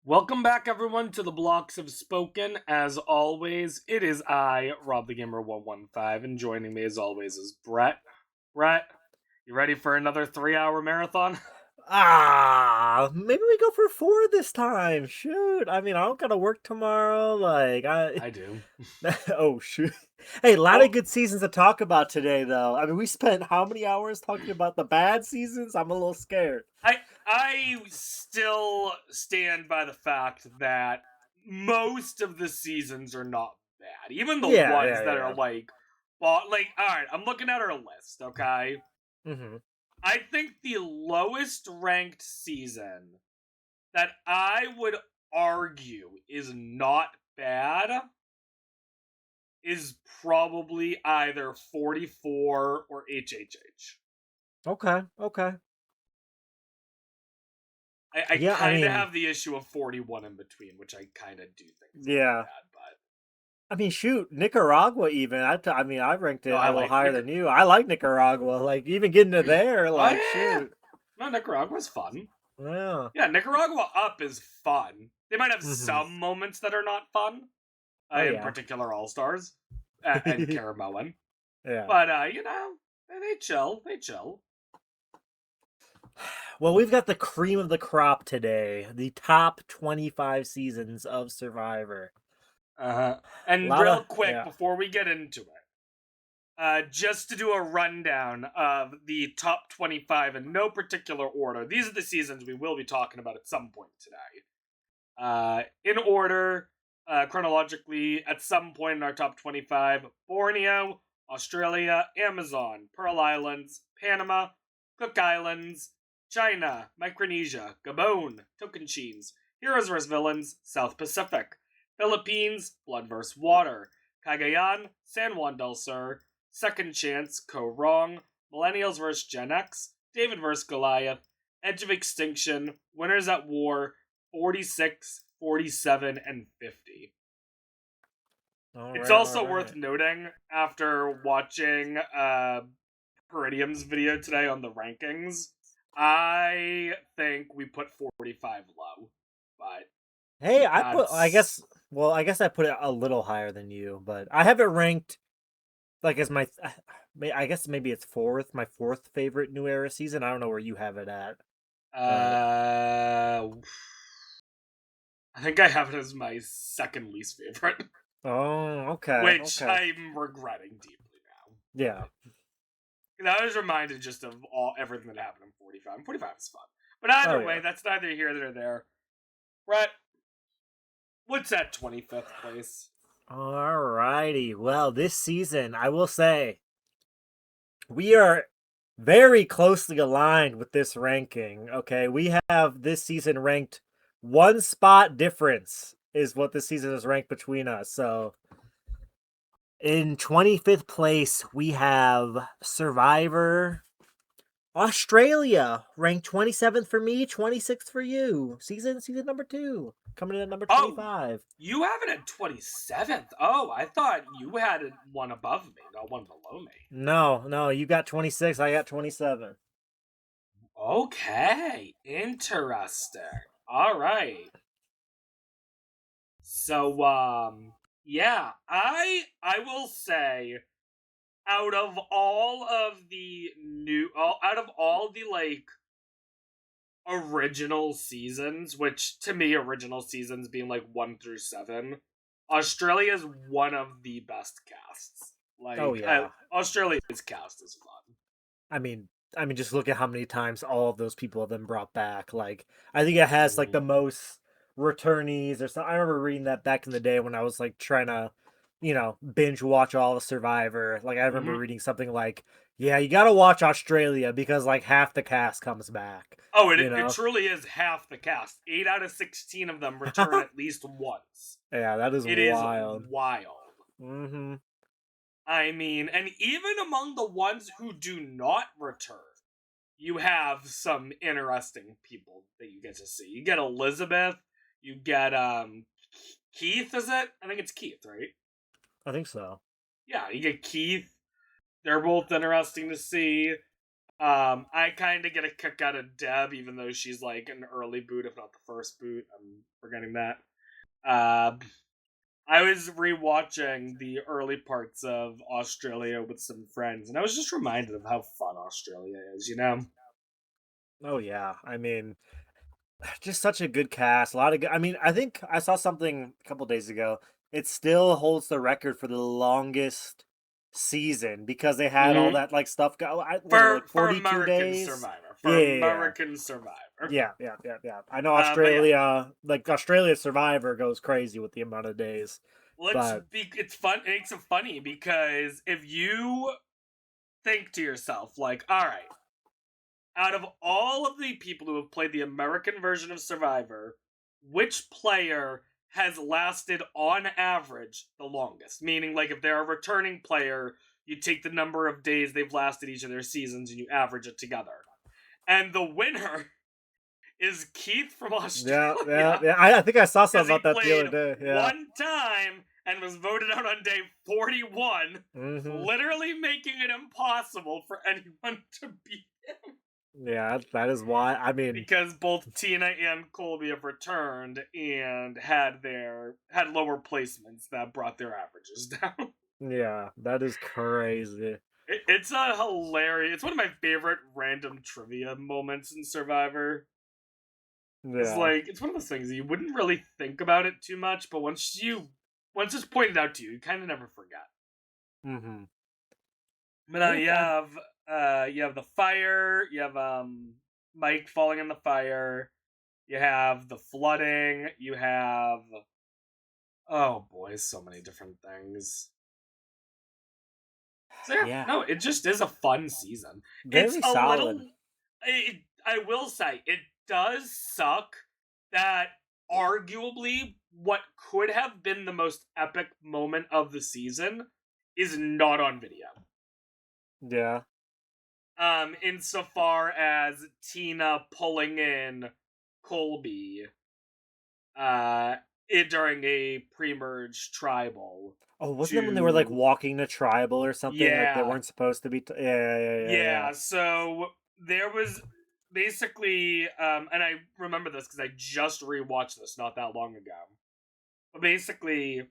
Welcome back, everyone, to the Blocks Have Spoken. As always, it is I, Rob the Gamer 115, and joining me as always is Brett. Brett, you ready for another 3 hour marathon? Maybe we go for four this time. Shoot. I mean, I don't gotta work tomorrow. I do. Oh, shoot. Hey, a lot of Oh, good seasons to talk about today, though. I mean, we spent how many hours talking about the bad seasons? I'm a little scared. I still stand by the fact that most of the seasons are not bad. Even the Yeah, ones yeah, that are yeah. like, well, like, all right, I'm looking at our list, okay? Mm-hmm. I think the lowest ranked season that I would argue is not bad is probably either 44 or HHH. Okay, okay. I Yeah, I kind of mean, have the issue of 41 in between, which I kind of do think is a little yeah. bad, but I mean, shoot, Nicaragua even. I mean, I ranked no, it I a little like higher Nick. than you. I like Nicaragua. Like, even getting to there, Oh like, yeah, shoot. no, Nicaragua's fun. Yeah. Yeah, Nicaragua up is fun. They might have Mm-hmm. some moments that are not fun, Oh, in yeah. particular All Stars and Caramoan, Yeah. but they chill, they chill. Well, we've got the cream of the crop today. The top 25 seasons of Survivor. Uh-huh. A And lot real of, quick yeah. before we get into it, just to do a rundown of the top 25 in no particular order. These are the seasons we will be talking about at some point today. In order, chronologically, at some point in our top 25, Borneo, Australia, Amazon, Pearl Islands, Panama, Cook Islands, China, Micronesia, Gabon, Tocantins, Heroes vs. Villains, South Pacific, Philippines, Blood vs. Water, Cagayan, San Juan del Sur, Second Chance, Co Wrong, Millennials vs. Gen X, David vs. Goliath, Edge of Extinction, Winners at War, 46, 47, and 50. All It's right, all also worth right. noting after watching Peridium's video today on the rankings, I think we put 45 low, but Hey, that's I guess I put it a little higher than you, but I have it ranked like as my, I guess maybe it's my fourth favorite New Era season. I don't know where you have it at, but uh I think I have it as my second least favorite, oh, okay, which okay. I'm regretting deeply now. Yeah. But I was reminded just of everything that happened in 45. 45 is fun. But either Oh, way, yeah. that's neither here nor there. Brett, what's at 25th place? All righty. Well, this season, I will say, we are very closely aligned with this ranking. Okay, we have this season ranked one spot difference is what this season is ranked between us. So in 25th place, we have Survivor Australia, ranked 27th for me, 26th for you. Season number 2, coming in at number Oh, 25. you have it at 27th. Oh, I thought you had it one above me, not one below me. No, no, you got 26, I got 27. Okay, interesting. All right. So, yeah, I will say out of all the like original seasons, which to me, original seasons being like 1 through 7, Australia is one of the best casts. Oh, yeah. Australia's cast is fun. I mean, just look at how many times all of those people have been brought back. Like, I think it has like Mhm. the most returnees or something. I remember reading that back in the day when I was like trying to, binge watch all of Survivor. Like, I remember Mhm. reading something like, "Yeah, you got to watch Australia because like half the cast comes back." Oh, You it know? truly is half the cast. 8 out of 16 of them return at least once. Yeah, that is It is wild. wild. Mm-hmm. I mean, and even among the ones who do not return, you have some interesting people that you get to see. You get Elizabeth, you get Keith, is it? I think it's Keith, right? I think so. Yeah, you get Keith. They're both interesting to see. I kind of get a kick out of Deb, even though she's like an early boot, if not the first boot. I'm forgetting that. Uh, I was rewatching the early parts of Australia with some friends, and I was just reminded of how fun Australia is. You know, Oh yeah, I mean, just such a good cast. A lot of good. I mean, I think I saw something a couple days ago. It still holds the record for the longest season because they had all hmm that like stuff. Was it like for 42 American days? Survivor, Yeah, for yeah, yeah. American Survivor. Yeah, yeah, yeah, yeah. I know But yeah, Australia, like Australia Survivor goes crazy with the amount of days. let's But be. It's fun. It makes it funny because if you think to yourself, like, all right, out of all of the people who have played the American version of Survivor, which player has lasted on average the longest? Meaning, like, if they're a returning player, you take the number of days they've lasted each of their seasons and you average it together. And the winner is Keith from yeah, yeah, Australia yeah. I think I saw because something he about that the played other day. Yeah. one time and was voted out on day 41, Hmm. literally making it impossible for anyone to beat him. Yeah, that is why. I mean, Because both Tina and Colby have returned and had lower placements that brought their averages down. yeah, that is crazy. It's a hilarious. It's one of my favorite random trivia moments in Survivor. It's Yeah. like it's one of those things you wouldn't really think about it too much, but once it's pointed out to you, you kind of never forget. Hmm. But Yeah, that. you have the fire, you have Mike falling in the fire, you have the flooding, you have oh boy, so many different things. So yeah, Yeah, no, it just is a fun season. It's very a solid. little. I will say it does suck that arguably what could have been the most epic moment of the season is not on video. Yeah. Insofar as Tina pulling in Colby, uh, during a pre-merge tribal Oh, wasn't it when they were like to walking the tribal or something? Like they yeah. weren't supposed to be. Yeah, yeah, yeah, yeah. Yeah, so there was basically, and I remember this because I just rewatched this not that long ago. But basically,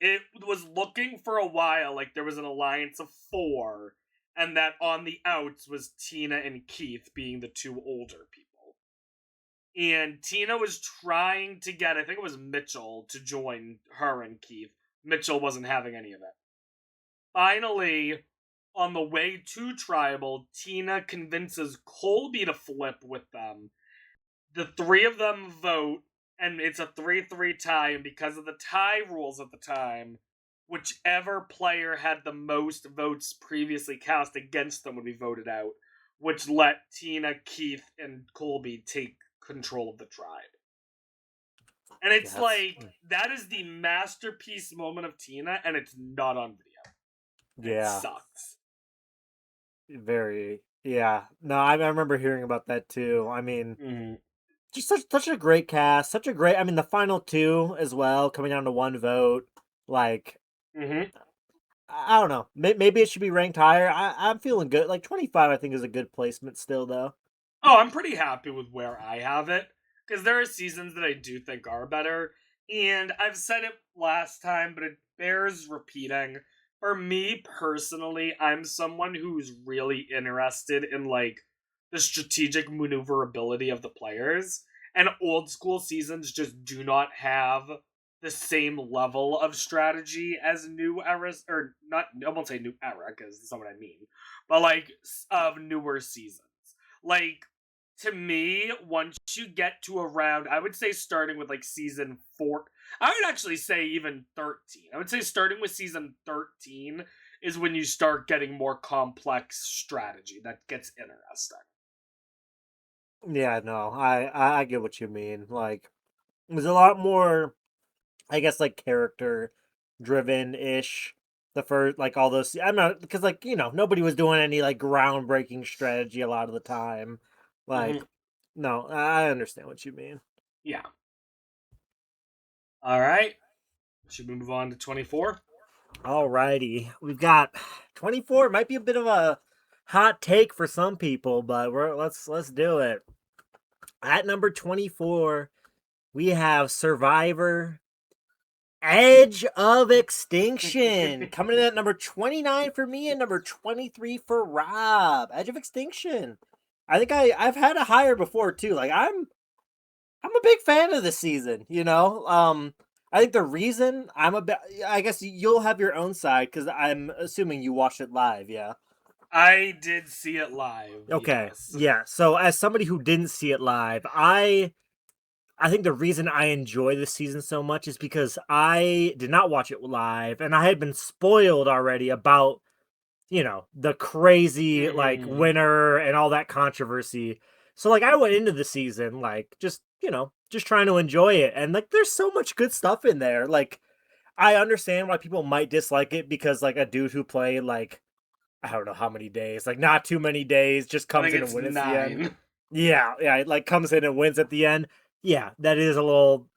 it was looking for a while like there was an alliance of four, and that on the outs was Tina and Keith being the two older people. And Tina was trying to get, I think it was Mitchell, to join her and Keith. Mitchell wasn't having any of it. Finally, on the way to Tribal, Tina convinces Colby to flip with them. The three of them vote, and it's a 3-3 tie. And because of the tie rules at the time, whichever player had the most votes previously cast against them would be voted out, which let Tina, Keith, and Colby take control of the tribe. And Yeah, it's like, that is the masterpiece moment of Tina, and it's not on video. And it yeah, sucks. very. Yeah. No, I remember hearing about that too. I mean, Mm-hmm. just such a great cast, such a great. I mean, the final two as well, coming down to one vote. Like, Mm-hmm. I don't know. Maybe it should be ranked higher. I'm feeling good. Like 25, I think is a good placement still, though. Oh, I'm pretty happy with where I have it because there are seasons that I do think are better, and I've said it last time, but it bears repeating. For me personally, I'm someone who's really interested in like the strategic maneuverability of the players, and old school seasons just do not have the same level of strategy as new eras, or not. I won't say new era because that's not what I mean, but like of newer seasons. Like to me, once you get to around, I would say starting with like season 4, I would actually say even 13. I would say starting with season 13 is when you start getting more complex strategy that gets interesting. Yeah, no, I get what you mean. Like, there's a lot more, I guess, like character driven ish. The first, like all those, I'm not because like nobody was doing any like groundbreaking strategy a lot of the time. Like, Mm-hmm. no, I understand what you mean. Yeah. All right. Should we move on to 24? Alrighty, we've got 24. Might be a bit of a hot take for some people, but let's do it. At number 24, we have Survivor Edge of Extinction. Coming in at number 29 for me and number 23 for Rob. Edge of Extinction. I think I've had a higher before too. Like I'm a big fan of this season, you know? I think the reason I guess you'll have your own side because I'm assuming you watched it live, yeah? I did see it live. Okay, Yes. yeah. So as somebody who didn't see it live, I think the reason I enjoy this season so much is because I did not watch it live and I had been spoiled already about, the crazy like Mhm. winner and all that controversy. So like I went into the season like just trying to enjoy it, and like there's so much good stuff in there. Like I understand why people might dislike it because like a dude who played like I don't know how many days, like not too many days, just I comes think in and it's wins at the end. 9. Yeah, it like comes in and wins at the end. Yeah, that is a little,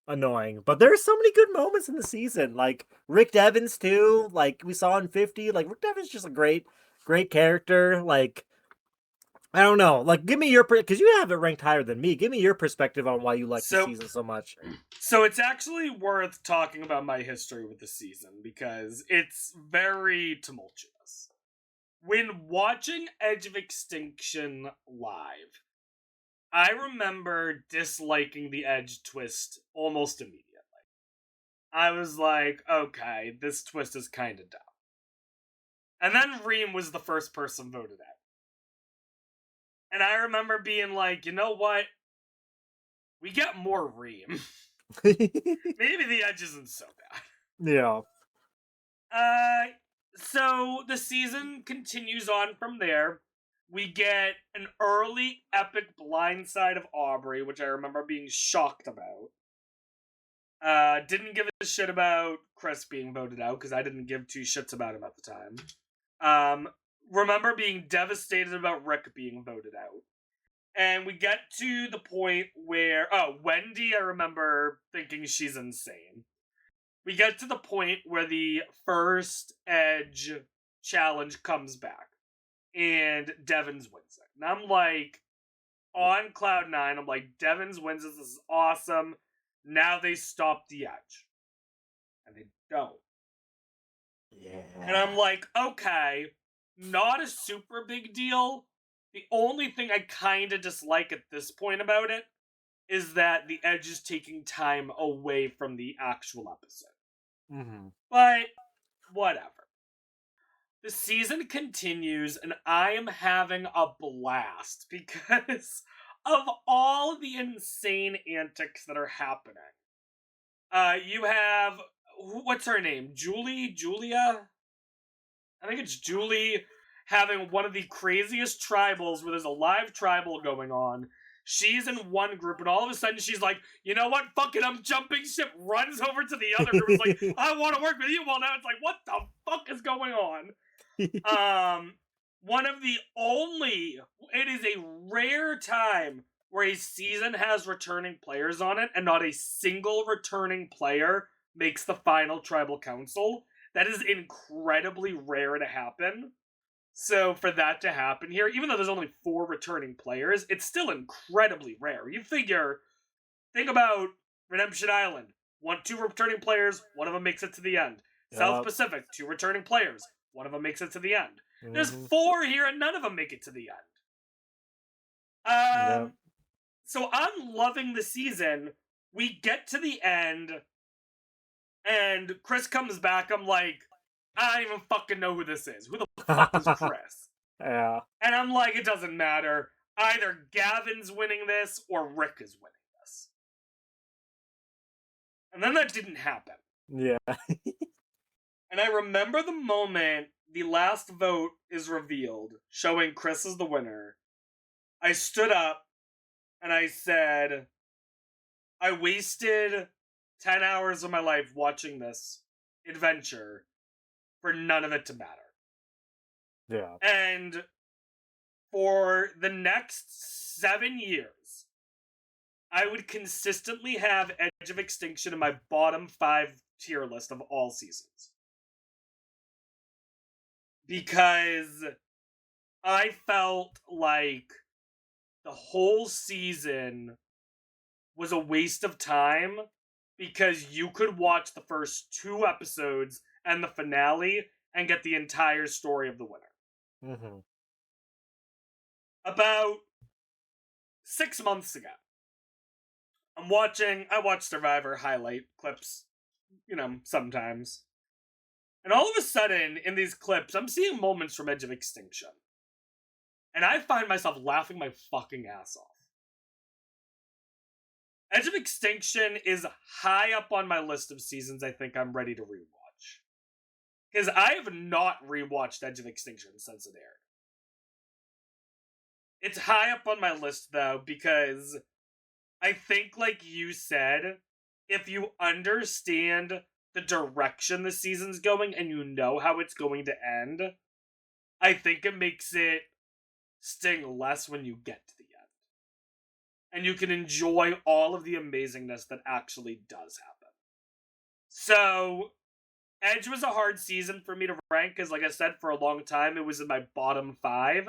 annoying. But there's so many good moments in the season. Like Rick Devens too, like we saw in 50. Like Rick Devens is just a great character. Like I don't know. Like give me your because you have it ranked higher than me. Give me your perspective on why you like the So season so much. So it's actually worth talking about my history with the season because it's very tumultuous. When watching Edge of Extinction live, I remember disliking the Edge twist almost immediately. I was like, okay, this twist is kind of dumb. And then Reem was the first person voted out. And I remember being like, you know what? We get more Reem. Maybe the Edge isn't so bad. Yeah. So the season continues on from there. We get an early epic blindside of Aubrey, which I remember being shocked about. Didn't give a shit about Chris being voted out because I didn't give two shits about him at the time. Remember being devastated about Rick being voted out. And we get to the point where, Wendy, I remember thinking she's insane. We get to the point where the first Edge challenge comes back and Devens wins it. And I'm like, on cloud 9, I'm like, Devens wins this is awesome. Now they stop the Edge. And they don't. Yeah. And I'm like, okay, not a super big deal. The only thing I kind of dislike at this point about it is that the Edge is taking time away from the actual episode. Mm-hmm. But whatever. The season continues, and I am having a blast because of all the insane antics that are happening. You have what's her name? Julia? I think it's Julie having one of the craziest tribals where there's a live tribal going on. She's in one group, and all of a sudden she's like, you know what? Fuck it, I'm jumping ship. Runs over to the other group. It's like, I want to work with you. Well, now it's like, what the fuck is going on? One of the only, it is a rare time where a season has returning players on it, and not a single returning player makes the final tribal council. That is incredibly rare to happen. So for that to happen here, even though there's only 4 returning players, it's still incredibly rare. You think about Redemption Island. 2 returning players, one of them makes it to the end. Yep. South Pacific, 2 returning players, one of them makes it to the end. Mm-hmm. There's 4 here and none of them make it to the end. Yep. So I'm loving the season. We get to the end, and Chris comes back. I'm like, I don't even fucking know who this is. Who the fuck is Chris? Yeah. And I'm like, it doesn't matter. Either Gavin's winning this or Rick is winning this. And then that didn't happen. Yeah. And I remember the moment the last vote is revealed, showing Chris as the winner. I stood up and I said, I wasted 10 hours of my life watching this adventure for none of it to matter. Yeah. And for the next 7 years, I would consistently have Edge of Extinction in my bottom 5 tier list of all seasons. Because I felt like the whole season was a waste of time because you could watch the first 2 episodes and the finale and get the entire story of the winner. Mm-hmm. About 6 months ago, I watch Survivor highlight clips, sometimes. And all of a sudden, in these clips, I'm seeing moments from Edge of Extinction. And I find myself laughing my fucking ass off. Edge of Extinction is high up on my list of seasons I think I'm ready to rewatch. Because I have not rewatched Edge of Extinction since it aired. It's high up on my list, though, because I think, like you said, if you understand the direction the season's going and you know how it's going to end, I think it makes it sting less when you get to the end. And you can enjoy all of the amazingness that actually does happen. So, Edge was a hard season for me to rank, because like I said, for a long time, it was in my bottom 5.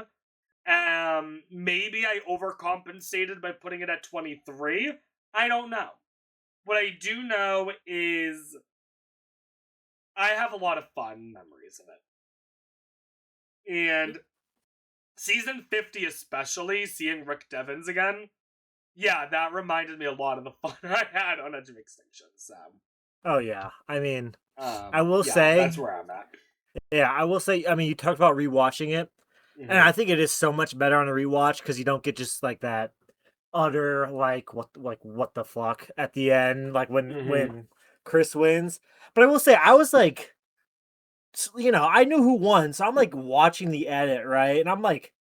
Maybe I overcompensated by putting it at 23. I don't know. What I do know is I have a lot of fun memories of it. And season 50 especially, seeing Rick Devens again, yeah, that reminded me a lot of the fun I had on Edge of Extinction, so. Oh, yeah. I mean, I will say... that's where I'm at. Yeah, I will say, I mean, you talked about rewatching it, and I think it is so much better on a rewatch, because you don't get just, like, that utter, what the fuck at the end, like, when Chris wins. But I will say, I was, like, I knew who won, so I'm, like, watching the edit, right? And I'm, like,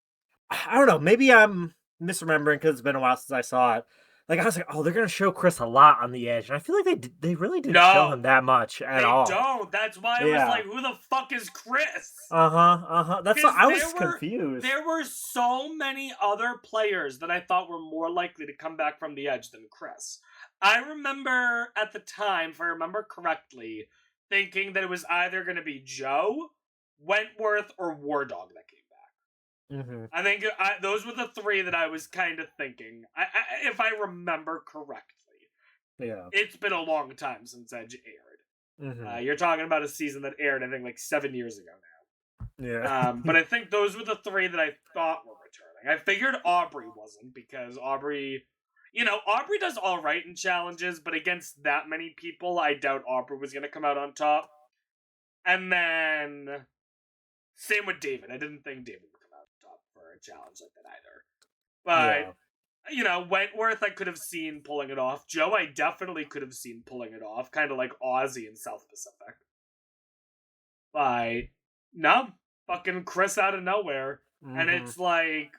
I don't know, maybe I'm misremembering, because it's been a while since I saw it. Like, I was like, oh, they're going to show Chris a lot on the edge. And I feel like they really didn't show him that much at all. They don't. That's why I was like, who the fuck is Chris? That's why I was confused. There were so many other players that I thought were more likely to come back from the edge than Chris. I remember at the time, if I remember correctly, thinking that it was either going to be Joe, Wentworth, or War Dog that came back. I think those were the 3 that I was kind of thinking, if I remember correctly. Yeah. It's been a long time since Edge aired. You're talking about a season that aired, I think, like 7 years ago now. Yeah. But I think those were the 3 that I thought were returning. I figured Aubrey wasn't, because Aubrey does all right in challenges, but against that many people, I doubt Aubrey was going to come out on top. And then, same with David. I didn't think David would come out on top for a challenge like that either. But, Wentworth I could have seen pulling it off. Joe I definitely could have seen pulling it off, kind of like Aussie in South Pacific. But, no, fucking Chris out of nowhere. And it's like,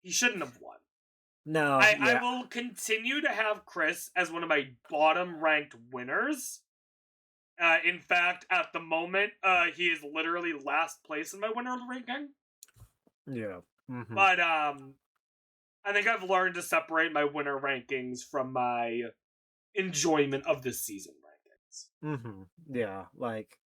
he shouldn't have won. No, I will continue to have Chris as one of my bottom-ranked winners. In fact, at the moment, he is literally last place in my winner ranking. Yeah. But, I think I've learned to separate my winner rankings from my enjoyment of this season rankings. Yeah, like,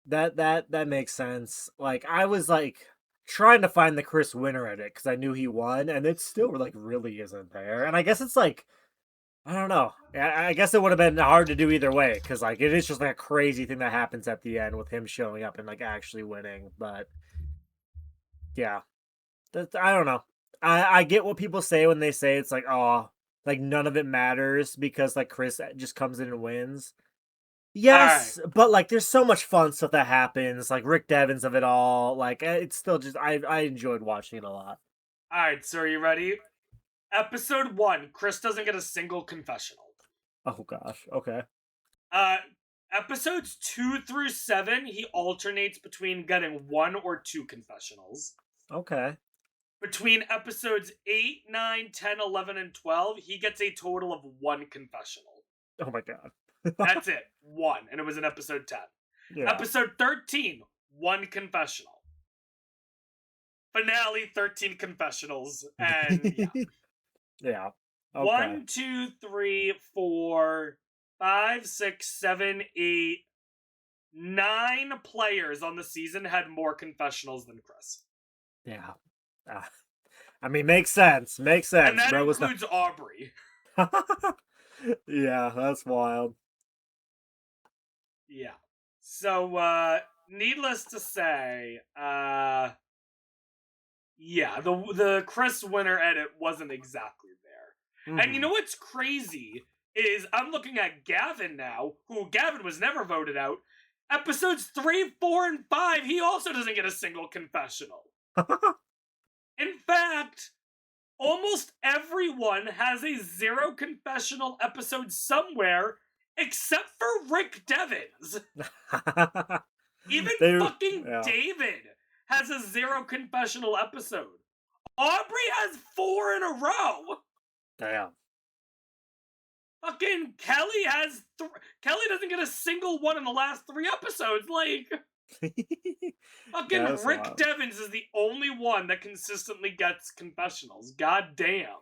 that makes sense. Like, I was, like, trying to find the Chris winner at it, because I knew he won, and it still, like, really isn't there. And I guess it's, like, I don't know. I guess it would have been hard to do either way, because, like, it is just, like, a crazy thing that happens at the end with him showing up and, like, actually winning. But, yeah. I don't know. I get what people say when they say it's like, oh, like, none of it matters because, like, Chris just comes in and wins. Yes, but, like, there's so much fun stuff that happens, like Rick Devens of it all. Like, it's still just, I enjoyed watching it a lot. Alright, so are you ready? Episode 1, Chris doesn't get a single confessional. Oh gosh, okay. Episodes 2 through 7, he alternates between getting 1 or 2 confessionals. Okay. Between episodes 8, 9, 10, 11, and 12, he gets a total of 1 confessional. Oh my god. That's it. 1. And it was in episode 10. Yeah. Episode 13, 1 confessional. Finale, 13 confessionals. And yeah. Yeah. Okay. 1, 2, 3, 4, 5, 6, 7, 8, 9 players on the season had more confessionals than Chris. Yeah. I mean, makes sense. Makes sense. And that Bro includes Aubrey. Yeah, that's wild. Yeah. So, needless to say, yeah, the Chris Winter edit wasn't exactly there. And you know what's crazy is I'm looking at Gavin now, who Gavin was never voted out. Episodes 3, 4, and 5, he also doesn't get a single confessional. In fact, almost everyone has a 0 confessional episode somewhere, except for Rick Devens. Even fucking David has a 0 confessional episode. Aubrey has 4 in a row. Damn. Fucking Kelly has Kelly doesn't get a single one in the last 3 episodes. Like, fucking Rick wild. Devens is the only one that consistently gets confessionals. God damn.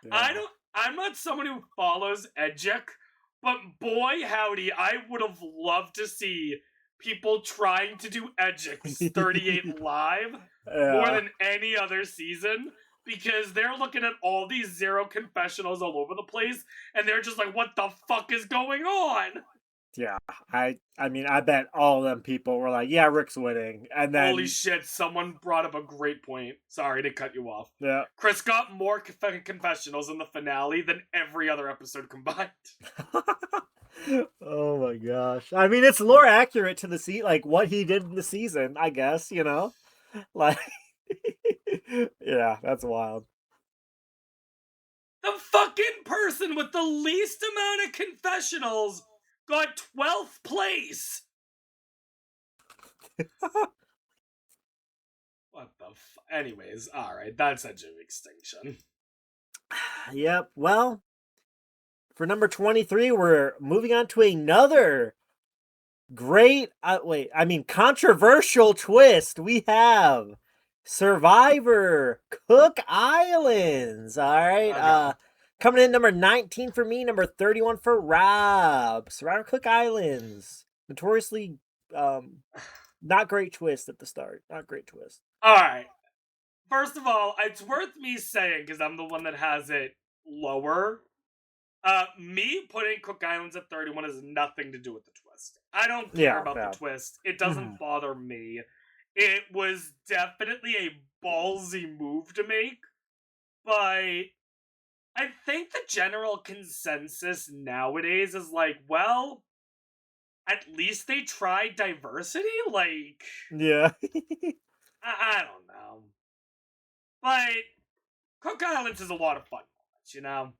Yeah. I'm not someone who follows Edgic, but boy howdy, I would have loved to see people trying to do Edgic's 38 live more than any other season, because they're looking at all these 0 confessionals all over the place, and they're just like, what the fuck is going on? Yeah, I mean, I bet all of them people were like, yeah, Rick's winning. And then... Holy shit, someone brought up a great point. Sorry to cut you off. Yeah. Chris got more confessionals in the finale than every other episode combined. Oh my gosh. I mean, it's lore accurate to the like what he did in the season, I guess, you know? Like, yeah, that's wild. The fucking person with the least amount of confessionals got 12th place. What the anyways, alright, that's Edge of Extinction. Yep, well, for number 23, we're moving on to another great, controversial twist. We have Survivor Cook Islands. All right. Okay. Coming in number 19 for me, number 31 for Rob. Survivor Cook Islands. Notoriously not great twist at the start. Not great twist. All right. First of all, it's worth me saying, because I'm the one that has it lower, me putting Cook Islands at 31 has nothing to do with the twist. I don't care about the twist. It doesn't bother me. It was definitely a ballsy move to make, but I think the general consensus nowadays is like, well, at least they tried diversity? Like... Yeah. I don't know. But Cook Islands is a lot of fun moments, you know?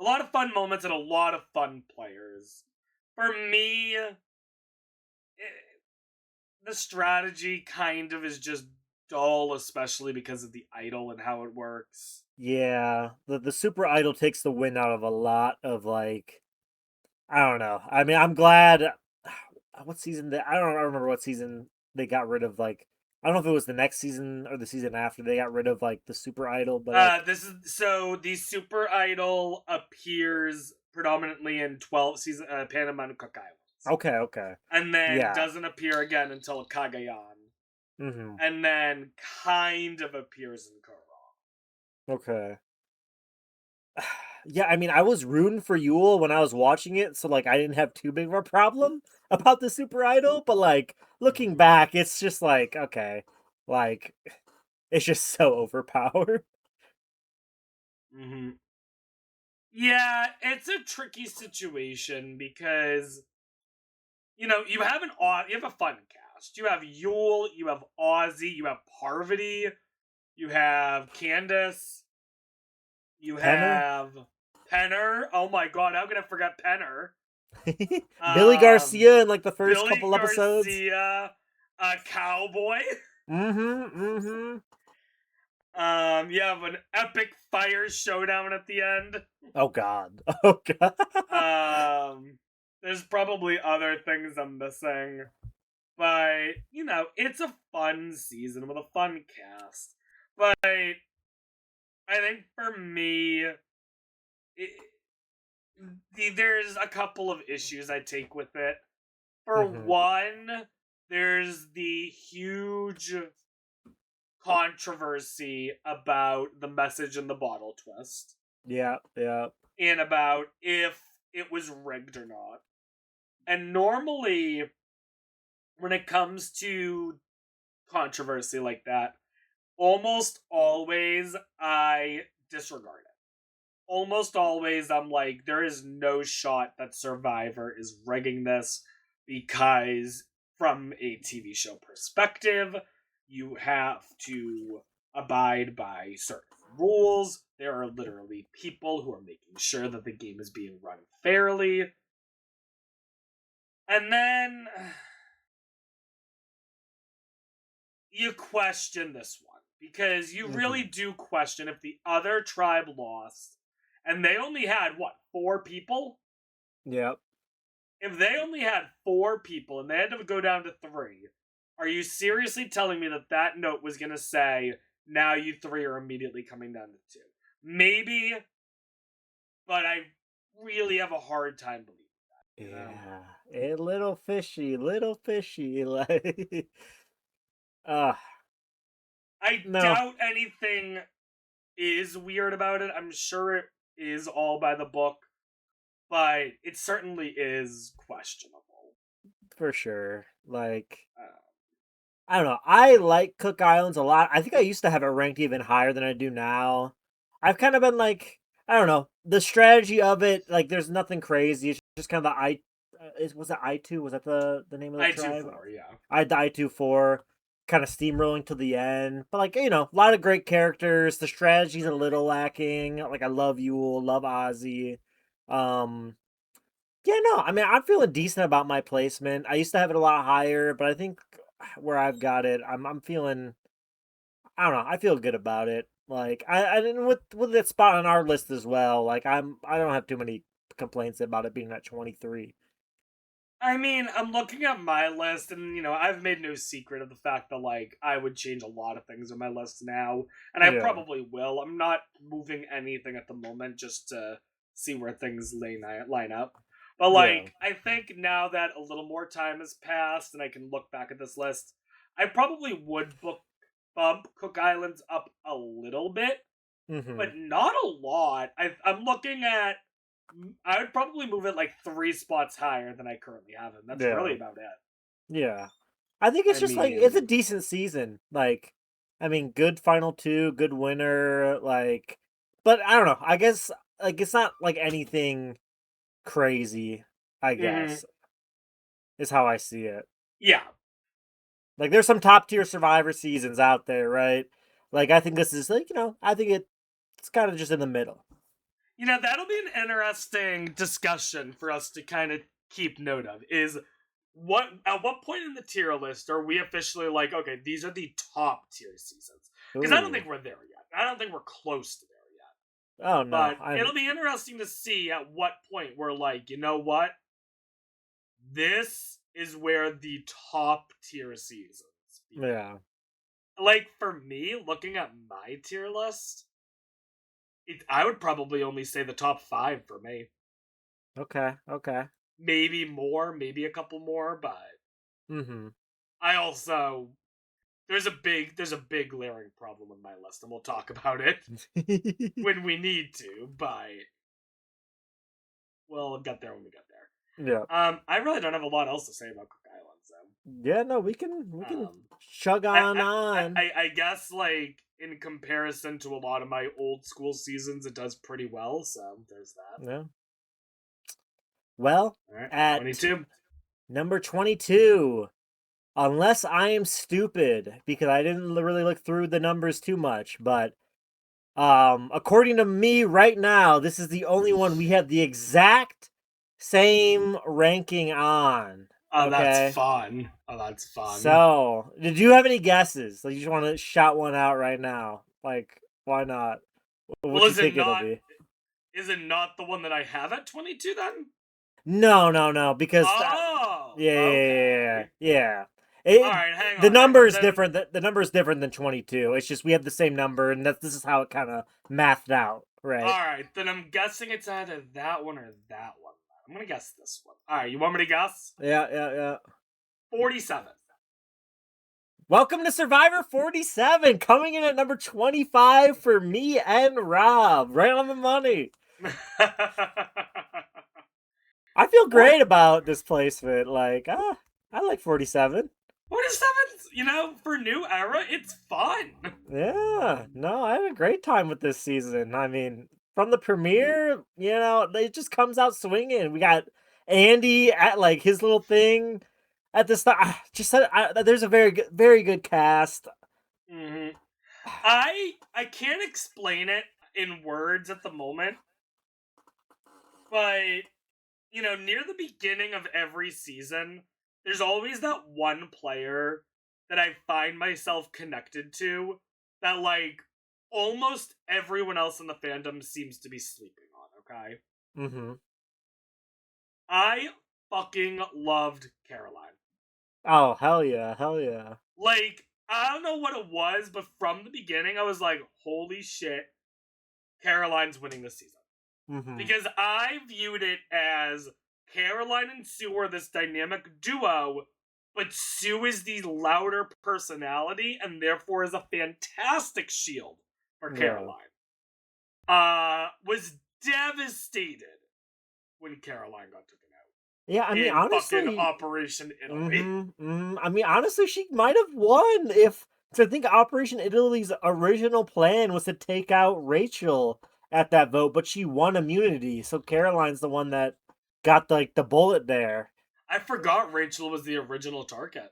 A lot of fun moments and a lot of fun players. For me, the strategy kind of is just dull, especially because of the idol and how it works. Yeah, the super idol takes the win out of a lot of, like, I don't know. I mean, I'm glad. What season? I don't remember what season they got rid of, like, I don't know if it was the next season or the season after they got rid of, like, the super idol, but like... the super idol appears predominantly in 12 season Panama and Cook Islands. Okay. And then doesn't appear again until Cagayan. Mm-hmm. And then kind of appears in Korra. Okay. Yeah, I mean, I was rooting for Yule when I was watching it, so, like, I didn't have too big of a problem about the super idol, but, like, looking back, it's just like, okay, like, it's just so overpowered. Mm-hmm. Yeah, it's a tricky situation because, you know, you have a fun cast. You have Yule, you have Ozzy, you have Parvati, you have Candace, you have Penner. Oh my god, how can I forget Penner? Billy Garcia in, like, the first couple episodes. Billy Garcia, Cowboy. Mm-hmm. You have an epic fire showdown at the end. Oh god. There's probably other things I'm missing. But, you know, it's a fun season with a fun cast. But I think for me, there's a couple of issues I take with it. For one, there's the huge controversy about the message in the bottle twist. Yeah. And about if it was rigged or not. And normally, when it comes to controversy like that, almost always I disregard it. Almost always I'm like, there is no shot that Survivor is rigging this, because from a TV show perspective, you have to abide by certain rules. There are literally people who are making sure that the game is being run fairly. And then you question this one, because you really do question if the other tribe lost and they only had, 4 people? Yep. If they only had 4 people and they had to go down to 3, are you seriously telling me that that note was going to say, now you 3 are immediately coming down to 2? Maybe, but I really have a hard time believing that. Yeah, a little fishy, like, I no, doubt anything is weird about it. I'm sure it is all by the book, but it certainly is questionable. for sure. Like, I don't know. I like Cook Islands a lot. I think I used to have it ranked even higher than I do now. I've kind of been like, I don't know, the strategy of it. Like, there's nothing crazy. It's just kind of the was it I2? Was that the name of the tribe? I-2-4, yeah. I-2-4, kind of steamrolling to the end. But like, you know, a lot of great characters. The strategy's a little lacking. Like, I love Yule, love Ozzy. Yeah, no, I mean, I'm feeling decent about my placement. I used to have it a lot higher, but I think where I've got it, I'm feeling, I don't know, I feel good about it. Like, I didn't with that spot on our list as well. Like, I don't have too many complaints about it being at 23. I mean, I'm looking at my list, and, I've made no secret of the fact that, like, I would change a lot of things on my list now, and I probably will. I'm not moving anything at the moment just to see where things line up. But, like, I think now that a little more time has passed and I can look back at this list, I probably would bump Cook Islands up a little bit, but not a lot. I'm looking at, I would probably move it like 3 spots higher than I currently have it. That's really about it. Yeah. I think it's like, it's a decent season. Like, I mean, good final 2, good winner, like, but I don't know. I guess, like, it's not like anything crazy, I guess, is how I see it. Yeah. Like, there's some top tier Survivor seasons out there, right? Like, I think this is, like, I think it's kind of just in the middle. That'll be an interesting discussion for us to kind of keep note of, is at what point in the tier list are we officially like, okay, these are the top tier seasons? Because I don't think we're there yet. I don't think we're close to there yet. Oh, no. But it'll be interesting to see at what point we're like, you know what? This is where the top tier seasons begin. Yeah. Like, for me, looking at my tier list, I would probably only say the top 5 for me. Okay. Maybe more, maybe a couple more, but I also, there's a big glaring problem with my list, and we'll talk about it when we need to, but we'll get there when we get there. Yeah. I really don't have a lot else to say about Cook Islands, though. Yeah, no, we can chug on. I guess, like, in comparison to a lot of my old school seasons, it does pretty well, so there's that. Yeah. Well, right, at 22. Number 22, unless I am stupid, because I didn't really look through the numbers too much, but according to me right now, this is the only one we have the exact same ranking on. Oh, that's fun. So, did you have any guesses? Like, you just want to shout one out right now? Like, why not? What do you think it'll be? Is it not the one that I have at 22 then? No, because yeah. All right, hang on. The number is different. The number is different than 22. It's just we have the same number, and this is how it kind of mathed out, right? All right, then I'm guessing it's either that one or that one. I'm gonna guess this one. Alright, you want me to guess? Yeah. 47. Welcome to Survivor 47, coming in at number 25 for me and Rob. Right on the money. I feel great about this placement. Like, I like 47. 47's, for New Era, it's fun. Yeah, no, I had a great time with this season. I mean, from the premiere, it just comes out swinging. We got Andy at like his little thing at the start. There's a very good cast. hmm I can't explain it in words at the moment, but near the beginning of every season, there's always that one player that I find myself connected to that like almost everyone else in the fandom seems to be sleeping on, okay? Mm-hmm. I fucking loved Caroline. Oh, hell yeah. Like, I don't know what it was, but from the beginning, I was like, holy shit, Caroline's winning this season. Mm-hmm. Because I viewed it as Caroline and Sue are this dynamic duo, but Sue is the louder personality and therefore is a fantastic shield for Caroline. Was devastated when Caroline got taken out. Yeah, I mean, honestly, fucking Operation Italy. I mean, honestly, she might have won if. So I think Operation Italy's original plan was to take out Rachel at that vote, but she won immunity. So Caroline's the one that got the bullet there. I forgot Rachel was the original target.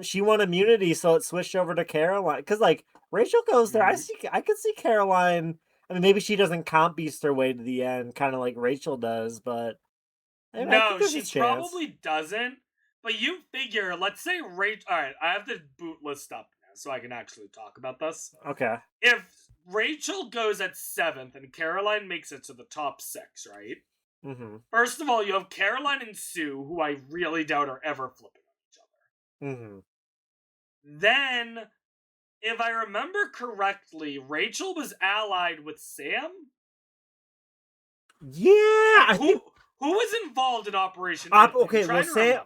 She won immunity, so it switched over to Caroline. Because like Rachel goes there, I could see Caroline. I mean, maybe she doesn't comp beast her way to the end, kind of like Rachel does, but no, she probably doesn't. But you figure, let's say Rachel. All right, I have the boot list up now, so I can actually talk about this. Okay. If Rachel goes at 7th and Caroline makes it to the top 6, right? Mm-hmm. First of all, you have Caroline and Sue, who I really doubt are ever flipping on each other. Mm-hmm. Then, if I remember correctly, Rachel was allied with Sam. Yeah, who was involved in Operation? Okay, well, Sam.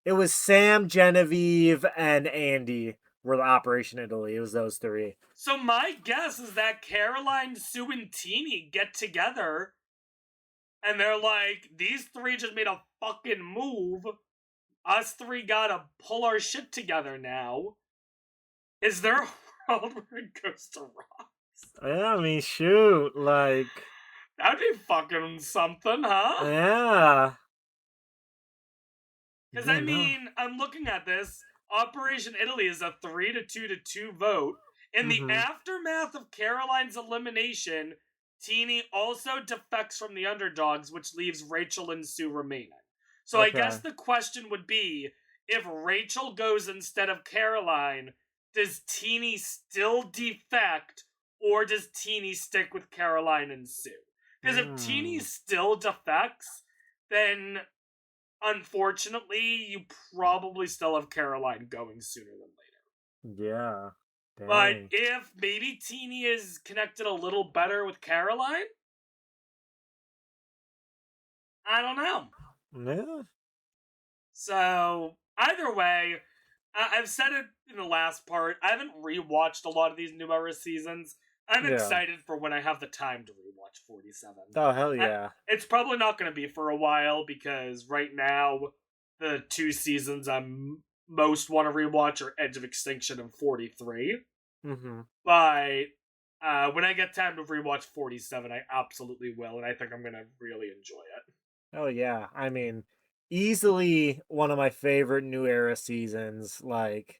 It was Sam, Genevieve, and Andy were the Operation Italy. It was those three. So my guess is that Caroline, Sue, and Teeny get together, and they're like, "These three just made a fucking move. Us three gotta pull our shit together now." Is there a world where it goes to Ross? Yeah, I mean, shoot, like that'd be fucking something, huh? Yeah. Because I mean, I'm looking at this. Operation Italy is a 3-2 vote. In the aftermath of Caroline's elimination, Teeny also defects from the underdogs, which leaves Rachel and Sue remaining. So I guess the question would be, if Rachel goes instead of Caroline, does Teeny still defect, or does Teeny stick with Caroline and Sue? Because if Teeny still defects, then unfortunately, you probably still have Caroline going sooner than later. Yeah. Dang. But if maybe Teeny is connected a little better with Caroline, I don't know. Yeah. So, either way, I've said it in the last part, I haven't rewatched a lot of these New Era seasons. I'm excited for when I have the time to rewatch 47. Oh, hell yeah. It's probably not going to be for a while, because right now, the 2 seasons I most want to rewatch are Edge of Extinction and 43. But when I get time to rewatch 47, I absolutely will, and I think I'm going to really enjoy it. Oh, yeah. I mean, easily one of my favorite New Era seasons. Like,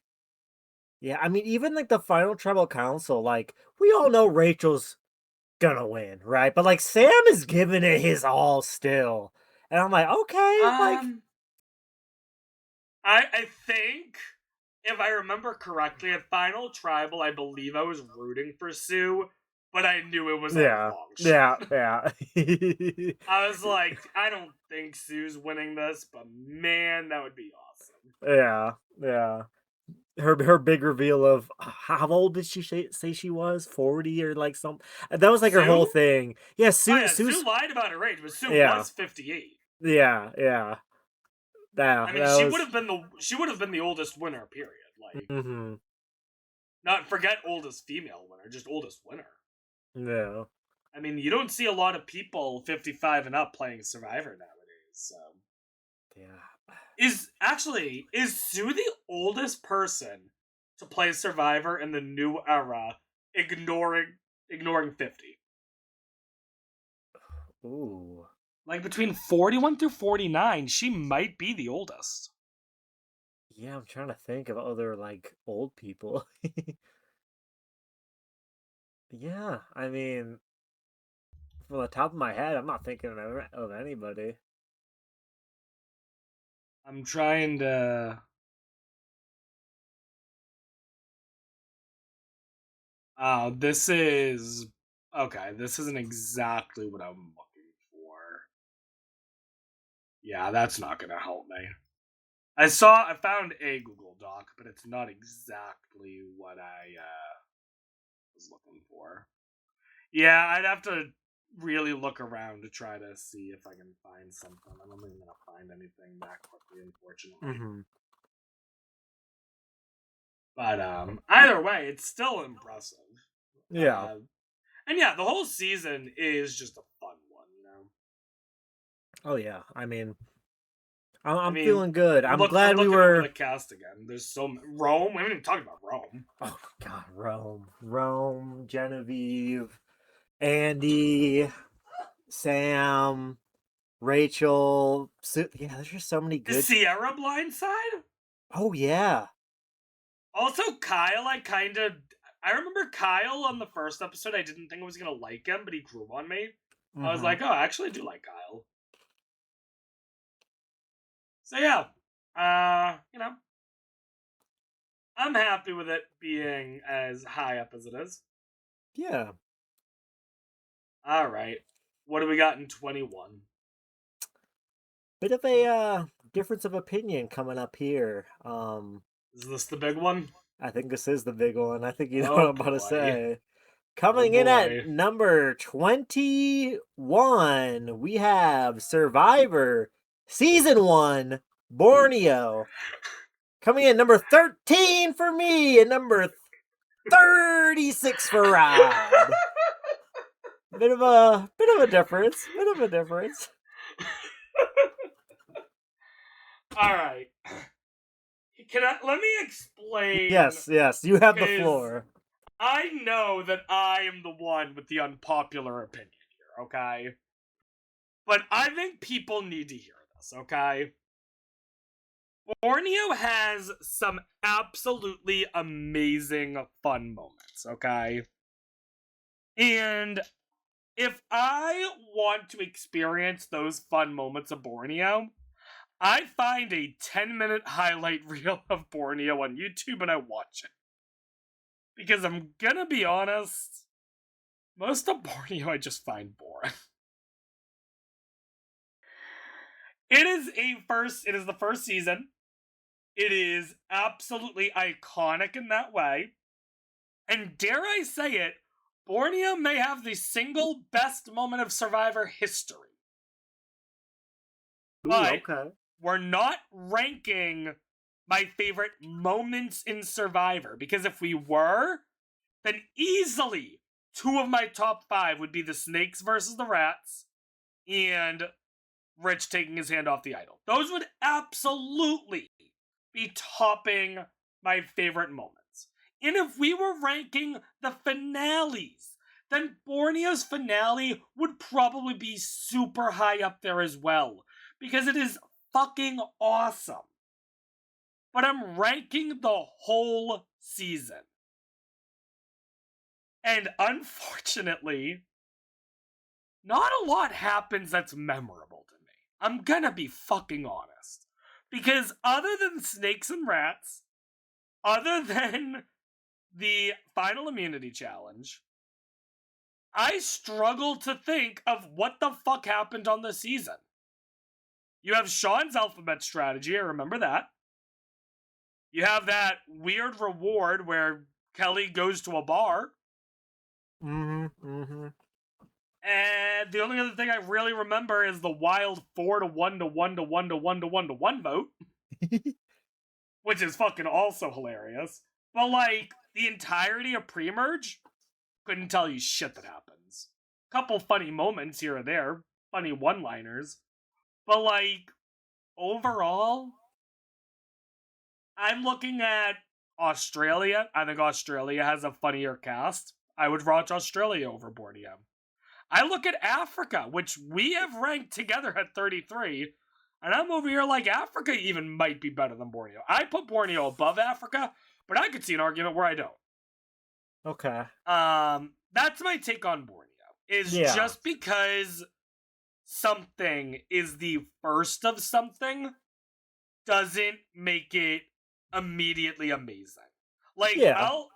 yeah, I mean, even like the final Tribal Council, like, we all know Rachel's gonna win, right? But like, Sam is giving it his all still. And I'm like, okay, like. I think, if I remember correctly, at Final Tribal, I believe I was rooting for Sue, but I knew it was a long shot. Yeah. I was like, I don't think Sue's winning this, but man, that would be awesome. Yeah. Her big reveal of how old did she say she was? 40 or like something? That was like her whole thing. Yeah, Sue Sue lied about her age, but Sue was 58. Yeah, yeah. I mean, That was. she would have been the oldest winner. Period. Like, Mm-hmm. not forget oldest female winner, just oldest winner. No. I mean, you don't see a lot of people 55 and up playing Survivor nowadays. So, Yeah. is Sue the oldest person to play Survivor in the new era, ignoring 50? Ooh. Like between 41 through 49, she might be the oldest. Yeah, I'm trying to think of other like old people. Yeah, I mean, from the top of my head, I'm not thinking of anybody. I'm trying to. Oh, this is. Okay, this isn't exactly what I'm looking for. Yeah, that's not gonna help me. I found a Google Doc, but it's not exactly what I was looking for. Yeah, I'd have to really look around to try to see if I can find something. I don't think I'm gonna find anything that quickly, unfortunately. Mm-hmm. But either way, it's still impressive. Yeah. And yeah, the whole season is just a fun one, you know. Oh yeah. I mean, I I'm mean, feeling good. I'm I'm glad we looking over were. the cast again. There's Rome. We haven't even talked about Rome. Oh God, Rome, Genevieve, Andy, Sam, Rachel. Yeah, there's just so many Is good. Sierra Blindside? Oh yeah. Also, Kyle, I remember Kyle on the first episode. I didn't think I was gonna like him, but he grew on me. I was Mm-hmm. like, oh, I actually do like Kyle. So yeah, you know, I'm happy with it being as high up as it is. Yeah. All right, what do we got in 21? Bit of a difference of opinion coming up here. Is this the big one? I think this is the big one. I think you know what Oh I'm about to boy, say. oh Coming in at boy. number 21, we have Survivor Season 1 Borneo. Coming in number 13 for me and number 36 for Rob. Bit of a difference. Bit of a difference. All right, let me explain Yes, you have the because floor. I know that I am the one with the unpopular opinion here, okay? But I think people need to hear this, okay? Borneo has some absolutely amazing fun moments, okay? And if I want to experience those fun moments of Borneo, I find a 10-minute highlight reel of Borneo on YouTube and I watch it. Because I'm gonna be honest, most of Borneo I just find boring. It is the first season. It is absolutely iconic in that way. And dare I say it, Borneo may have the single best moment of Survivor history. Ooh, But okay. we're not ranking my favorite moments in Survivor, because if we were, then easily 2 of my top 5 would be the snakes versus the rats and Rich taking his hand off the idol. Those would absolutely be topping my favorite moments. And if we were ranking the finales, then Borneo's finale would probably be super high up there as well, because it is fucking awesome. But I'm ranking the whole season. And unfortunately, not a lot happens that's memorable to me. I'm gonna be fucking honest. Because other than snakes and rats, other than the final immunity challenge, I struggle to think of what the fuck happened on the season. You have Sean's alphabet strategy, I remember that. You have that weird reward where Kelly goes to a bar. Mm-hmm. Mm-hmm. And the only other thing I really remember is the wild 4-1 to 1 to 1 to 1 to 1 to 1 vote, which is fucking also hilarious. But, like, the entirety of pre-merge, couldn't tell you shit that happens. Couple funny moments here or there, funny one-liners. But, like, overall, I'm looking at Australia. I think Australia has a funnier cast. I would watch Australia over Borneo. I look at Africa, which we have ranked together at 33, and I'm over here like Africa even might be better than Borneo. I put Borneo above Africa, but I could see an argument where I don't. Okay. That's my take on Borneo. Just because something is the first of something doesn't make it immediately amazing. Like, I'll,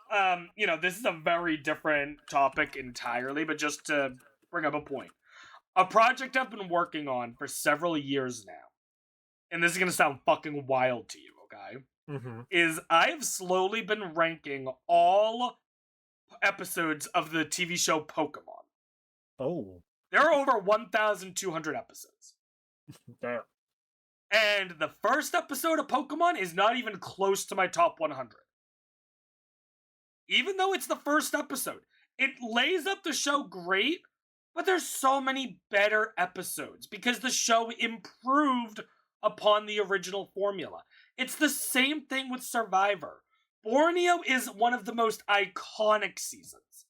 this is a very different topic entirely, but just to bring up a point. A project I've been working on for several years now, and this is going to sound fucking wild to you, okay? Is I've slowly been ranking all episodes of the TV show Pokemon. Oh. There are over 1,200 episodes. Damn. And the first episode of Pokemon is not even close to my top 100. Even though it's the first episode, it lays up the show great, but there's so many better episodes because the show improved upon the original formula. It's the same thing with Survivor. Borneo is one of the most iconic seasons,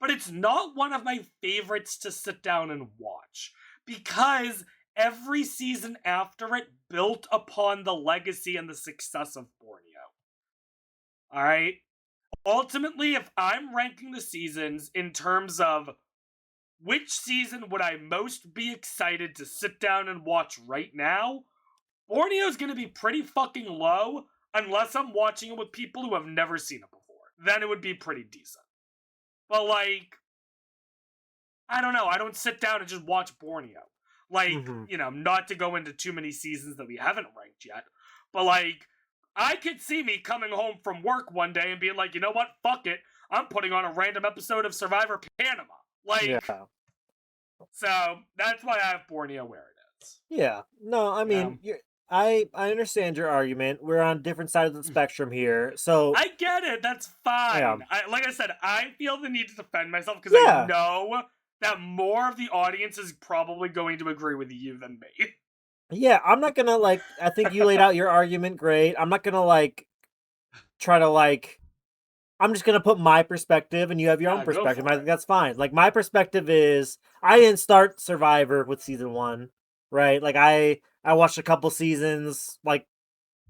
but it's not one of my favorites to sit down and watch because every season after it built upon the legacy and the success of Borneo. Alright? Ultimately, if I'm ranking the seasons in terms of which season would I most be excited to sit down and watch right now, Borneo's gonna be pretty fucking low unless I'm watching it with people who have never seen it before. Then it would be pretty decent. But, like, I don't know. I don't sit down and just watch Borneo. Like, not to go into too many seasons that we haven't ranked yet, but, like, I could see me coming home from work one day and being like, you know what? Fuck it. I'm putting on a random episode of Survivor Panama. Like, so that's why I have Borneo where it is. Yeah. No, I mean, I understand your argument. We're on different sides of the spectrum here, so I get it. That's fine. Yeah. Like I said, I feel the need to defend myself because I know that more of the audience is probably going to agree with you than me. Yeah, I'm not gonna, like, I think you laid out your argument great. I'm not gonna, like, try to, like, I'm just gonna put my perspective and you have your own perspective. I think that's fine. Like, my perspective is, I didn't start Survivor with season 1, right? Like, I watched a couple seasons, like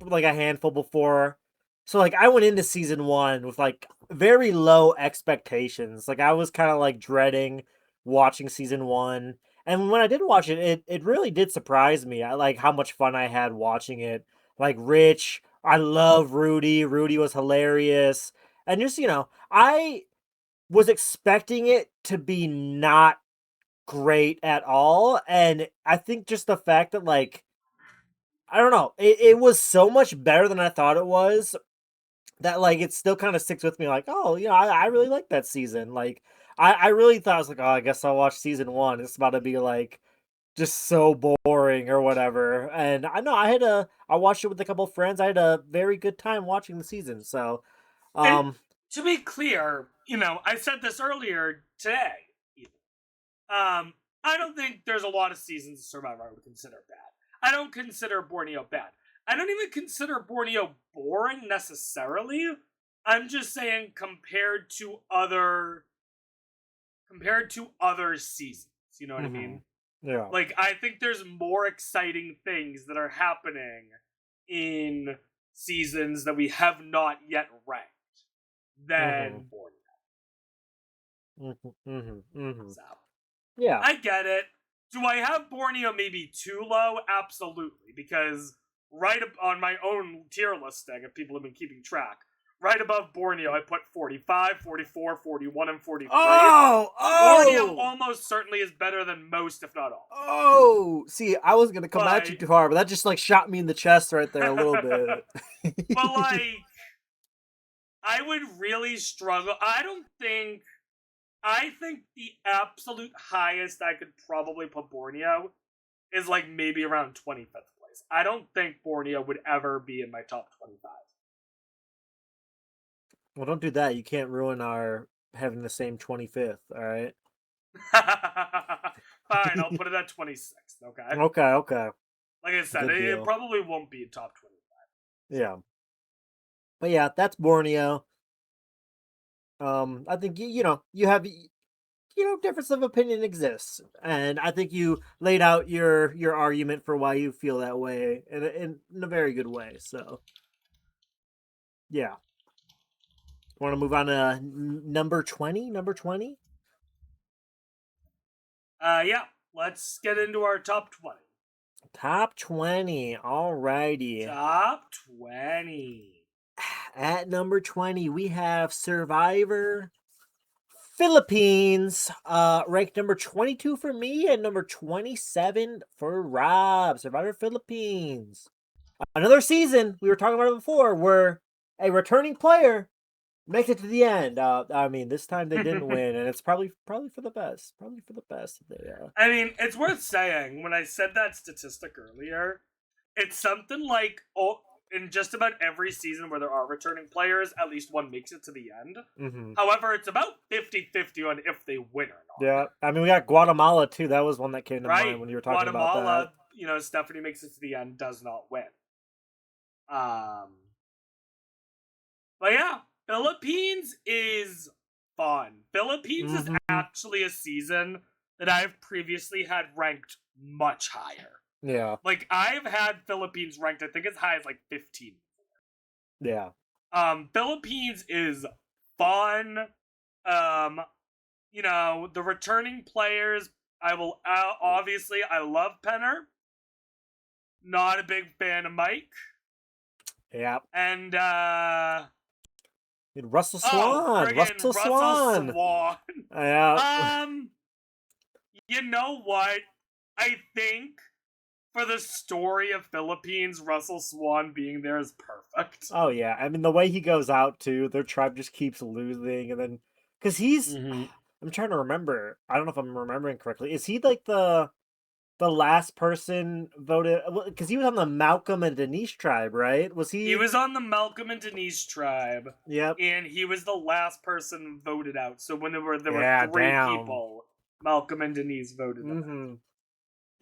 a handful before. So, like, I went into season 1 with, like, very low expectations. Like, I was kind of, like, dreading watching season 1. And when I did watch it, it really did surprise me. I like how much fun I had watching it. Like, Rich, I love Rudy. Rudy was hilarious. And just, I was expecting it to be not great at all. And I think just the fact that, like, I don't know, it was so much better than I thought it was that, like, it still kind of sticks with me. Like, oh, I really like that season. Like, I really thought, I was like, oh, I guess I'll watch season 1. It's about to be, like, just so boring or whatever. And I know I watched it with a couple of friends. I had a very good time watching the season. So, and to be clear, I said this earlier today. I don't think there's a lot of seasons of Survivor I would consider bad. I don't consider Borneo bad. I don't even consider Borneo boring necessarily. I'm just saying compared to other seasons. You know what I mean? Yeah. Like, I think there's more exciting things that are happening in seasons that we have not yet ranked than Borneo. So, yeah. I get it. Do I have Borneo maybe too low? Absolutely. Because right on my own tier listing, if people have been keeping track, right above Borneo, I put 45, 44, 41, and 43. Borneo almost certainly is better than most, if not all. Oh! See, I was going to come at you too hard, but that just, like, shot me in the chest right there a little bit. But, like, I would really struggle. I don't think I think the absolute highest I could probably put Borneo is like maybe around 25th place. I don't think Borneo would ever be in my top 25. Well, don't do that. You can't ruin our having the same 25th, all right? Fine, I'll put it at 26th, okay? Okay, okay. Like I said, Good it deal. probably won't be top 25. Yeah. But yeah, that's Borneo. I think you have difference of opinion exists, and I think you laid out your argument for why you feel that way in a very good way. So yeah, want to move on to number 20? Number 20? Yeah, let's get into our top 20. Top 20. Alrighty. Top 20. At number 20, we have Survivor Philippines, ranked number 22 for me and number 27 for Rob. Survivor Philippines. Another season, we were talking about it before, where a returning player makes it to the end. I mean, this time they didn't win, and it's probably for the best. Probably for the best. I mean, it's worth saying, when I said that statistic earlier, it's something like, in just about every season where there are returning players, at least one makes it to the end. Mm-hmm. However, it's about 50-50 on if they win or not. Yeah, I mean, we got Guatemala, too. That was one that came to mind when you were talking about that. Guatemala, Stephanie makes it to the end, does not win. But yeah, Philippines is fun. Philippines is actually a season that I've previously had ranked much higher. Yeah. Like, I've had Philippines ranked, I think, as high as like 15. Yeah. Philippines is fun. The returning players, I will obviously, I love Penner. Not a big fan of Mike. Yeah. And Russell Swan. Russell Swan. Yeah. You know what? I think for the story of Philippines, Russell Swan being there is perfect. Oh yeah, I mean the way he goes out too, their tribe just keeps losing, and then because he's, I'm trying to remember. I don't know if I'm remembering correctly. Is he like the last person voted? Because he was on the Malcolm and Denise tribe, right? Was he? He was on the Malcolm and Denise tribe. Yep. And he was the last person voted out. So when there were three people, Malcolm and Denise voted them out.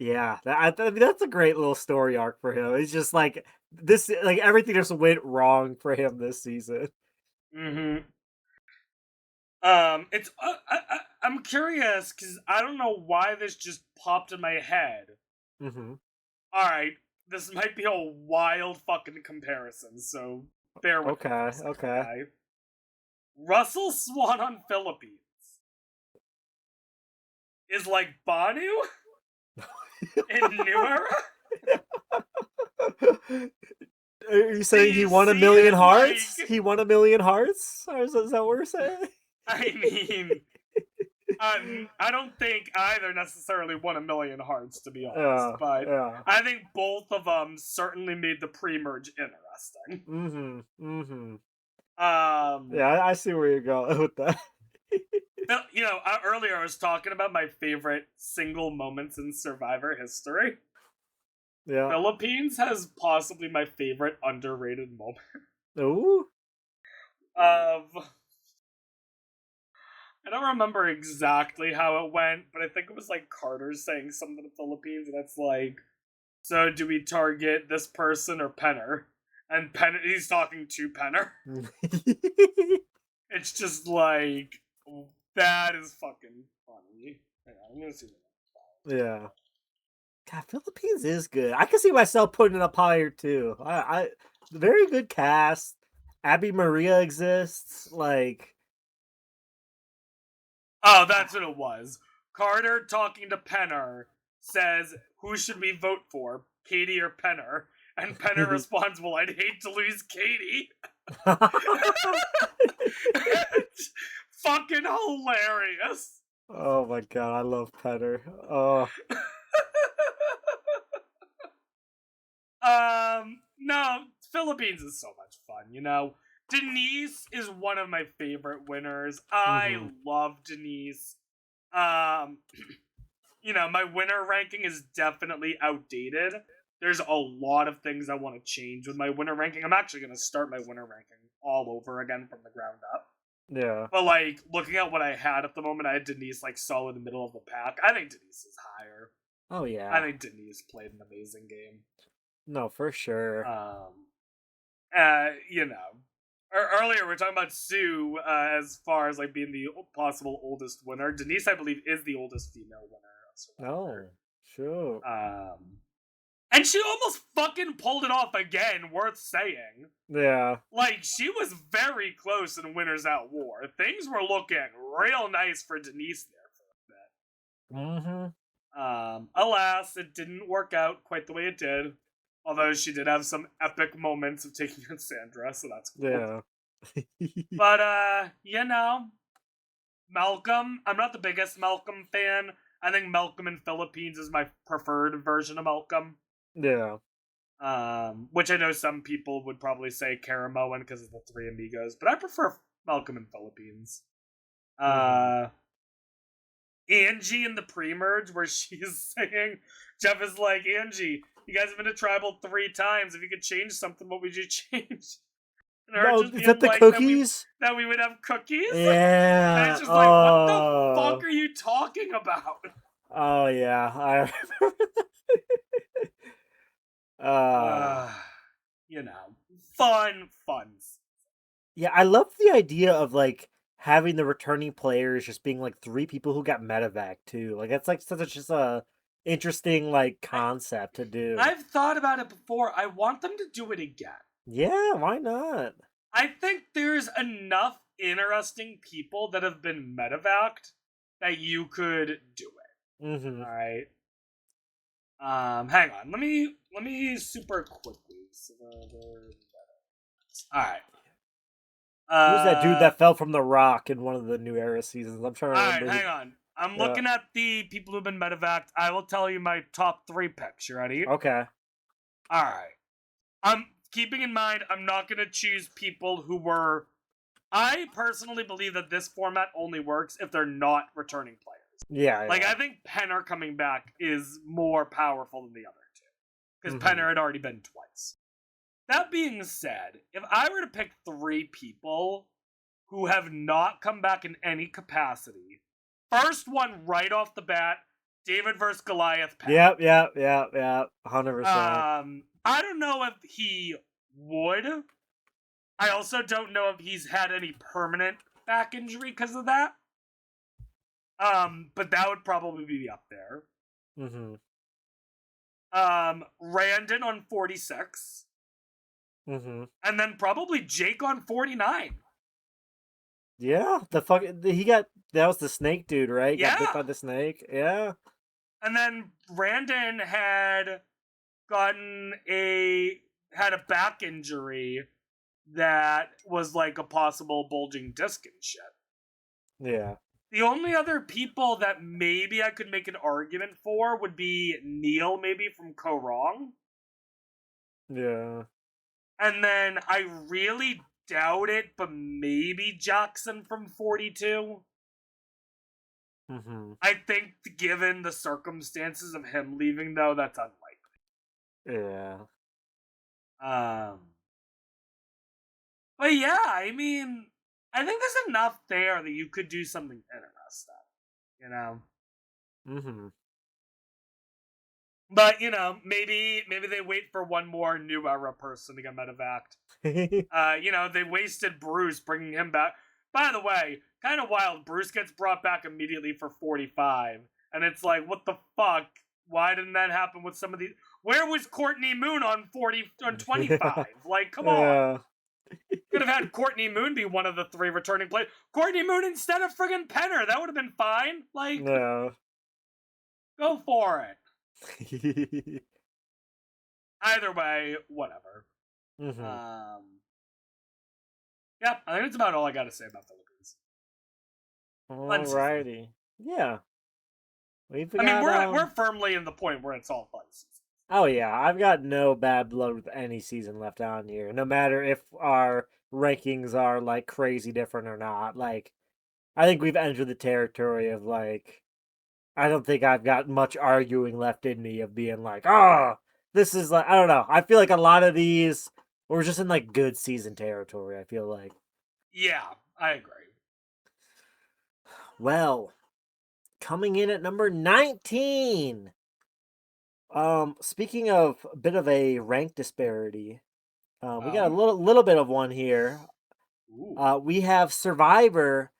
Yeah, I mean, that's a great little story arc for him. It's just like this, like everything just went wrong for him this season. It's I'm curious because I don't know why this just popped in my head. All right, this might be a wild fucking comparison, so bear with me. Okay. Russell Swan on Philippines is like Banu in New Era. Are you saying he won 1 million hearts? He won 1 million hearts? Is that what we're saying? I mean, I don't think either necessarily won 1 million hearts, to be honest. But I think both of them certainly made the pre-merge interesting. Yeah, I see where you're going with that. Earlier I was talking about my favorite single moments in Survivor history. Yeah. Philippines has possibly my favorite underrated moment. Ooh. I don't remember exactly how it went, but I think it was like Carter saying something to Philippines, and it's like, so do we target this person or Penner? And he's talking to Penner. It's just like, that is fucking funny. Yeah, I'm gonna see that. Yeah. God, Philippines is good. I can see myself putting it up higher too. I very good cast. Abby Maria exists. Like, oh, that's what it was. Carter talking to Penner says, "Who should we vote for, Katie or Penner?" And Penner responds, "Well, I'd hate to lose Katie." It's fucking hilarious. Oh my god, I love Penner. Oh. No, Philippines is so much fun, Denise is one of my favorite winners. I love Denise. You know, my winner ranking is definitely outdated. There's a lot of things I want to change with my winner ranking. I'm actually going to start my winner ranking all over again from the ground up. Yeah. But, like, looking at what I had at the moment, I had Denise, like, solid in the middle of the pack. I think Denise is higher. Oh, yeah. I think Denise played an amazing game. No, for sure. You know, earlier we were talking about Sue as far as like being the possible oldest winner. Denise, I believe, is the oldest female winner of Survivor. No, sure. And she almost fucking pulled it off again. Worth saying. Yeah. Like she was very close in Winners at War. Things were looking real nice for Denise there for a bit. Mm-hmm. Alas, it didn't work out quite the way it did. Although she did have some epic moments of taking out Sandra, so that's cool. Yeah. But, you know, Malcolm, I'm not the biggest Malcolm fan. I think Malcolm in Philippines is my preferred version of Malcolm. Yeah. Which I know some people would probably say Caramoan because of the Three Amigos, but I prefer Malcolm in Philippines. Angie in the pre-merge where she's saying, Jeff is like, Angie, you guys have been to Tribal 3 times. If you could change something, what would you change? No, is that the like, cookies? That we would have cookies? Yeah. And it's just like, what the fuck are you talking about? Oh, yeah. I remember. You know, fun. Yeah, I love the idea of, like, having the returning players just being, like, 3 people who got medevac, too. Like, that's, like, such just a interesting, like, concept to do. I've thought about it before. I want them to do it again. Yeah, why not? I think there's enough interesting people that have been medevaced that you could do it. Mm-hmm. All right. Hang on. Let me super quickly. All right. Who's that dude that fell from the rock in one of the New Era seasons? I'm trying to remember. All right, hang on. I'm looking at the people who've been medevaced. I will tell you my top 3 picks. You ready? Okay. All right. I'm keeping in mind I'm not going to choose people who were... I personally believe that this format only works if they're not returning players. Yeah. Like, I think Penner coming back is more powerful than the other 2. Because Penner had already been twice. That being said, if I were to pick 3 people who have not come back in any capacity, first one right off the bat, David versus Goliath. Yep, 100%. I don't know if he would. I also don't know if he's had any permanent back injury because of that. But that would probably be up there. Mm-hmm. Randon on 46. Mm-hmm. And then probably Jake on 49. Yeah, that was the snake dude, right? Yeah. Got bit by the snake. Yeah. And then Randon had had a back injury that was like a possible bulging disc and shit. Yeah. The only other people that maybe I could make an argument for would be Neil, maybe from Korong. Yeah. And then I really doubt it, but maybe Jackson from 42. Mm-hmm. I think given the circumstances of him leaving, though, that's unlikely. Yeah. But yeah, I mean, I think there's enough there that you could do something interesting, you know? Mm-hmm. But, you know, maybe they wait for one more New Era person to get medevaced. You know, they wasted Bruce bringing him back. By the way, kind of wild, Bruce gets brought back immediately for 45. And it's like, what the fuck? Why didn't that happen with some of these? Where was Courtney Moon on 25? Like, come on. Could have had Courtney Moon be one of the 3 returning players. Courtney Moon instead of friggin' Penner. That would have been fine. Like, no. Go for it. Either way, whatever. Mm-hmm. Yeah, I think that's about all I got to say about Philippines. Alrighty. Yeah. We're firmly in the point where it's all fun season. Oh yeah, I've got no bad blood with any season left on here. No matter if our rankings are like crazy different or not. Like, I think we've entered the territory of like, I don't think I've got much arguing left in me of being like, oh, this is like, I don't know. I feel like a lot of these, we're just in like good season territory, I feel like. Yeah, I agree. Well, coming in at number 19. Speaking of a bit of a rank disparity, we got a little bit of one here. Ooh. We have Survivor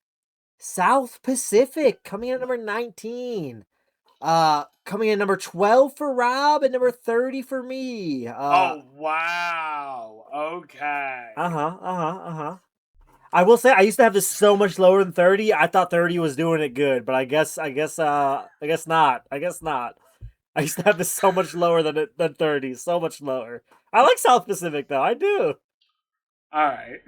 South Pacific coming in at number 19. Coming in number 12 for Rob and number 30 for me. Oh, wow. Okay. Uh-huh. I will say I used to have this so much lower than 30. I thought 30 was doing it good, but I guess not. I guess not. I used to have this so much lower than 30, so much lower. I like South Pacific though. I do. All right.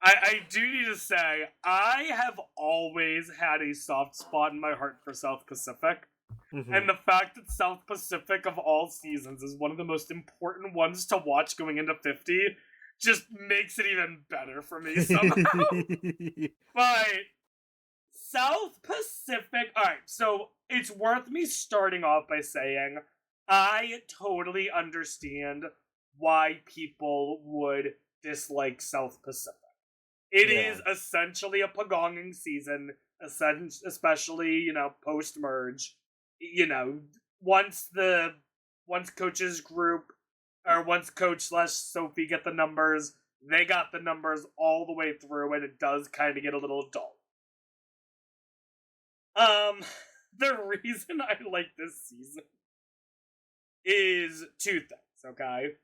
I do need to say, I have always had a soft spot in my heart for South Pacific. Mhm. And the fact that South Pacific of all seasons is one of the most important ones to watch going into 50 just makes it even better for me somehow. But South Pacific. Alright, so it's worth me starting off by saying I totally understand why people would dislike South Pacific. It Yeah. is essentially a pagonging season, especially, post merge. Once coach's group or once coach slash Sophie get the numbers, they got the numbers all the way through, and it does kind of get a little dull. The reason I like this season is two things, okay?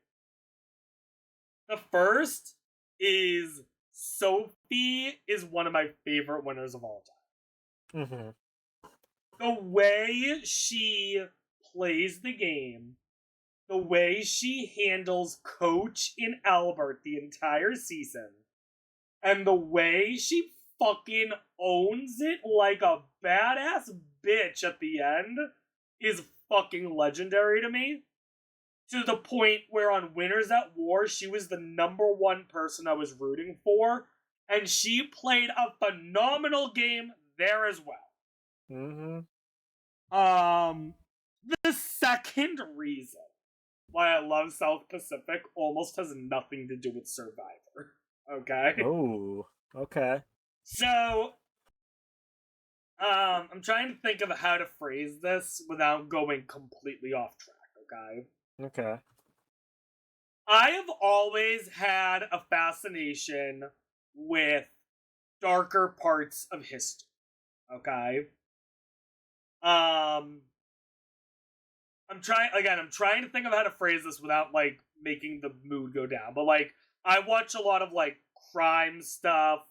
The first is Sophie is one of my favorite winners of all time. Mm-hmm. The way she plays the game, the way she handles Coach in Albert the entire season, and the way she fucking owns it like a badass bitch at the end is fucking legendary to me. To the point where on Winners at War, she was the number one person I was rooting for, and she played a phenomenal game there as well. Mm-hmm. The second reason why I love South Pacific almost has nothing to do with Survivor. Okay? Oh, okay. So, I'm trying to think of how to phrase this without going completely off track, okay? Okay. I have always had a fascination with darker parts of history, okay? I'm trying to think of how to phrase this without like making the mood go down. But like I watch a lot of like crime stuff,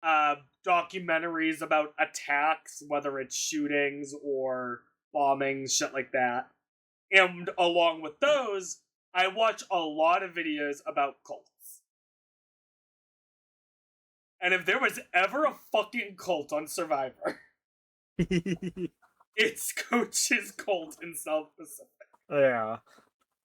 documentaries about attacks, whether it's shootings or bombings, shit like that. And along with those, I watch a lot of videos about cults. And if there was ever a fucking cult on Survivor, it's Coach's cult in South Pacific. Yeah.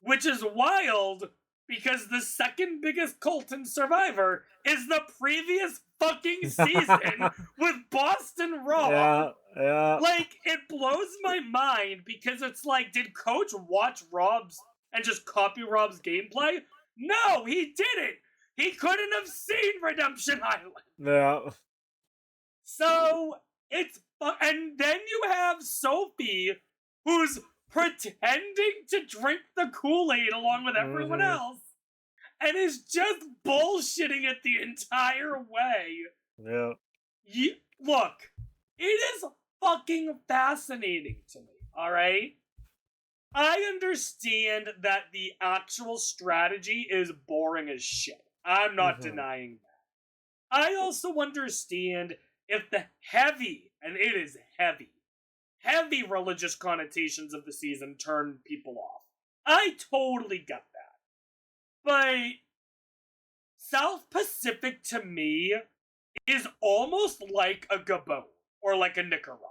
Which is wild because the second biggest cult in Survivor is the previous fucking season with Boston Rob. Yeah. Like, it blows my mind because it's like, did Coach watch Rob's and just copy Rob's gameplay? No, he didn't. He couldn't have seen Redemption Island. Yeah. So, and then you have Sophie, who's pretending to drink the Kool-Aid along with everyone else, and is just bullshitting it the entire way. Yeah. Look, it is fucking fascinating to me, alright? I understand that the actual strategy is boring as shit. I'm not denying that. I also understand if the heavy, and it is heavy religious connotations of the season turn people off. I totally get that. But South Pacific to me is almost like a Gabon or like a Nicaragua.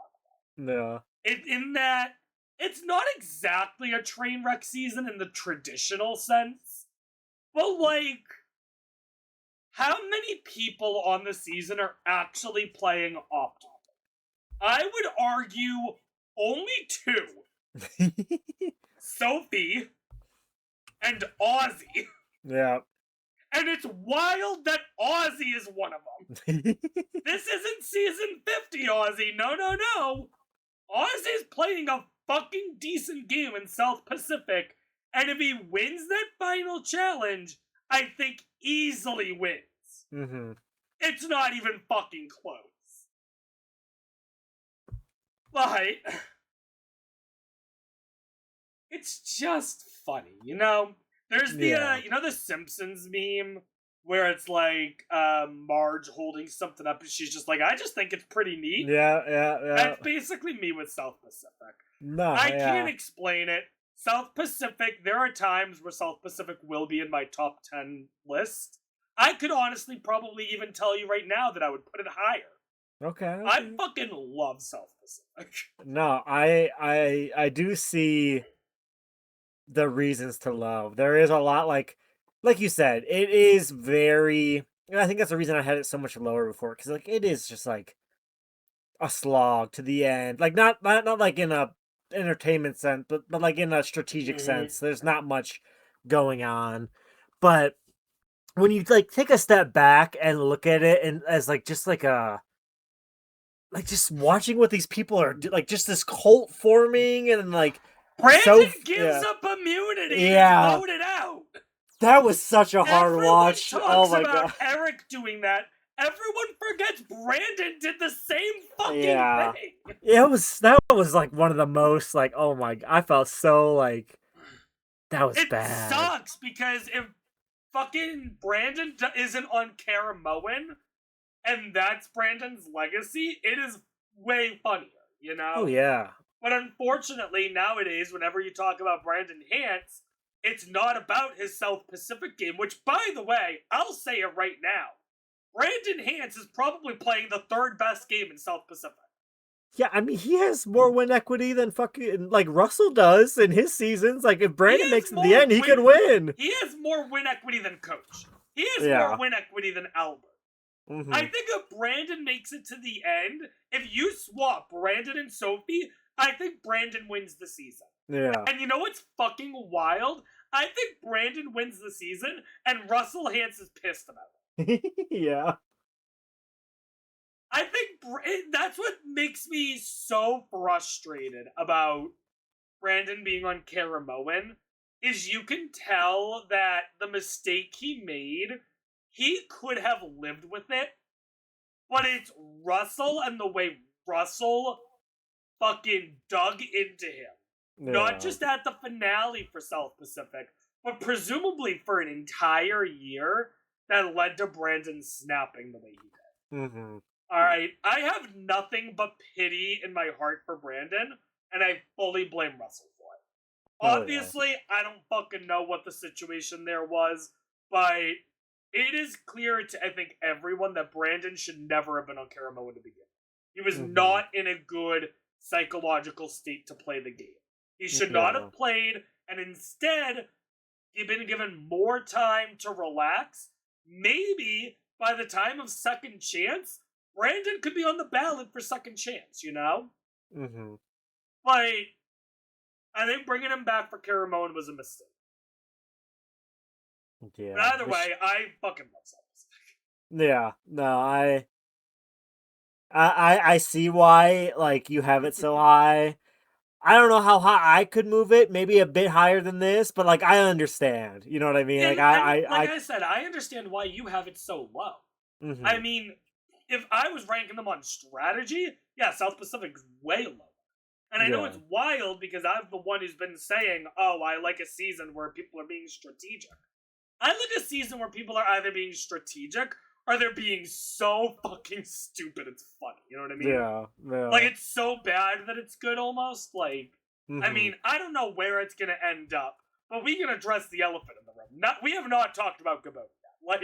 Yeah. In that it's not exactly a train wreck season in the traditional sense, but like how many people on the season are actually playing Optimal? I would argue only 2. Sophie and Ozzy. Yeah. And it's wild that Ozzy is one of them. This isn't season 50, Ozzy. No. Ozzy's playing a fucking decent game in South Pacific, and if he wins that final challenge, I think easily wins. Mm-hmm. It's not even fucking close. But it's just funny, you know? There's the, you know the Simpsons meme where it's like Marge holding something up and she's just like, I just think it's pretty neat. Yeah. That's basically me with South Pacific. No, I can't explain it. South Pacific, there are times where South Pacific will be in my top 10 list. I could honestly probably even tell you right now that I would put it higher. Okay. I fucking love South Pacific. No, I do see the reasons to love. There is a lot, like you said, it is very, and I think that's the reason I had it so much lower before, because like it is just like a slog to the end. Like not like in a entertainment sense, but like in a strategic sense. There's not much going on. But when you like take a step back and look at it and as like just like a like just watching what these people are like just this cult forming and like Brandon gives up immunity. Yeah, and voted out. That was such a hard watch. Oh my god! Eric doing that. Everyone forgets Brandon did the same fucking thing. That was like one of the most like, oh my, I felt so like that was bad. It sucks because if fucking Brandon isn't on Caramoan and that's Brandon's legacy, it is way funnier, you know? Oh yeah. But unfortunately, nowadays, whenever you talk about Brandon Hantz, it's not about his South Pacific game, which, by the way, I'll say it right now. Brandon Hantz is probably playing the 3rd best game in South Pacific. Yeah, I mean, he has more win equity than fucking, like, Russell does in his seasons. Like, if Brandon makes it to the end, he could win. He has more win equity than Coach. He has more win equity than Albert. Mm-hmm. I think if Brandon makes it to the end, if you swap Brandon and Sophie, I think Brandon wins the season. Yeah. And you know what's fucking wild? I think Brandon wins the season, and Russell Hantz is pissed about it. Yeah. I think that's what makes me so frustrated about Brandon being on Caramoan, is you can tell that the mistake he made, he could have lived with it, but it's Russell and the way Russell fucking dug into him. Yeah. Not just at the finale for South Pacific, but presumably for an entire year that led to Brandon snapping the way he did. Mm-hmm. Alright, I have nothing but pity in my heart for Brandon, and I fully blame Russell for it. Obviously, I don't fucking know what the situation there was, but it is clear to, I think, everyone that Brandon should never have been on Caramoan to begin. He was not in a good psychological state to play the game. He should not have played, and instead, he'd been given more time to relax. Maybe by the time of Second Chance, Brandon could be on the ballot for Second Chance, you know? Mm-hmm. Like, I think bringing him back for Caramoan was a mistake. Yeah. But either way, I fucking love South Pacific. Yeah, no, I see why, like, you have it so high. I don't know how high I could move it. Maybe a bit higher than this, but like I understand. You know what I mean? Like I said, I understand why you have it so low. Mm-hmm. I mean, if I was ranking them on strategy, yeah, South Pacific's way low. And I know it's wild because I'm the one who's been saying, "Oh, I like a season where people are being strategic." I like a season where people are either being strategic or they're being so fucking stupid it's funny. You know what I mean? Yeah. Like, it's so bad that it's good almost. Like, I mean, I don't know where it's going to end up, but we can address the elephant in the room. We have not talked about Gabon yet. Like,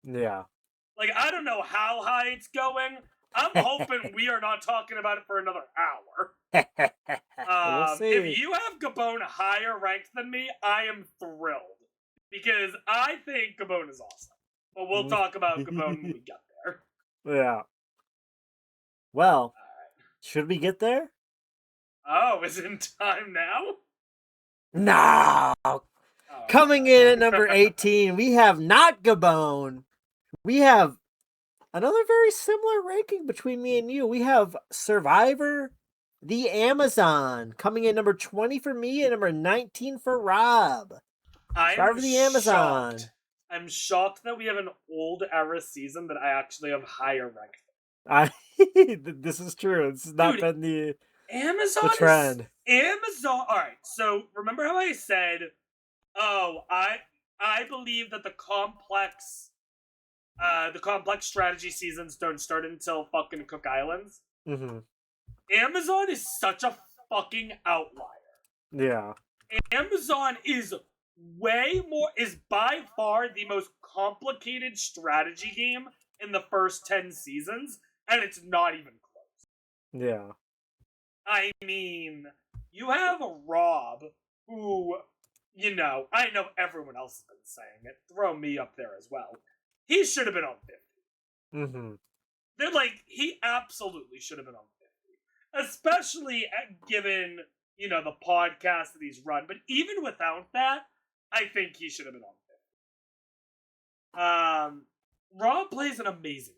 yeah. Like, I don't know how high it's going. I'm hoping we are not talking about it for another hour. We'll see. If you have Gabon higher ranked than me, I am thrilled. Because I think Gabon is awesome. But we'll talk about Gabon when we get there. Yeah. Well, should we get there? Oh, is it in time now? No. Oh, Coming in at number 18, we have not Gabon. We have another very similar ranking between me and you. We have Survivor, The Amazon, coming in number 20 for me and number 19 for Rob. Survivor, The Amazon. I'm shocked that we have an old era season that I actually have higher ranked. This is true. This has not been the Amazon trend. Amazon. All right. So remember how I said, "Oh, I believe that the complex strategy seasons don't start until fucking Cook Islands." Mm-hmm. Amazon is such a fucking outlier. Yeah. Amazon is by far the most complicated strategy game in the first 10 seasons, and it's not even close. Yeah. I mean, you have a Rob who, I know everyone else has been saying it. Throw me up there as well. He should have been on 50. Mm-hmm. They're like, he absolutely should have been on 50. Especially given, the podcast that he's run. But even without that, I think he should have been on 50. Rob plays an amazing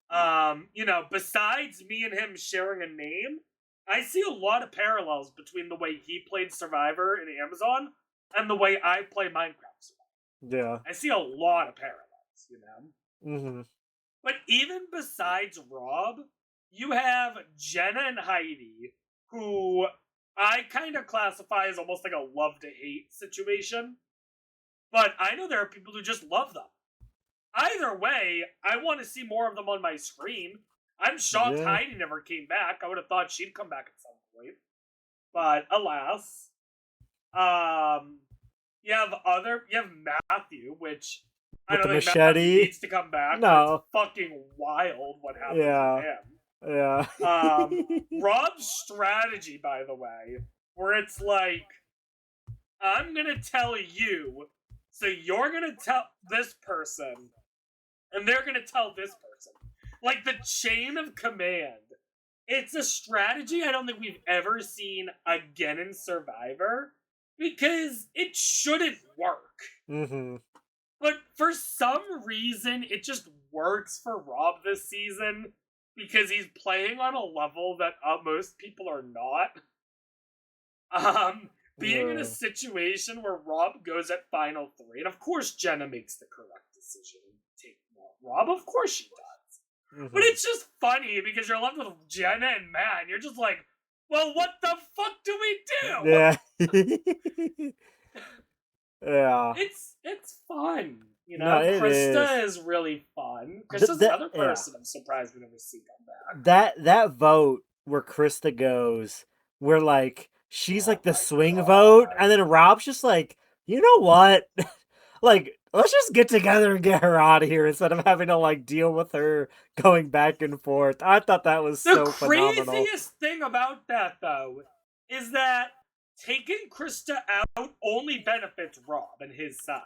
part. Besides me and him sharing a name, I see a lot of parallels between the way he played Survivor in Amazon and the way I play Minecraft Survivor. Yeah. I see a lot of parallels, Mm-hmm. But even besides Rob, you have Jenna and Heidi, who I kind of classify as almost like a love-to-hate situation. But I know there are people who just love them. Either way, I want to see more of them on my screen. I'm shocked Heidi never came back. I would have thought she'd come back at some point. But alas. You have Matthew, which I don't think Matthew needs to come back. No. It's fucking wild what happened to him. Yeah. Rob's strategy, by the way, where it's like, I'm gonna tell you, so you're gonna tell this person, and they're gonna tell this person. Like the chain of command. It's a strategy I don't think we've ever seen again in Survivor, because it shouldn't work. Mm-hmm. But for some reason, it just works for Rob this season, because he's playing on a level that most people are not. Being in a situation where Rob goes at final 3, and of course Jenna makes the correct decision and take Rob, of course she does. Mm-hmm. But it's just funny because you're left with Jenna and Matt, and you're just like, well, what the fuck do we do? Yeah. Yeah. It's fun. Krista is really fun. Krista's the other person I'm surprised we never see come back. That vote where Krista goes, where like she's like the swing vote, and then Rob's just like, you know what? Like, let's just get together and get her out of here instead of having to like deal with her going back and forth. I thought that was so phenomenal. The craziest thing about that though is that taking Krista out only benefits Rob and his side.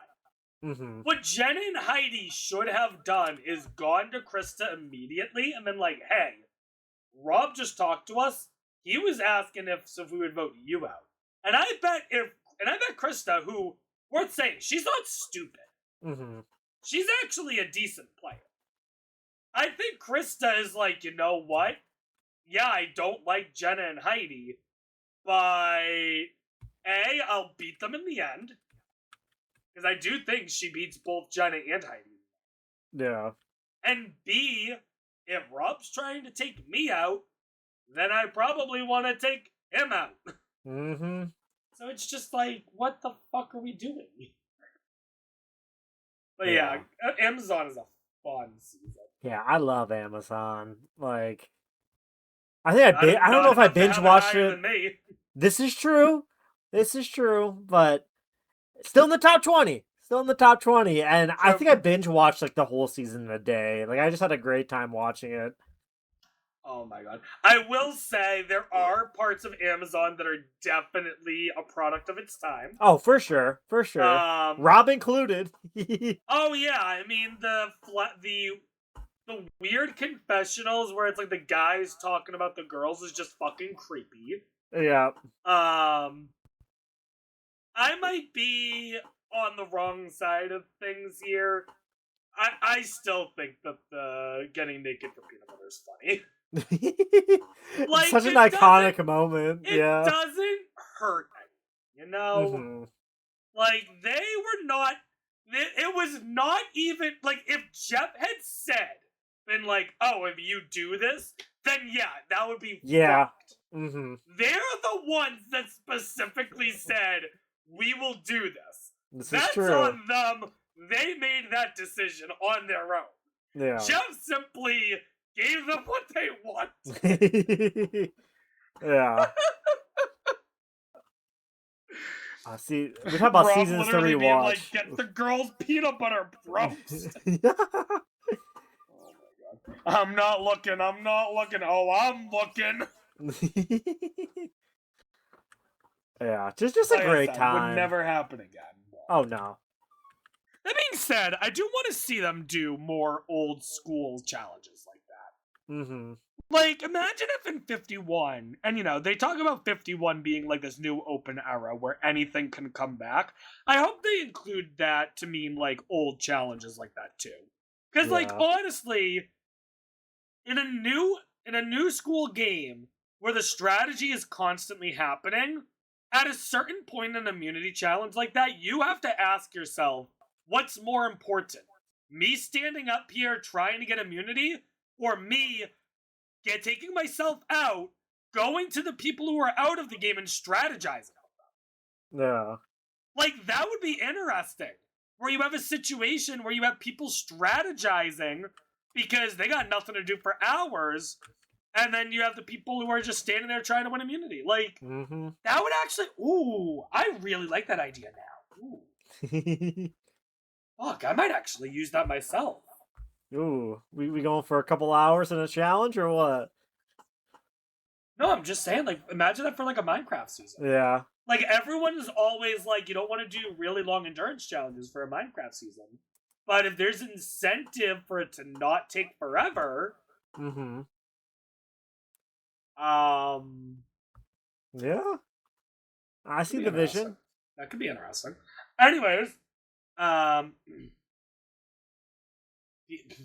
Mm-hmm. What Jenna and Heidi should have done is gone to Krista immediately and been like, hey, Rob just talked to us. He was asking if we would vote you out. And I bet Krista, who, worth saying, she's not stupid. Mm-hmm. She's actually a decent player. I think Krista is like, you know what? Yeah, I don't like Jenna and Heidi, but A, I'll beat them in the end. Because I do think she beats both Jenna and Heidi. Yeah. And B, if Rob's trying to take me out, then I probably want to take him out. Mm-hmm. So it's just like, what the fuck are we doing? But yeah, Amazon is a fun season. Yeah, I love Amazon. Like, I think I don't know if I binge watched it. This is true, but still in the top 20. And I think I binge watched like the whole season in a day. Like, I just had a great time watching it. Oh my god. I will say there are parts of Amazon that are definitely a product of its time. Oh, for sure, for sure. Um Rob included. oh yeah, I mean the weird confessionals where it's like the guys talking about the girls is just fucking creepy. Yeah. Um I might be on the wrong side of things here. I still think that the getting naked for peanut butter is funny. Like Such an iconic moment. it Yeah. doesn't hurt any, you know? Hmm. Like they were not it was not even like if Jeff had said been like, "Oh, if you do this, then yeah, that would be Yeah. fucked." Hmm. They're the ones that specifically said, "We will do this." This is That's true. on them. They made that decision on their own. Yeah. Jeff simply gave them what they want. Yeah. See, we talk about Rob seasons to literally being like, rewatch. "Get the girls peanut butter roast." Oh my god. I'm not looking. I'm not looking. Oh, I'm looking. Yeah, just a Like I great said, time. would never happen again. Oh no. That being said, I do want to see them do more old school challenges like that. Mm-hmm. Like, imagine if in 51, and you know, they talk about 51 being like this new open era where anything can come back. I hope they include that to mean like old challenges like that too. Because, like, Yeah. honestly, in a new school game where the strategy is constantly happening, at a certain point in an immunity challenge like that, you have to ask yourself, what's more important? Me standing up here trying to get immunity, or me taking myself out, going to the people who are out of the game and strategizing? Yeah. Like, that would be interesting. Where you have a situation where you have people strategizing because they got nothing to do for hours, and then you have the people who are just standing there trying to win immunity. Like, Mm-hmm. that would actually... Ooh, I really like that idea now. Ooh. Fuck, I might actually use that myself. Ooh, we going for a couple hours in a challenge or what? No, I'm just saying, like, imagine that for, like, a Minecraft season. Yeah. Like, everyone is always like, you don't want to do really long endurance challenges for a Minecraft season. But if there's incentive for it to not take forever, Mm-hmm. Yeah. I see the vision. That could be interesting. Anyways,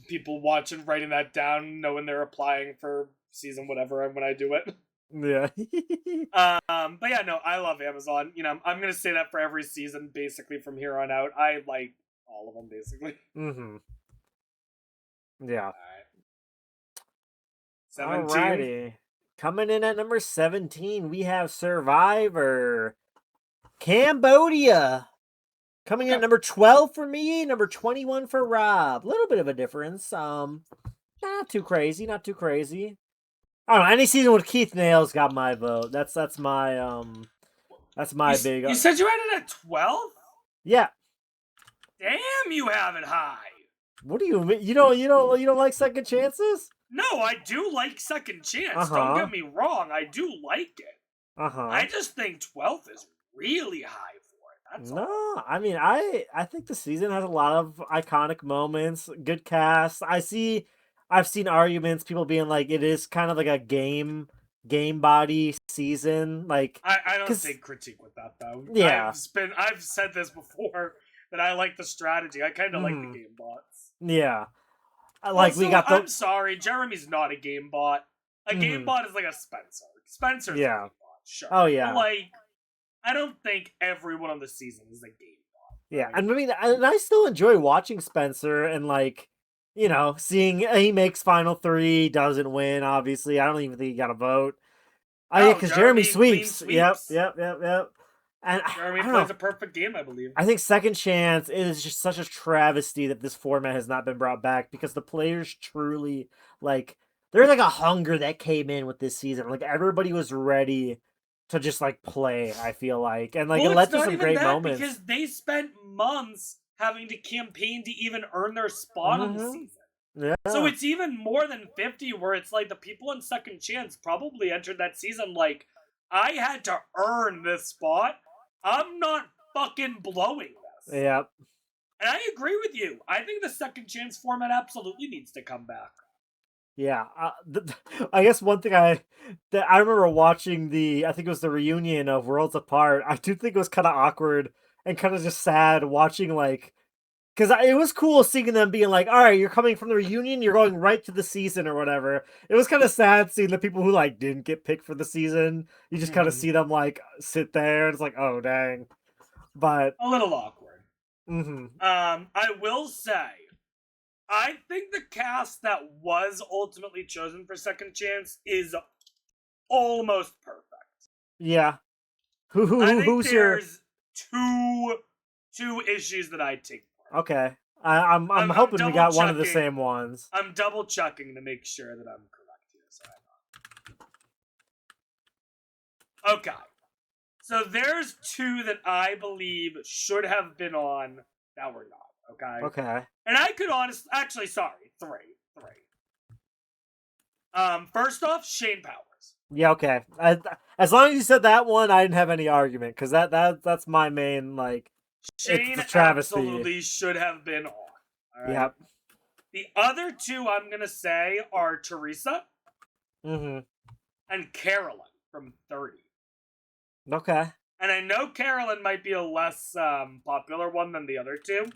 people watching, writing that down, knowing they're applying for season whatever when I do it. Yeah. But yeah, no, I love Amazon. You know, I'm gonna say that for every season, basically from here on out. I like all of them, basically. Mm-hmm. Yeah. All right. 17. Alrighty. Coming in at number 17, we have Survivor. Cambodia. Coming in at number 12 for me, number 21 for Rob. A little bit of a difference. Not too crazy, not too crazy. I don't know, any season with Keith Nails got my vote. That's my big. You said you had it at 12? Yeah. Damn, you have it high. What do you mean? You don't like second chances? No, I do like second chance. Don't get me wrong. I do like it. I just think 12th is really high for it. That's all. I mean, I think the season has a lot of iconic moments, good cast. I've seen arguments, people being like, it is kind of like a game body season. Like, I don't take critique with that though. Yeah, I've said this before that I like the strategy. I kind of like the game bots. Yeah, like also, we got. I'm sorry, Jeremy's not a game bot. A game bot is like a Spencer. Spencer's a game bot, sure. Oh yeah. But like, I don't think everyone on the season is a game bot. Yeah, right? And I mean, I still enjoy watching Spencer and like, seeing he makes final 3, doesn't win. Obviously, I don't even think he got a vote. Because Jeremy sweeps. Yep. And Jeremy plays a perfect game, I believe. I think second chance is just such a travesty that this format has not been brought back because the players truly like there's like a hunger that came in with this season. Like everybody was ready to just like play. I feel like, and like it led to some great moments because they spent months having to campaign to even earn their spot on the season. Yeah. So it's even more than 50, where it's like the people in Second Chance probably entered that season like, I had to earn this spot. I'm not fucking blowing this. Yep. And I agree with you. I think the Second Chance format absolutely needs to come back. Yeah, I guess one thing I remember watching I think it was the reunion of Worlds Apart. I do think it was kind of awkward and kind of just sad watching because it was cool seeing them being like, "All right, you're coming from the reunion, you're going right to the season or whatever." It was kind of sad seeing the people who didn't get picked for the season. You just kind of see them sit there, and it's like, "Oh dang," but a little awkward. Mm-hmm. I will say, I think the cast that was ultimately chosen for Second Chance is almost perfect. Yeah. I think Who's there's two issues that I'd take. Okay. I'm hoping we got one of the same ones. I'm double checking to make sure that I'm correct here. So okay. So there's two that I believe should have been on that were not. Okay. Okay. And I could actually, sorry, three. First off, Shane Powers. Yeah, okay. As long as you said that one, I didn't have any argument because that's my main Shane it's a travesty. Absolutely should have been on. All right? Yep. The other two I'm gonna say are Teresa and Carolyn from 30. Okay. And I know Carolyn might be a less popular one than the other two,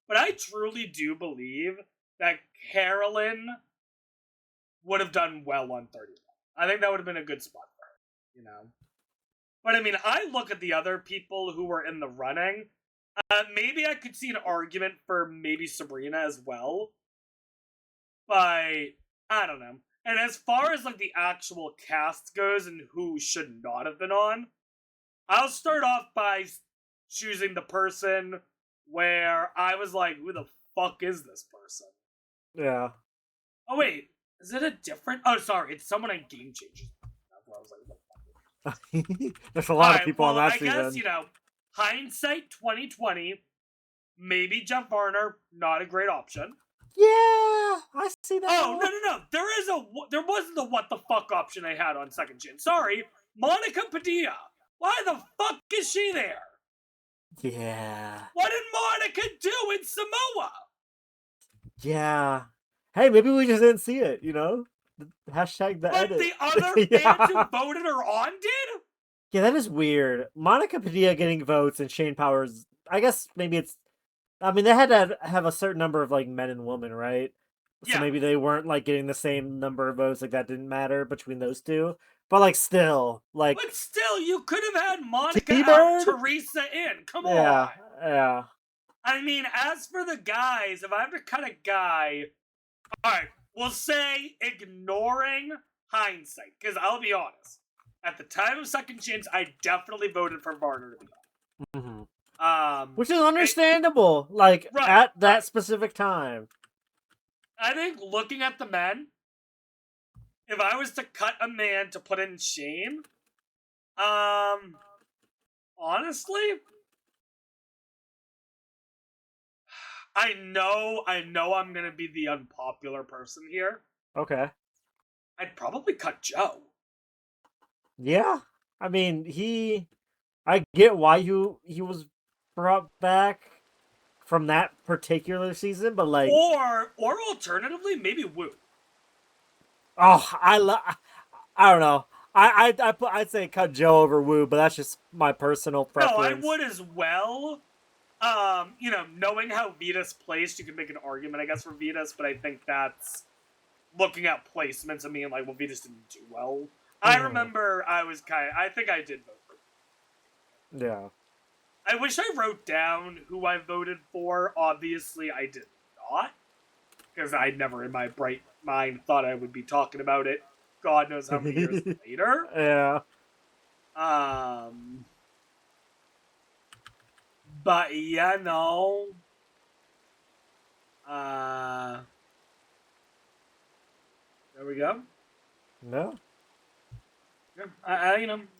but I truly do believe that Carolyn would have done well on 30. I think that would have been a good spot for her, But I mean, I look at the other people who were in the running. Maybe I could see an argument for maybe Sabrina as well. But I don't know. And as far as the actual cast goes and who should not have been on, I'll start off by choosing the person where I was like, who the fuck is this person? Yeah. Oh, wait. Is it a different... Oh, sorry. It's someone in Game Changers. That's where I was like, what the fuck? There's a lot of people on that season. I guess, hindsight 2020, maybe Jeff Varner, not a great option. Yeah, I see that. Oh, no. There wasn't the what the fuck option I had on Second Chance. Sorry. Monica Padilla. Why the fuck is she there? Yeah. What did Monica do in Samoa? Yeah. Hey, maybe we just didn't see it, Hashtag the edit. But the other fans who voted her on did? Yeah, that is weird. Monica Padilla getting votes and Shane Powers, I guess maybe it's... I mean, they had to have a certain number of, men and women, right? So maybe they weren't, getting the same number of votes, that didn't matter between those two. But, still, But still, you could have had Monica and Teresa in. Come on. Yeah. I mean, as for the guys, if I have to cut a guy... Alright, we'll say ignoring hindsight. Because I'll be honest. At the time of Second Chance, I definitely voted for Varner to be on. Mm-hmm. Which is understandable, at that specific time. I think looking at the men, if I was to cut a man to put in Shane, honestly, I know I'm gonna be the unpopular person here. Okay. I'd probably cut Joe. Yeah. I mean, I get why he was brought back from that particular season, but or alternatively, maybe Wu. Oh, I don't know. I'd say cut Joe over Wu, but that's just my personal preference. No, I would as well. Knowing how Vitas placed, you can make an argument, I guess, for Vitas, but I think that's looking at placements and being like, well, Vitas didn't do well. I remember I think I did vote for him. Yeah. I wish I wrote down who I voted for. Obviously, I did not. Because I never in my bright mind thought I would be talking about it. God knows how many years later. Yeah. But yeah, no. There we go. No. Yeah,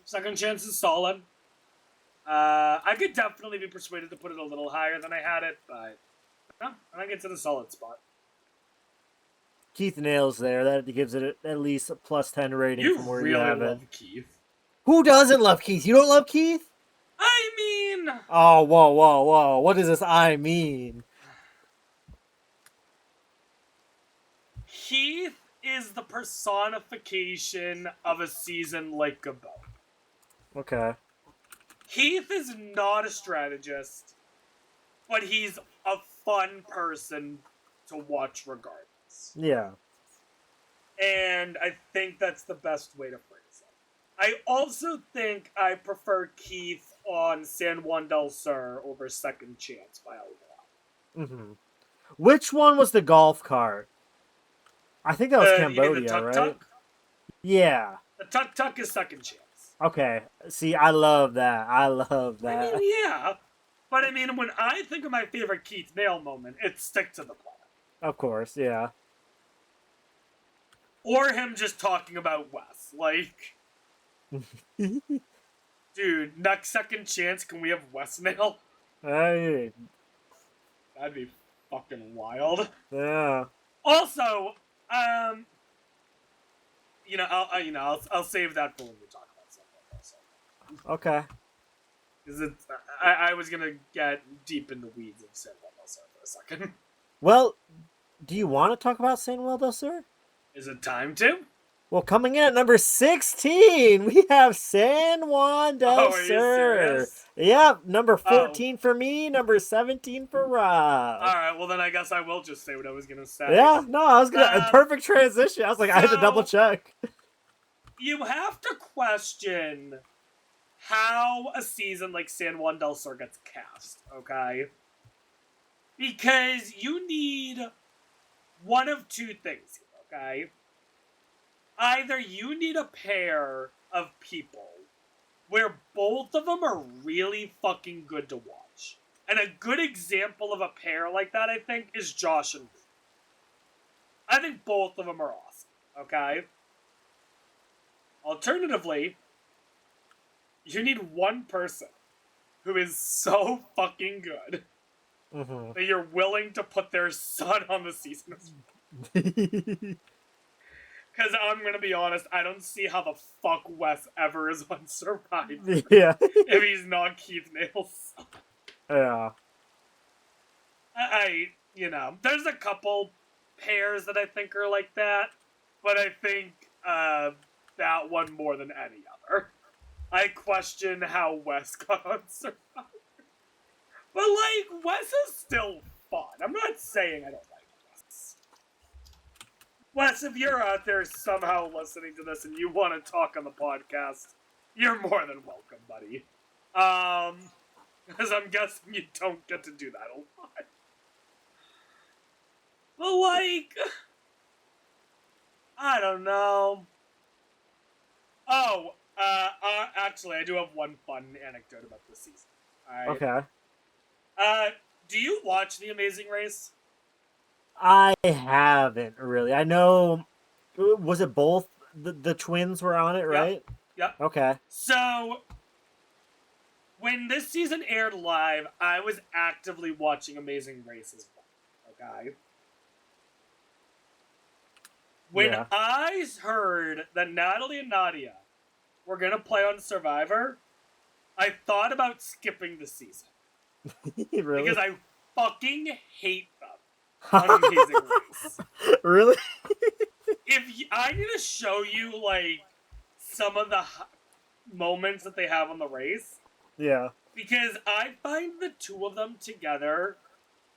Second Chance is solid. I could definitely be persuaded to put it a little higher than I had it, but no, I think it's in a solid spot. Keith nails there. That gives it at least a plus 10 rating You from where really you have it. love Keith. Who doesn't love Keith? You don't love Keith? I mean, Oh, whoa. What does this I mean? Keith is the personification of a season like Gabon. Okay. Keith is not a strategist, but he's a fun person to watch regardless. Yeah. And I think that's the best way to phrase it. I also think I prefer Keith on San Juan del Sur over Second Chance by a lot. Mm-hmm. Which one was the golf cart? I think that was You mean Cambodia, the Tuk right? Tuk? Yeah. The Tuk Tuk is Second Chance. Okay. See, I love that. I love that. I mean, yeah. But I mean, when I think of my favorite Keith Nail moment, it's Stick to the Plan. Of course, yeah. Or him just talking about Wes. Like, dude, next Second Chance, can we have Wes Nail? Hey. That'd be fucking wild. Yeah. Also, I'll save that for when we talk about something. Okay. Because I was gonna get deep in the weeds of San Juan del Sur for a second. Well, do you want to talk about San Juan del Sur? Is it time to? Well, coming in at number 16, we have San Juan del Are you Sur. serious? Yep, number 14 for me, number 17 for Rob. Alright, well then I guess I will just say what I was gonna say. Yeah, no, I was gonna perfect transition. I was like, I had to double check. You have to question how a season like San Juan del Sur gets cast, okay? Because you need one of two things here, okay? Either you need a pair of people where both of them are really fucking good to watch. And a good example of a pair like that, I think, is Josh and Ruth. I think both of them are awesome, okay? Alternatively, you need one person who is so fucking good that you're willing to put their son on the season as well. Because I'm going to be honest, I don't see how the fuck Wes ever is on Survivor. Yeah. If he's not Keith Nail's son. Yeah. There's a couple pairs that I think are like that, but I think that one more than any other. I question how Wes got on Survivor. But, Wes is still fun. I'm not saying I don't like Wes. Wes, if you're out there somehow listening to this and you want to talk on the podcast, you're more than welcome, buddy. Because I'm guessing you don't get to do that a lot. But, I don't know. Oh, actually, I do have one fun anecdote about this season. Alright? Okay. Do you watch The Amazing Race? I haven't really. I know, was it both the twins were on it, right? Yep. Okay. So, when this season aired live, I was actively watching Amazing Race as well. Okay? When I heard that Natalie and Nadia were going to play on Survivor, I thought about skipping the season. Really? Because I fucking hate them on Amazing Race. Really? I need to show you, some of the moments that they have on the race. Yeah. Because I find the two of them together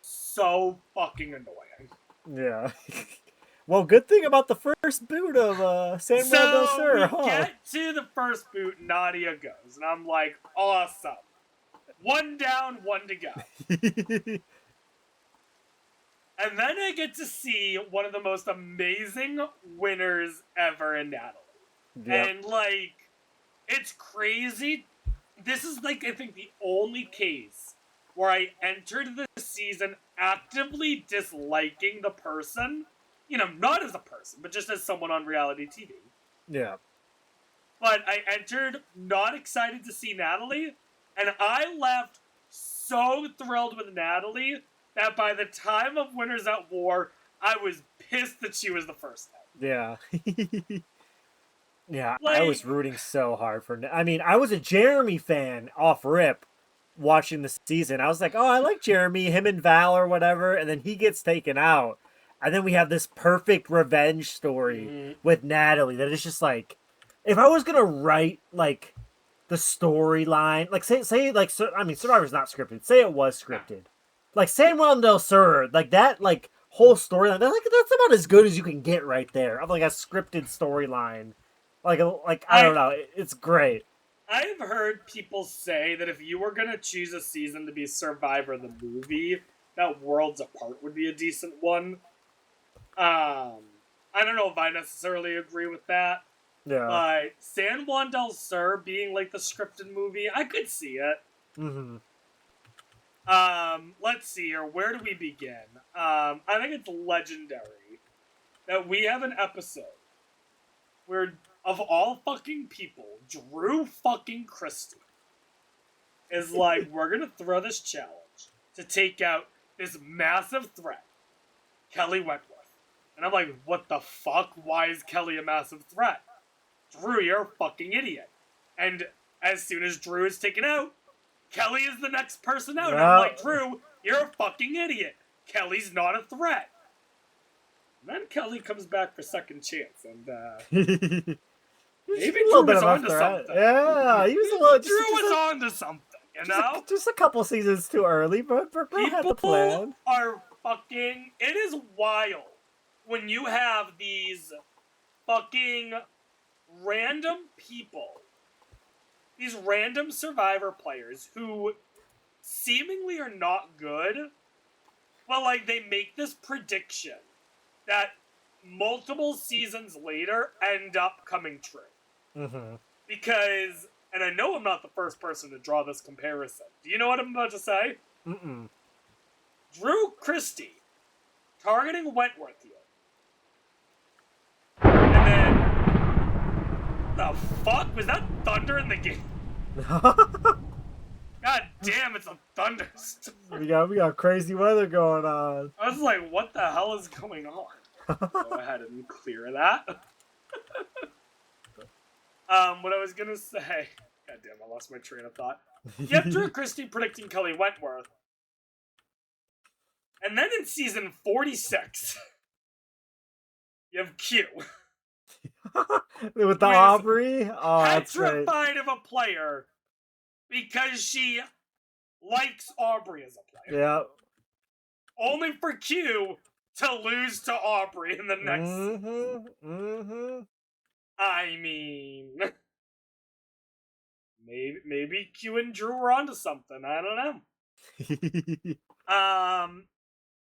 so fucking annoying. Yeah. Well, good thing about the first boot of San Juan del Sur, we get to the first boot, Nadia goes, and I'm like, awesome. One down, one to go. And then I get to see one of the most amazing winners ever in Natalie. Yep. And, it's crazy. This is, I think the only case where I entered the season actively disliking the person. Not as a person, but just as someone on reality TV. Yeah. But I entered not excited to see Natalie, and I left so thrilled with Natalie that by the time of Winners at War, I was pissed that she was the first out. Yeah. Yeah, I Like, was rooting so hard for. I mean, I was a Jeremy fan off rip watching the season. I was like, oh, I like Jeremy, him and Val or whatever, and then he gets taken out. And then we have this perfect revenge story with Natalie that is just like, if I was gonna write like the storyline, like say like I mean, Survivor's not scripted. Say it was scripted, like San Juan del Sur, like that, like whole storyline. That's about as good as you can get right there of like a scripted storyline. Like I don't know, it's great. I've heard people say that if you were gonna choose a season to be Survivor the movie, that Worlds Apart would be a decent one. I don't know if I necessarily agree with that. Yeah. But San Juan del Sur being like the scripted movie, I could see it. Mm-hmm. Let's see here. Where do we begin? I think it's legendary that we have an episode where, of all fucking people, Drew fucking Christie is like, we're gonna throw this challenge to take out this massive threat, Kelly Wentworth. And I'm like, what the fuck? Why is Kelly a massive threat? Drew, you're a fucking idiot. And as soon as Drew is taken out, Kelly is the next person out. And I'm like, Drew, you're a fucking idiot. Kelly's not a threat. And then Kelly comes back for second chance, and maybe Drew was onto something. Yeah, he was a little. Drew was onto something, you know? Just a couple seasons too early, but Bro had the plan. Are fucking. It is wild when you have these fucking random people, these random Survivor players who seemingly are not good, but like they make this prediction that multiple seasons later end up coming true. Mm-hmm. Because, and I know I'm not the first person to draw this comparison. Do you know what I'm about to say? Mm-mm. Drew Christie targeting Wentworth here. And then, the fuck? Was that thunder in the game? God damn, it's a thunderstorm. We got crazy weather going on. I was like, what the hell is going on? Go ahead and clear that. What I was gonna say. God damn, I lost my train of thought. You have Drew Christie predicting Kelly Wentworth. And then in season 46, you have Q. With the Aubrey? Oh, that's petrified great. of a player because she likes Aubrey as a player. Yeah. Only for Q to lose to Aubrey in the next. Mm-hmm. I mean, maybe Q and Drew were onto something. I don't know.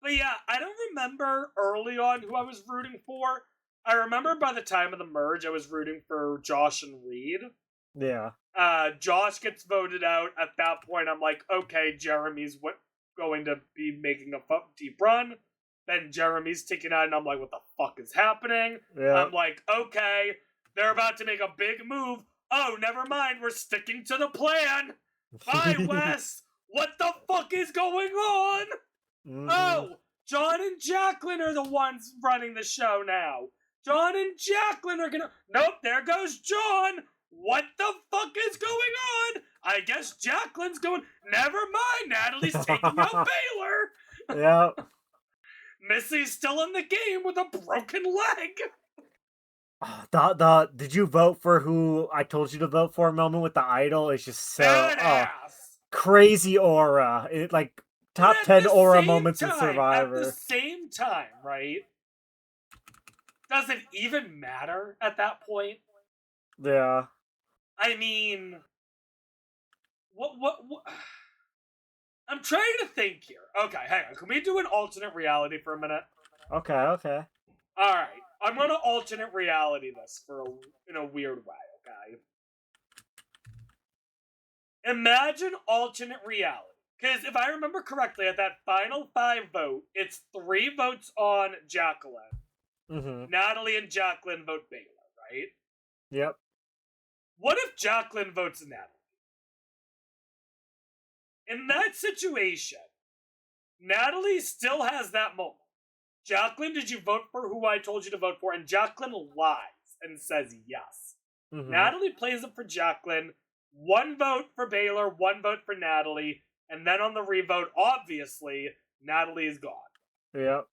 But yeah, I don't remember early on who I was rooting for. I remember by the time of the merge, I was rooting for Josh and Reed. Yeah. Josh gets voted out. At that point, I'm like, okay, Jeremy's going to be making a deep run. Then Jeremy's taken out, and I'm like, what the fuck is happening? Yeah. I'm like, okay, they're about to make a big move. Oh, never mind, we're sticking to the plan. Bye, Wes. What the fuck is going on? Mm-hmm. Oh, John and Jacqueline are the ones running the show now. John and Jacqueline are gonna... Nope, there goes John. What the fuck is going on? I guess Jacqueline's going... Never mind, Natalie's taking out Baylor. Yeah. Missy's still in the game with a broken leg. Did you vote for who I told you to vote for? Moment with the idol is just so crazy aura. It like top 10 aura moments in Survivor. At the same time, right? Does it even matter at that point? Yeah. I mean, what? I'm trying to think here. Okay, hang on. Can we do an alternate reality for a minute? Okay. All right. I'm gonna alternate reality this in a weird way, okay? Imagine alternate reality. Because if I remember correctly, at that final 5 vote, it's 3 votes on Jacqueline. Mm-hmm. Natalie and Jacqueline vote Baylor, right? Yep. What if Jacqueline votes Natalie? In that situation, Natalie still has that moment. Jacqueline, did you vote for who I told you to vote for? And Jacqueline lies and says yes. Mhm. Natalie plays it for Jacqueline. 1 vote for Baylor, 1 vote for Natalie. And then on the revote, obviously, Natalie is gone. Yep.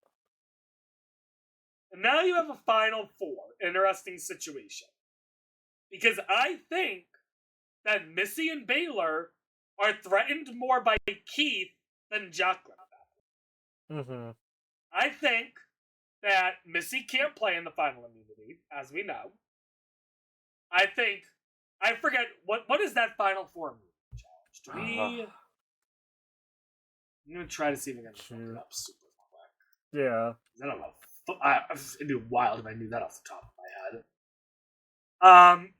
And now you have a final 4. Interesting situation. Because I think that Missy and Baylor are threatened more by Keith than Jacqueline. Mhm. I think that Missy can't play in the final immunity, as we know. I forget, what is that final 4 immunity challenge? I'm going to try to see if I can look it up super quick. Yeah. I don't know. It'd be wild if I knew that off the top of my head.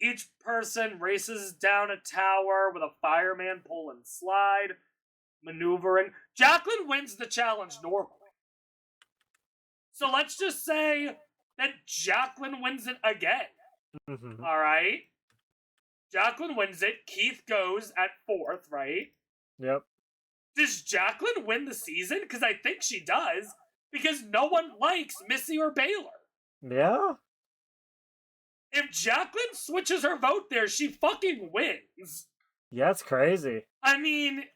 Each person races down a tower with a fireman pull and slide, maneuvering. Jacqueline wins the challenge normally. So let's just say that Jacqueline wins it again. Mhm. Alright? Jacqueline wins it. Keith goes at 4th, right? Yep. Does Jacqueline win the season? Because I think she does. Because no one likes Missy or Baylor. Yeah. If Jacqueline switches her vote there, she fucking wins. Yeah, it's crazy. I mean,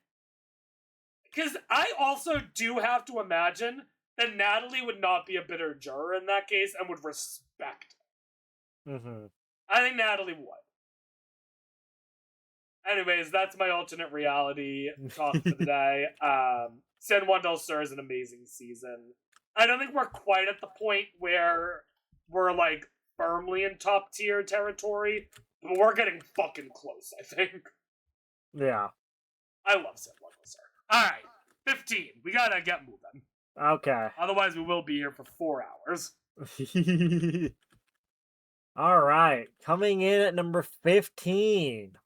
because I also do have to imagine that Natalie would not be a bitter juror in that case and would respect it. Mhm. I think Natalie would. Anyways, that's my alternate reality talk for the day. San Juan del Sur is an amazing season. I don't think we're quite at the point where we're like firmly in top tier territory, but we're getting fucking close, I think. Yeah. I love San Juan del Sur. Alright, 15. We gotta get moving. Okay. Otherwise, we will be here for 4 hours. All right. Coming in at number 15,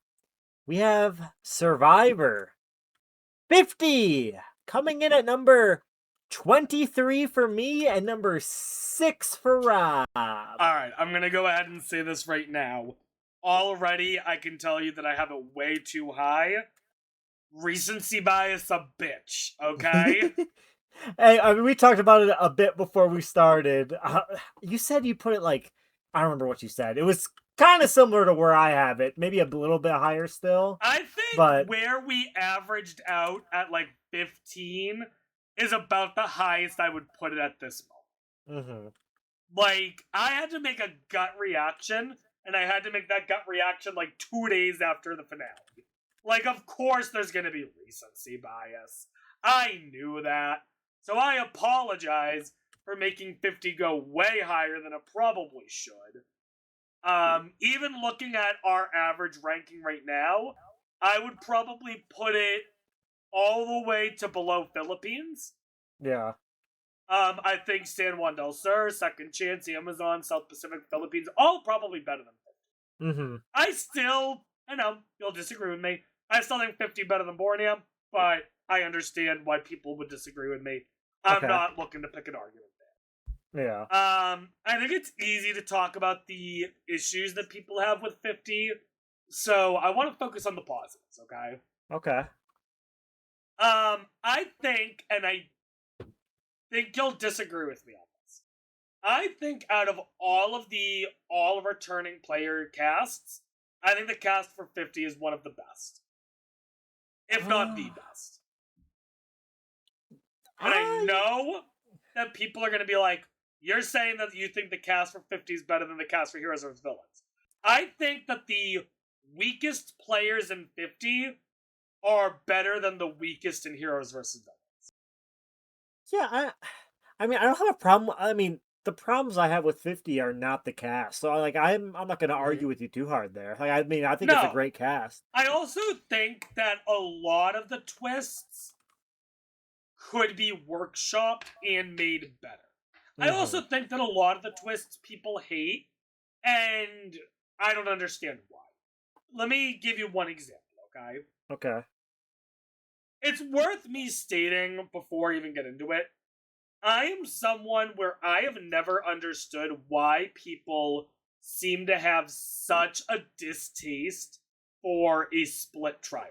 we have Survivor. 50. Coming in at number 23 for me and number 6 for Rob. Alright, I'm gonna go ahead and say this right now. Already, I can tell you that I have it way too high. Recency bias a bitch, okay? Hey, I mean, we talked about it a bit before we started. You said you put it like, I don't remember what you said. It was kind of similar to where I have it, maybe a little bit higher still. I think but where we averaged out at like 15 is about the highest I would put it at this moment. Mm-hmm. Like, I had to make a gut reaction, and I had to make that gut reaction like 2 days after the finale. Like, of course there's gonna be recency bias. I knew that. So I apologize for making 50 go way higher than it probably should. Even looking at our average ranking right now, I would probably put it all the way to below Philippines. Yeah. I think San Juan del Sur, Second Chance, Amazon, South Pacific, Philippines, all probably better than 50. Mm-hmm. I know, you'll disagree with me. I still think 50 better than Borneo, but I understand why people would disagree with me. I'm not looking to pick an argument there. Yeah. I think it's easy to talk about the issues that people have with 50, so I want to focus on the positives, okay? Okay. I think, and I think you'll disagree with me on this. I think out of all returning player casts, I think the cast for 50 is one of the best. If not the best. And I know that people are going to be like, you're saying that you think the cast for 50 is better than the cast for Heroes vs. Villains. I think that the weakest players in 50 are better than the weakest in Heroes vs. Villains. Yeah, I mean, I don't have a problem. I mean, the problems I have with 50 are not the cast. So, like, I'm not going to argue with you too hard there. Like, I mean, I think it's a great cast. I also think that a lot of the twists could be workshopped and made better. I also think that a lot of the twists people hate, and I don't understand why. Let me give you one example, okay? Okay. It's worth me stating before I even get into it. I am someone where I have never understood why people seem to have such a distaste for a split tribal.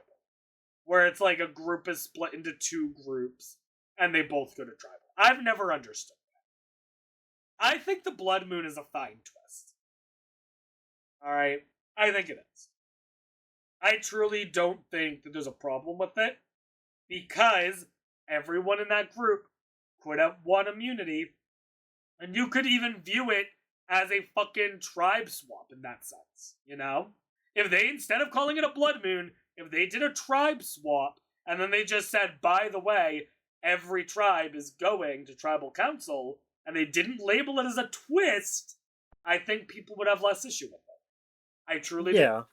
Where it's like a group is split into 2 groups, and they both go to tribal. I've never understood that. I think the Blood Moon is a fine twist. Alright? I think it is. I truly don't think that there's a problem with it, because everyone in that group could have won immunity, and you could even view it as a fucking tribe swap in that sense, you know? If they, instead of calling it a Blood Moon, if they did a tribe swap, and then they just said, by the way, every tribe is going to tribal council, and they didn't label it as a twist, I think people would have less issue with it. I truly do.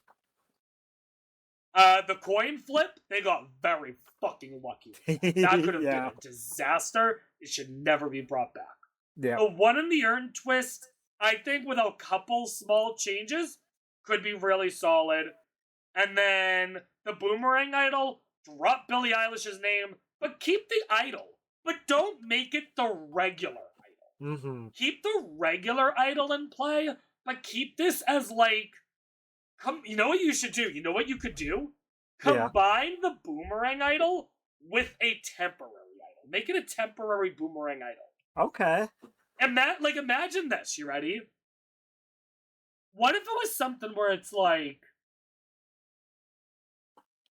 The coin flip, they got very fucking lucky. That could have been a disaster. It should never be brought back. Yeah. The one in the urn twist, I think with a couple small changes, could be really solid. And then the boomerang idol, drop Billie Eilish's name, but keep the idol. But don't make it the regular idol. Mm-hmm. Keep the regular idol in play, but keep this as like, you know what you should do? You know what you could do? Combine the boomerang idol with a temporary idol. Make it a temporary boomerang idol. Okay. Imagine this. You ready? What if it was something where it's like,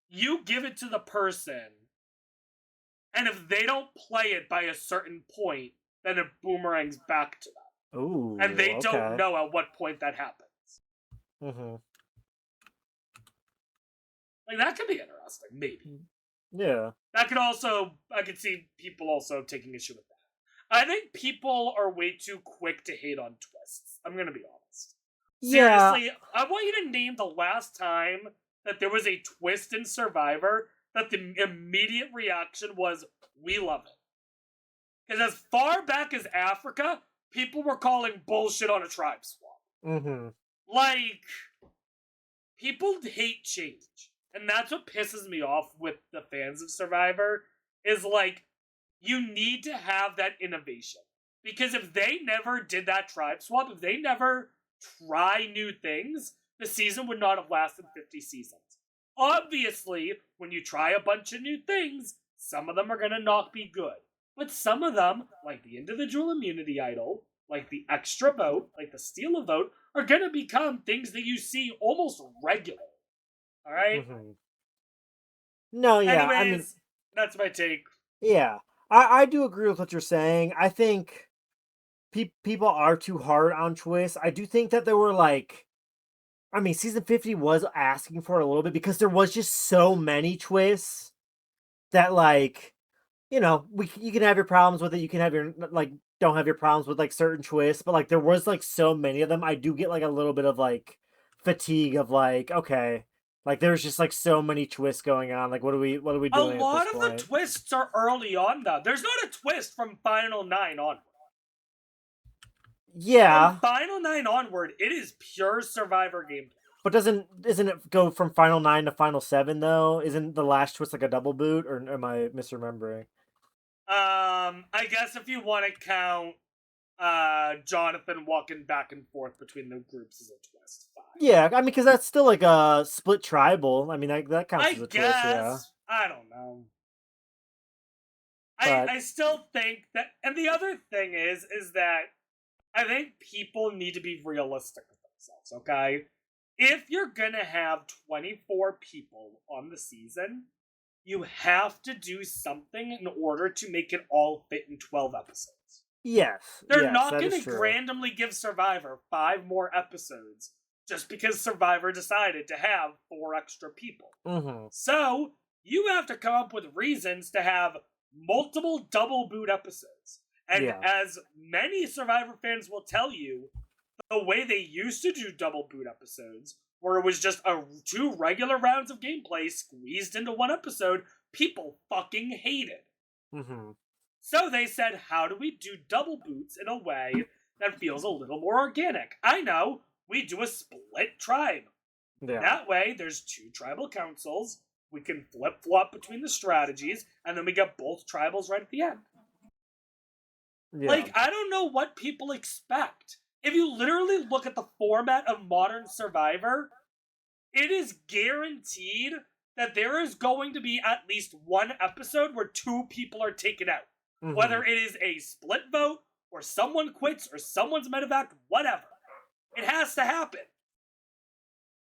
you give it to the person, and if they don't play it by a certain point, then it boomerangs back to them. Ooh. And they don't know at what point that happens. Mm-hmm. Like, that could be interesting, maybe. Yeah. That could also, I could see people also taking issue with that. I think people are way too quick to hate on twists. I'm gonna be honest. Seriously, I want you to name the last time that there was a twist in Survivor that the immediate reaction was, we love it. Because as far back as Africa, people were calling bullshit on a tribe swap. Mm-hmm. Like, people hate change. And that's what pisses me off with the fans of Survivor, is like, you need to have that innovation. Because if they never did that tribe swap, if they never try new things, the season would not have lasted 50 seasons. Obviously, when you try a bunch of new things, some of them are going to not be good. But some of them, like the individual immunity idol, like the extra vote, like the steal a vote, are going to become things that you see almost regularly. Alright? Mm-hmm. No, yeah. Anyways, that's my take. Yeah. I do agree with what you're saying. I think people are too hard on twists. I do think that there were like, I mean, season 50 was asking for it a little bit because there was just so many twists that, like, you know, you can have your problems with it. You can have your, like, don't have your problems with like certain twists, but like there was like so many of them. I do get like a little bit of like fatigue of like, okay, like there's just like so many twists going on. Like, what are we doing? A lot of the twists are early on though. There's not a twist from Final 9 onward. Yeah. From Final 9 onward, it is pure Survivor gameplay. But isn't it go from Final 9 to Final 7 though? Isn't the last twist like a double boot, or am I misremembering? I guess if you want to count Jonathan walking back and forth between the groups as a twist. Fine. Yeah, I mean, because that's still like a split tribal. I mean, that counts as a twist, yeah. I don't know. I still think that, and the other thing is that I think people need to be realistic with themselves, okay? If you're gonna have 24 people on the season, you have to do something in order to make it all fit in 12 episodes. Yes. They're not going to randomly give Survivor 5 more episodes just because Survivor decided to have 4 extra people. Mm-hmm. So, you have to come up with reasons to have multiple double boot episodes. And as many Survivor fans will tell you, the way they used to do double boot episodes, where it was just 2 regular rounds of gameplay squeezed into 1 episode, people fucking hated. Mm-hmm. So they said, how do we do double boots in a way that feels a little more organic? I know, we do a split tribe. Yeah. That way, there's 2 tribal councils, we can flip-flop between the strategies, and then we get both tribals right at the end. Yeah. Like, I don't know what people expect. If you literally look at the format of modern Survivor, it is guaranteed that there is going to be at least 1 episode where 2 people are taken out. Mm-hmm. Whether it is a split vote, or someone quits, or someone's medevac, whatever. It has to happen.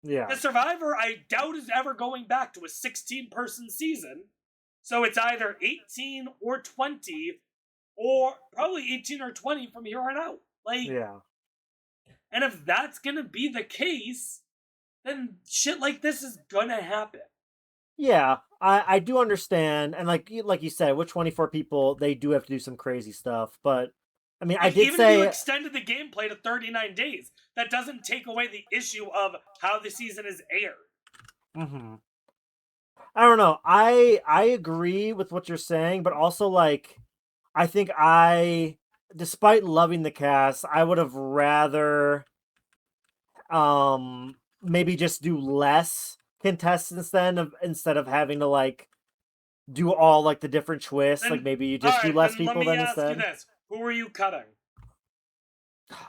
Yeah. The Survivor, I doubt, is ever going back to a 16-person season. So it's either 18 or 20, or probably 18 or 20 from here on out. Yeah. And if that's gonna be the case, then shit like this is gonna happen. Yeah, I do understand, and like you said, with 24 people, they do have to do some crazy stuff. But I mean, I did even if you say extended the gameplay to 39 days, that doesn't take away the issue of how the season is aired. Mm-hmm. I don't know. I agree with what you're saying, but also like I think despite loving the cast, I would have rather maybe just do less contestants instead of having to like do all like the different twists. Then, like maybe you just do less people then instead. Let me ask you this: who are you cutting?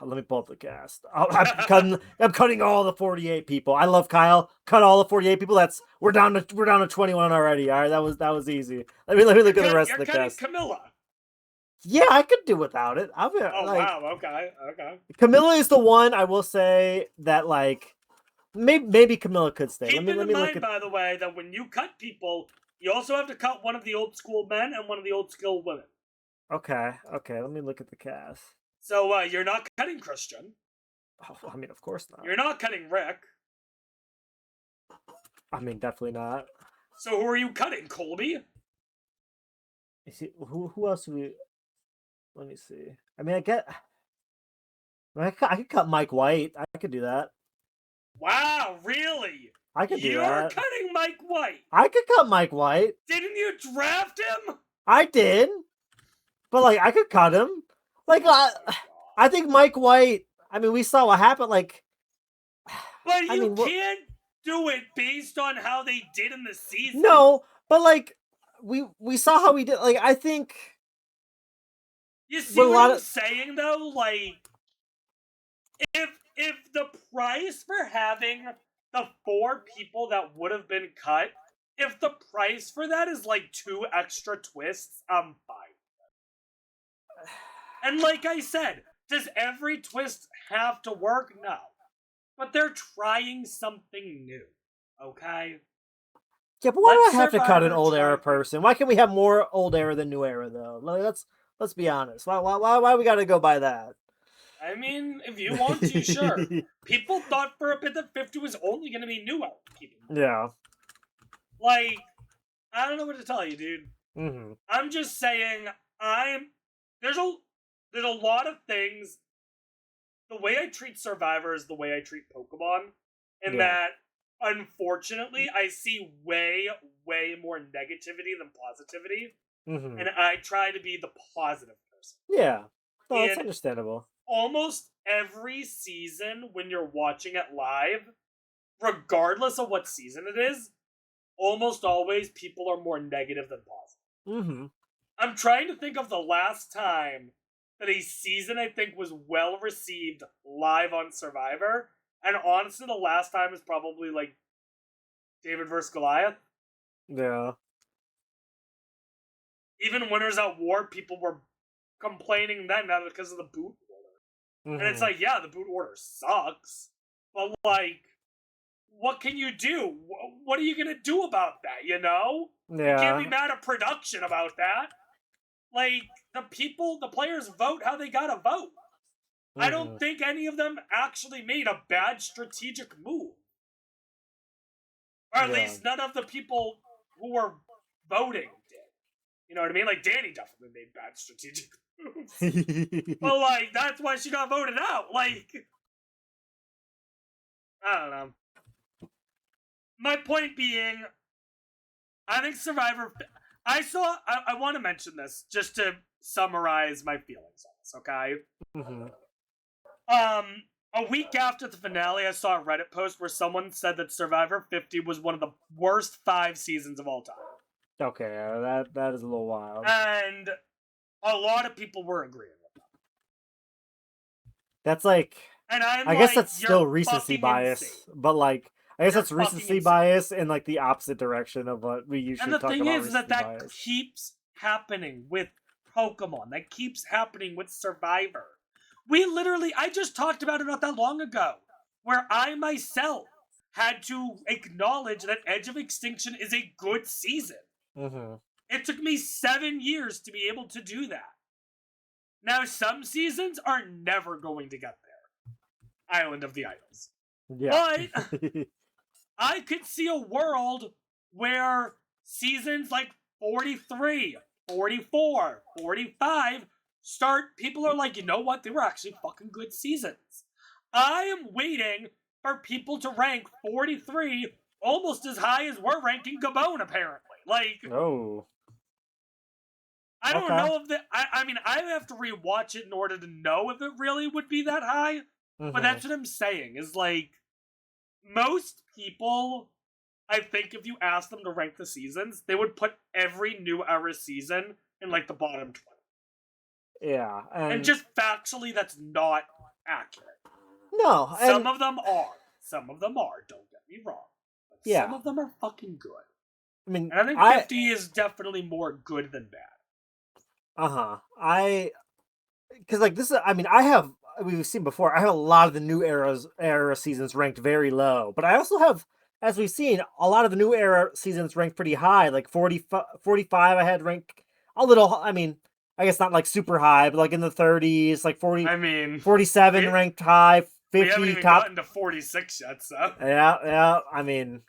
Let me pull up the cast. I'm cutting all the 48 people. I love Kyle. Cut all the 48 people. We're down to 21 already. All right, that was easy. Let me look at the rest of the cast. Camilla. Yeah, I could do without it. Wow. Okay. Camilla is the one I will say that like maybe Camilla could stay. Keep in mind, by the way, that when you cut people, you also have to cut one of the old school men and one of the old school women. Okay. Let me look at the cast. So you're not cutting Christian. Oh, I mean, of course not. You're not cutting Rick. I mean, definitely not. So who are you cutting, Colby? You see, who else do we? Let me see. I mean, I could cut Mike White. I could do that. Wow, really? I could do that. You're cutting Mike White. I could cut Mike White. Didn't you draft him? I did. But like, I could cut him. Like, I think Mike White. I mean, we saw what happened. Like, but you can't do it based on how they did in the season. No, but like, we saw how we did. Like, I think. You see what I'm saying though? Like, if the price for having the 4 people that would have been cut, if the price for that is like 2 extra twists, I'm fine. And like I said, does every twist have to work? No. But they're trying something new. Okay? Yeah, but why do I have to cut an old era person? Why can't we have more old era than new era though? Like, let's be honest. Why we gotta go by that? I mean, if you want to, sure. People thought for a bit that 50 was only gonna be new era people. Yeah. Like, I don't know what to tell you, dude. Mm-hmm. I'm just saying, there's a lot of things. The way I treat Survivor is the way I treat Pokemon, in that, unfortunately, I see way, way more negativity than positivity, and I try to be the positive person. Yeah, no, that's understandable. Almost every season, when you're watching it live, regardless of what season it is, almost always people are more negative than positive. Mm-hmm. I'm trying to think of the last time that a season I think was well received live on Survivor, and honestly, the last time is probably like David vs. Goliath. Yeah. Even Winners at War, people were complaining then not because of the boot order. And it's like, yeah, the boot order sucks, but like, what can you do? What are you gonna do about that, you know? Yeah. You can't be mad at production about that. Like, the players vote how they gotta vote. I don't think any of them actually made a bad strategic move. Or at least none of the people who were voting did. You know what I mean? Like, Danny definitely made bad strategic moves. But, like, that's why she got voted out. Like, I don't know. My point being, I think Survivor... I want to mention this, just to summarize my feelings on this, okay? A week after the finale, I saw a Reddit post where someone said that Survivor 50 was one of the worst 5 seasons of all time. Okay, that is a little wild. And a lot of people were agreeing with that. That's like... And I guess that's still recency bias, but like... I guess that's recency bias in like the opposite direction of what we usually talk about. And the thing is that keeps happening with Pokemon. That keeps happening with Survivor. I just talked about it not that long ago, where I myself had to acknowledge that Edge of Extinction is a good season. Mm-hmm. It took me 7 years to be able to do that. Now, some seasons are never going to get there. Island of the Idols. Yeah. But I could see a world where seasons like 43, 44, 45 people are like, you know what? They were actually fucking good seasons. I am waiting for people to rank 43 almost as high as we're ranking Gabon, apparently. Like, Oh. I don't Okay. know if I mean, I have to rewatch it in order to know if it really would be that high. Mm-hmm. But that's what I'm saying, is like, most people, I think if you ask them to rank the seasons, they would put every New Era season in like the bottom 20. Yeah. And just factually, that's not accurate. No. Some of them are. Some of them are, don't get me wrong. But Yeah. some of them are fucking good. I mean, And I think 50 is definitely more good than bad. Because like this is, I mean, we've seen before, I have a lot of the New Era seasons ranked very low, but I also have, as we've seen, a lot of the New Era seasons ranked pretty high, like 45 I had ranked a little, I mean, I guess not like super high, but like in the 30s, like 47 ranked high, 50 we haven't even top. gotten to 46 yet, so. Yeah, I mean,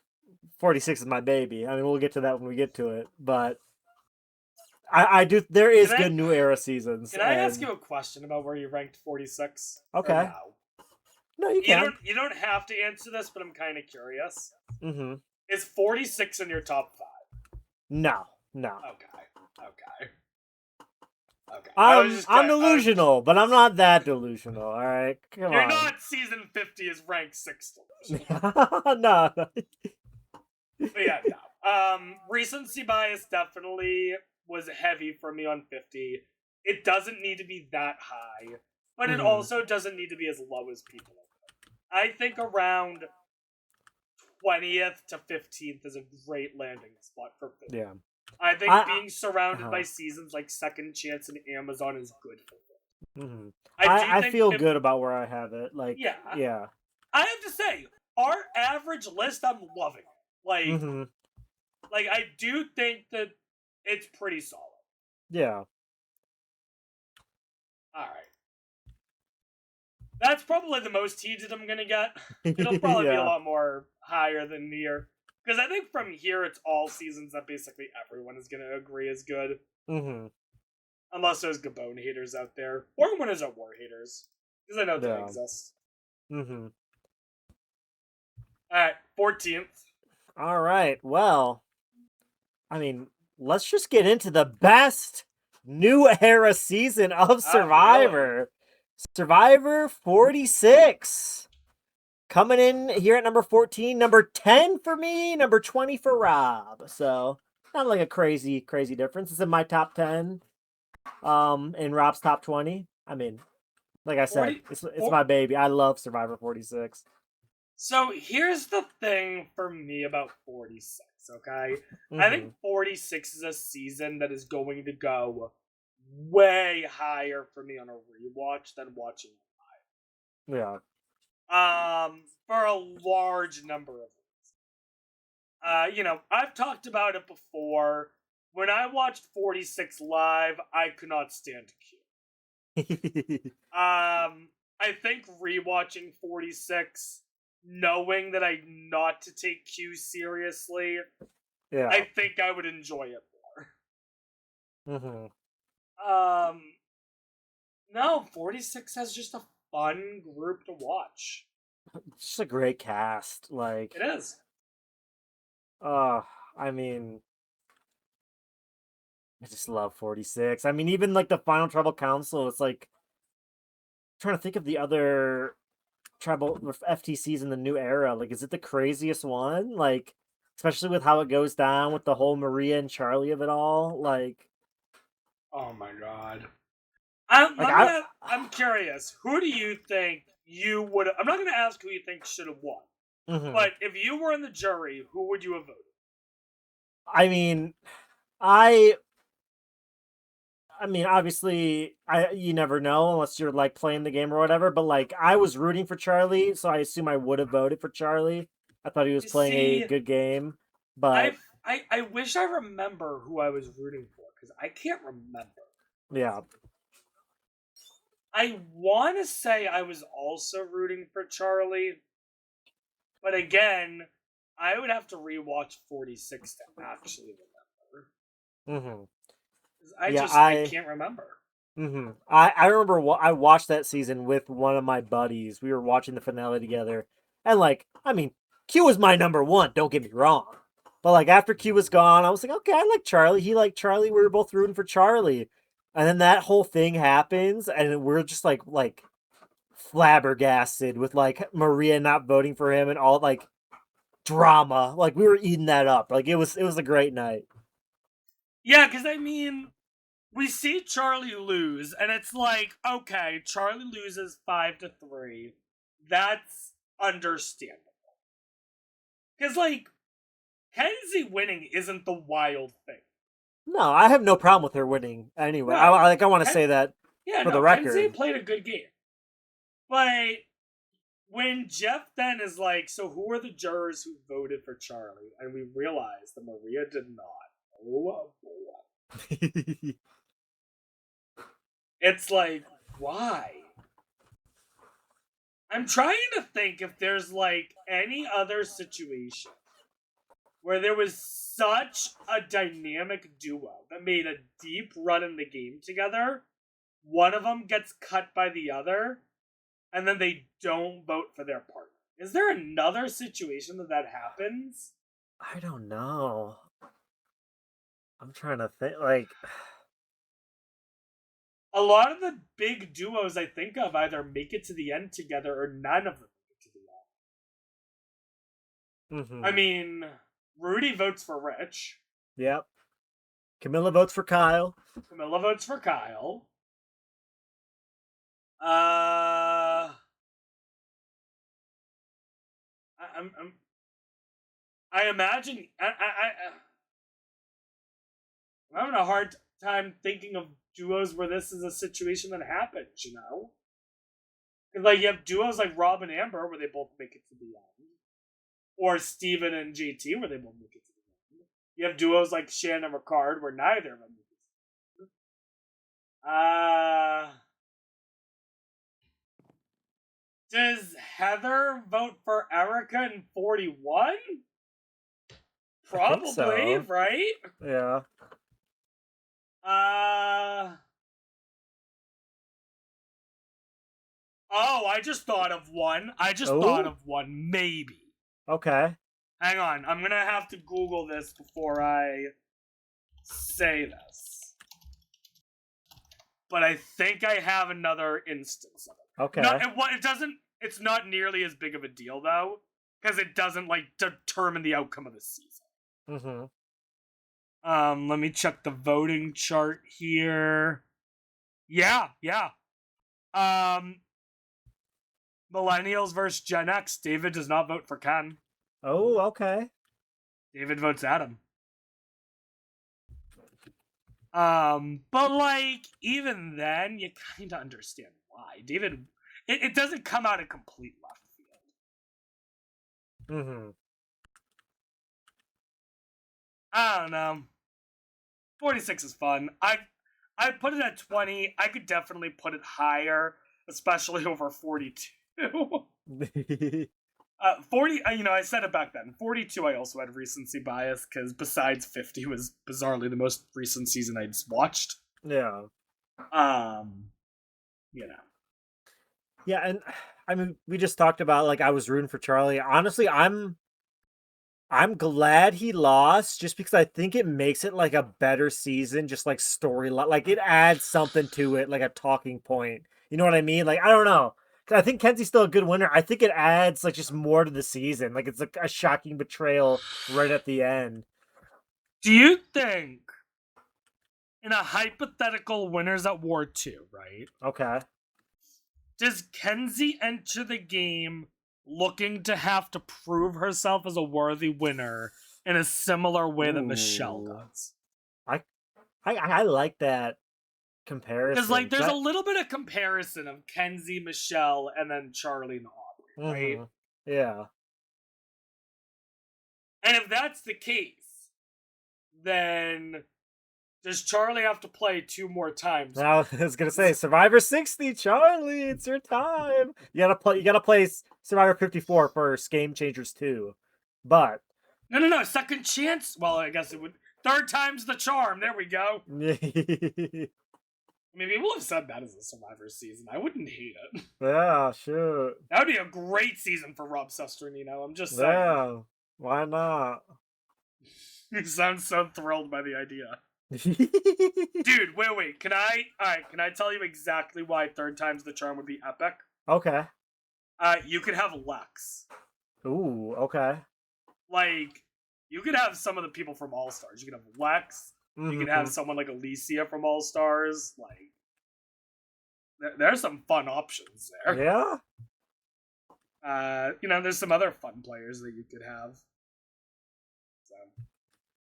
46 is my baby. I mean, we'll get to that when we get to it, but I do. There is good New Era seasons. Can I ask you a question about where you ranked 46? Okay. No, you can. You don't have to answer this, but I'm kind of curious. Mm-hmm. Is 46 in your top 5? No. Okay. I'm delusional, but I'm not that delusional. All right, come on. You're not season 50 is ranked 6th delusional. No. But yeah, no. Recency bias definitely was heavy for me on 50. It doesn't need to be that high, but it also doesn't need to be as low as people. I think around 20th to 15th is a great landing spot for 50. Yeah. I think being surrounded by seasons like Second Chance and Amazon is good for it. Mm-hmm. I feel good about where I have it. Like, yeah. I have to say, our average list, I'm loving it. Like, like I do think that it's pretty solid. Yeah. Alright. That's probably the most heated I'm gonna get. It'll probably be a lot more higher than here. Because I think from here, it's all seasons that basically everyone is gonna agree is good. Unless there's Gabon haters out there. Or winners are war haters. Because I know they exist. Alright, 14th. Alright, well, I mean, let's just get into the best New Era season of Survivor. Really? Survivor 46. Coming in here at number 14, number 10 for me, number 20 for Rob. So, not like a crazy difference. It's in my top 10. In Rob's top 20. I mean, like I said, it's my baby. I love Survivor 46. So, here's the thing for me about 46, okay? I think 46 is a season that is going to go way higher for me on a rewatch than watching it live. Yeah. For a large number of reasons. You know, I've talked about it before. When I watched 46 live, I could not stand Q. I think rewatching 46, knowing that I not to take Q seriously, I think I would enjoy it more. No, 46 has just a fun group to watch. It's just a great cast. Like, it is. I mean, I just love 46. I mean, even like the Final Tribal Council, it's like, I'm trying to think of the other tribal FTCs in the New Era. Like, is it the craziest one? Like, especially with how it goes down with the whole Maria and Charlie of it all. Like, oh my god. I'm curious. Who do you think you would? I'm not going to ask who you think should have won. But if you were in the jury, who would you have voted? I mean, I I mean, obviously, you never know unless you're like playing the game or whatever. But like, I was rooting for Charlie, so I assume I would have voted for Charlie. I thought he was You playing a see, good game, but I wish I remember who I was rooting for because I can't remember. yeah, I want to say I was also rooting for Charlie, but again, I would have to rewatch 46 to actually remember. hmm 'Cause I yeah, just I can't remember. I remember I watched that season with one of my buddies. We were watching the finale together, and like, I mean, Q was my number one. Don't get me wrong, but like after Q was gone, I was like, okay, I like Charlie. He liked Charlie. We were both rooting for Charlie, and then that whole thing happens, and we're just like flabbergasted with like Maria not voting for him and all like drama. Like we were eating that up. Like it was a great night. Yeah, because I mean, we see Charlie lose, and it's like, okay, Charlie loses 5-3. That's understandable. Because, like, Kenzie winning isn't the wild thing. No, I have no problem with her winning anyway. No, I want to say that yeah, for the no, Kenzie record. played a good game. But when Jeff then is like, so who are the jurors who voted for Charlie? And we realize that Maria did not. Oh, boy. It's like, why? I'm trying to think if there's like any other situation where there was such a dynamic duo that made a deep run in the game together. One of them gets cut by the other, and then they don't vote for their partner. Is there another situation that happens? I don't know. I'm trying to think. Like, A lot of the big duos I think of either make it to the end together or none of them make it to the end. I mean, Rudy votes for Rich. Yep. Camilla votes for Kyle. Camilla votes for Kyle. I imagine I'm having a hard time thinking of duos where this is a situation that happens. You know, like you have duos like Rob and Amber where they both make it to the end, or Steven and JT where they both make it to the end. You have duos like Shan and Ricard where neither of them make it to the end. Does Heather vote for Erica in 41? Probably, so. right? Yeah. Oh, I just thought of one. Thought of one, maybe. Okay. Hang on. I'm going to have to Google this before I say this. But I think I have another instance of it. Okay. No, it doesn't. It's not nearly as big of a deal though, because it doesn't like determine the outcome of the season. Let me check the voting chart here. Yeah. Millennials versus Gen X. David does not vote for Ken. Oh, okay. David votes Adam. But like even then, you kind of understand why David. It doesn't come out of complete left field. I don't know. 46 is fun. I put it at 20. I could definitely put it higher, especially over 42. 40, I said it back then. 42, I also had recency bias because besides 50 was bizarrely the most recent season I'd watched. Yeah. Yeah, and I mean, we just talked about like I was rooting for Charlie. Honestly, I'm glad he lost just because I think it makes it like a better season, just like storyline. Like it adds something to it, like a talking point. You know what I mean? Like I don't know. I think Kenzie's still a good winner. I think it adds like just more to the season. Like it's like a shocking betrayal right at the end. Do you think in a hypothetical Winners at War 2, right? Okay. Does Kenzie enter the game looking to have to prove herself as a worthy winner in a similar way that Michelle does? I like that. comparison. Because, like, there's a little bit of comparison of Kenzie, Michelle, and then Charlie and Aubrey, right? Mm-hmm. Yeah. And if that's the case, then does Charlie have to play 2 more times? Now I was gonna say Survivor 60, Charlie, it's your time. You gotta play Survivor 54 first, Game Changers 2. But No, second chance. Well, I guess it would. 3rd time's the charm. There we go. I mean, people have said that as a Survivor season. I wouldn't hate it. Yeah, sure. That would be a great season for Rob Sesternino. I'm just saying. Yeah, why not? You sound so thrilled by the idea. Dude, wait. Can I tell you exactly why 3rd time's the charm would be epic? Okay. You could have Lex. Ooh, okay. Like, you could have some of the people from All Stars. You could have Lex. You could have someone like Alicia from All Stars. Like, there's some fun options there. Yeah. There's some other fun players that you could have. So,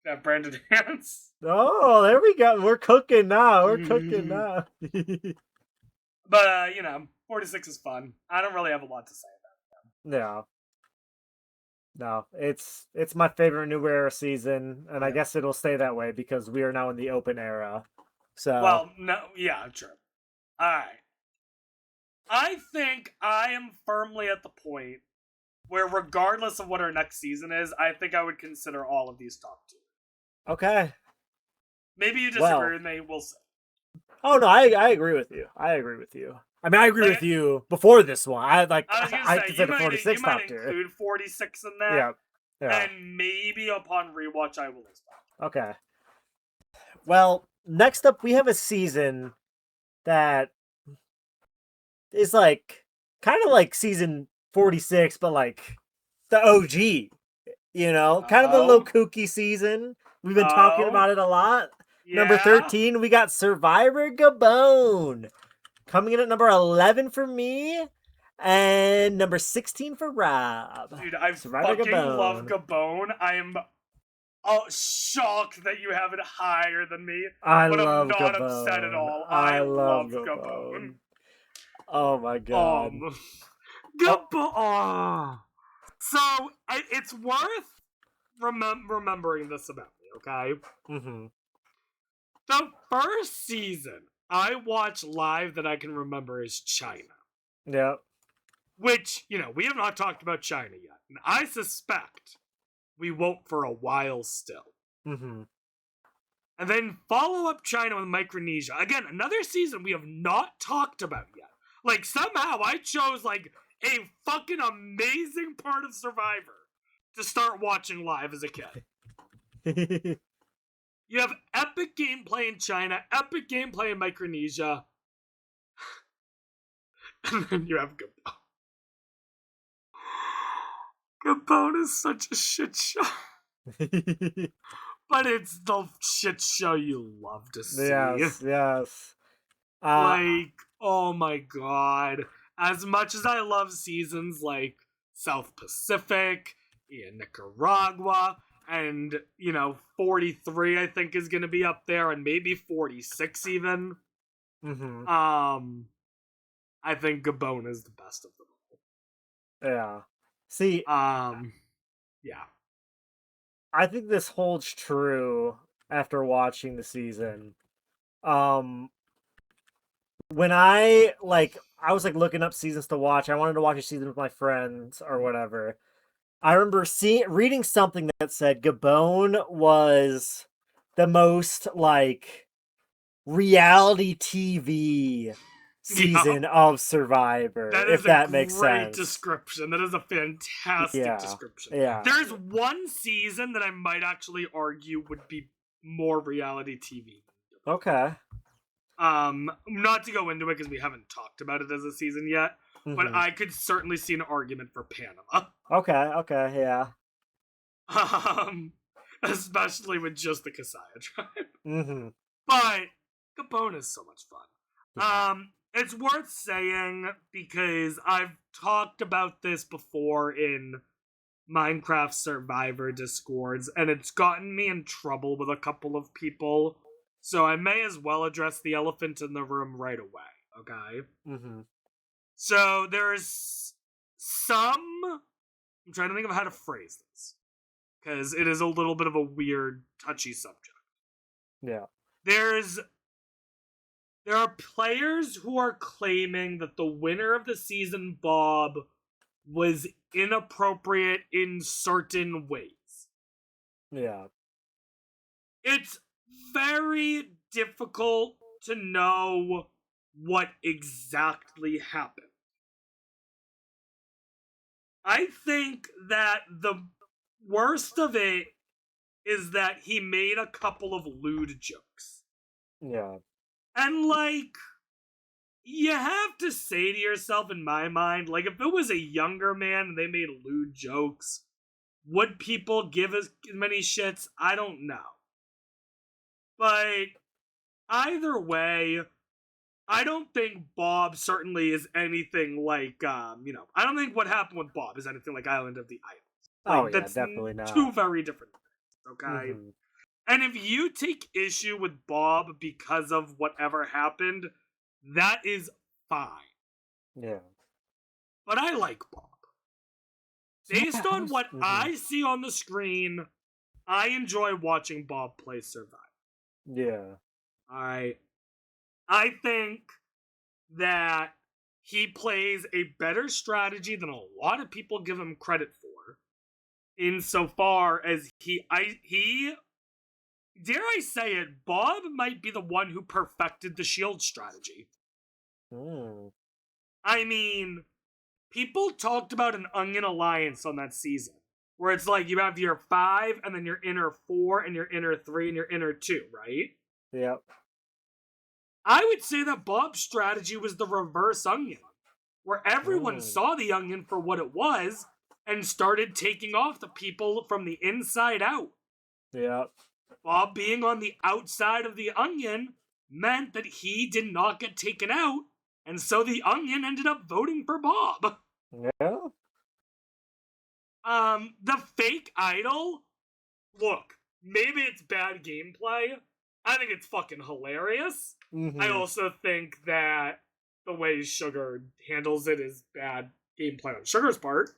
have Brandon Hance. Oh, there we go. We're cooking now. We're cooking now. But 46 is fun. I don't really have a lot to say about them. No, it's my favorite New Era season, and I guess it'll stay that way because we are now in the open era. So well, no, yeah, true. All right. I think I am firmly at the point where, regardless of what our next season is, I think I would consider all of these top 2. Okay. Maybe you disagree with me. We'll see. Oh no, I agree with you. I mean, I agree with you before this one. I consider 46 top 2. Include 46 in there. Yeah. And maybe upon rewatch, I will as well. Okay. Well, next up, we have a season that is like kind of like season 46, but like the OG. Kind of a little kooky season. We've been talking about it a lot. Yeah. Number 13, we got Survivor Gabon. Coming in at number 11 for me, and number 16 for Rob. Dude, I fucking love Gabon. I am shocked that you have it higher than me. But I'm not upset at all. I love Gabon. Oh my god. Gabon. So, it's worth remembering this about me, okay? Mm-hmm. The first season I watched live that I can remember is China. Yeah. Which, we have not talked about China yet. And I suspect we won't for a while still. Mm-hmm. And then follow up China with Micronesia. Again, another season we have not talked about yet. Like, somehow I chose, like, a fucking amazing part of Survivor to start watching live as a kid. You have epic gameplay in China, epic gameplay in Micronesia, and then you have Gabon. Gabon is such a shit show. But it's the shit show you love to see. Yes. Oh my god. As much as I love seasons like South Pacific, Nicaragua, and 43 I think is gonna be up there, and maybe 46 even. Mm-hmm. I think Gabon is the best of them all. Yeah. See, yeah. I think this holds true after watching the season. When I was looking up seasons to watch, I wanted to watch a season with my friends or whatever. I remember reading something that said Gabon was the most reality TV season of Survivor, if that makes sense. That is a great description. That is a fantastic description. Yeah. There's one season that I might actually argue would be more reality TV. Okay. Not to go into it because we haven't talked about it as a season yet, but I could certainly see an argument for Panama. Okay, yeah. Especially with just the Kasaya tribe. Mm-hmm. But Gabon is so much fun. Yeah. It's worth saying because I've talked about this before in Minecraft Survivor Discords, and it's gotten me in trouble with a couple of people. So I may as well address the elephant in the room right away, okay? Mm-hmm. So there's some... I'm trying to think of how to phrase this, because it is a little bit of a weird, touchy subject. Yeah. There are players who are claiming that the winner of the season, Bob, was inappropriate in certain ways. Yeah. It's very difficult to know what exactly happened. I think that the worst of it is that he made a couple of lewd jokes. Yeah. And, like, you have to say to yourself, in my mind, like, if it was a younger man and they made lewd jokes, would people give as many shits? I don't know. But either way, I don't think Bob certainly is anything like, I don't think what happened with Bob is anything like Island of the Idols. Like, Oh, yeah, that's definitely not. two very different things, okay? Mm-hmm. And if you take issue with Bob because of whatever happened, that is fine. Yeah. But I like Bob. Based on what Mm-hmm. I see on the screen, I enjoy watching Bob play Survive. Yeah. I think that he plays a better strategy than a lot of people give him credit for, insofar as he dare I say it, Bob might be the one who perfected the shield strategy. Mm. I mean, people talked about an Onion Alliance on that season, where it's like you have your 5, and then your inner 4, and your inner 3, and your inner 2, right? Yep. I would say that Bob's strategy was the reverse Onion, where everyone saw the Onion for what it was and started taking off the people from the inside out. Yep. Bob being on the outside of the Onion meant that he did not get taken out, and so the Onion ended up voting for Bob. Yeah. The fake idol, look, maybe it's bad gameplay. I think it's fucking hilarious. Mm-hmm. I also think that the way Sugar handles it is bad gameplay on Sugar's part.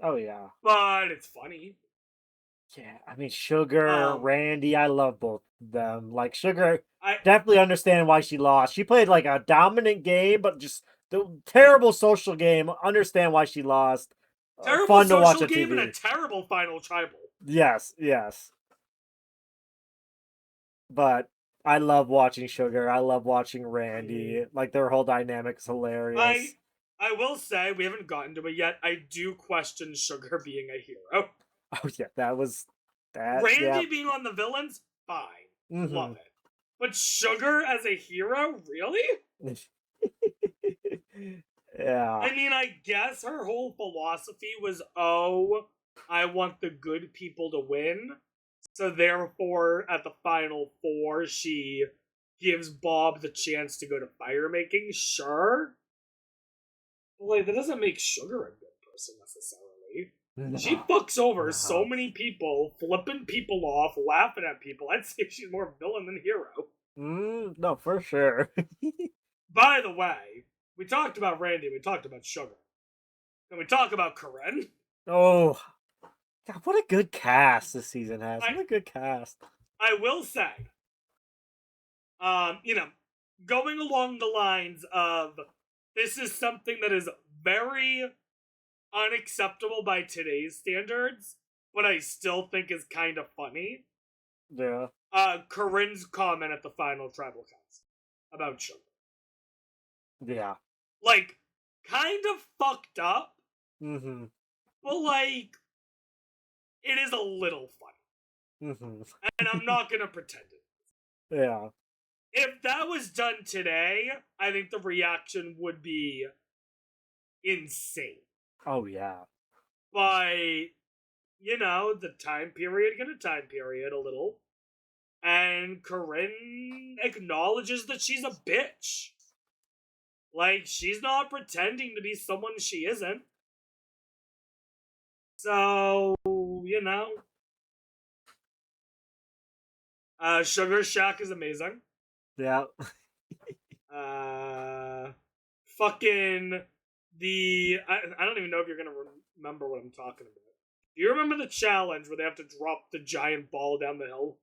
Oh, yeah. But it's funny. Yeah, I mean, Sugar, Randy, I love both of them. Like, Sugar, I definitely understand why she lost. She played, like, a dominant game, but just the terrible social game. Understand why she lost. terrible Fun to watch social on game TV. and a terrible final tribal. Yes, yes. But I love watching Sugar. I love watching Randy. Like, their whole dynamic is hilarious. I will say, we haven't gotten to it yet, I do question Sugar being a hero. Oh, yeah, that was... that. Randy Yeah. being on the villains, fine. Mhm. Love it. But Sugar as a hero? Really? Yeah. I mean, I guess her whole philosophy was, oh, I want the good people to win. So therefore, at the final 4, she gives Bob the chance to go to fire making. Sure. But, like, that doesn't make Sugar a good person necessarily. No. She fucks over No. so many people, flipping people off, laughing at people. I'd say she's more villain than hero. No, for sure. By the way, we talked about Randy, we talked about Sugar. Can we talk about Corinne? Oh, God, what a good cast this season has. What a good cast. I will say, going along the lines of, this is something that is very unacceptable by today's standards, but I still think is kind of funny. Yeah. Corinne's comment at the final tribal council about Sugar. Yeah. Like, kind of fucked up, Mm-hmm. but, like, it is a little funny. Mm-hmm. And I'm not gonna pretend it. Yeah. If that was done today, I think the reaction would be insane. Oh, yeah. But, the time period get a time period a little. And Corinne acknowledges that she's a bitch. Like, she's not pretending to be someone she isn't. So, Sugar Shack is amazing. Yeah. Fucking I don't even know if you're gonna remember what I'm talking about. Do you remember the challenge where they have to drop the giant ball down the hill?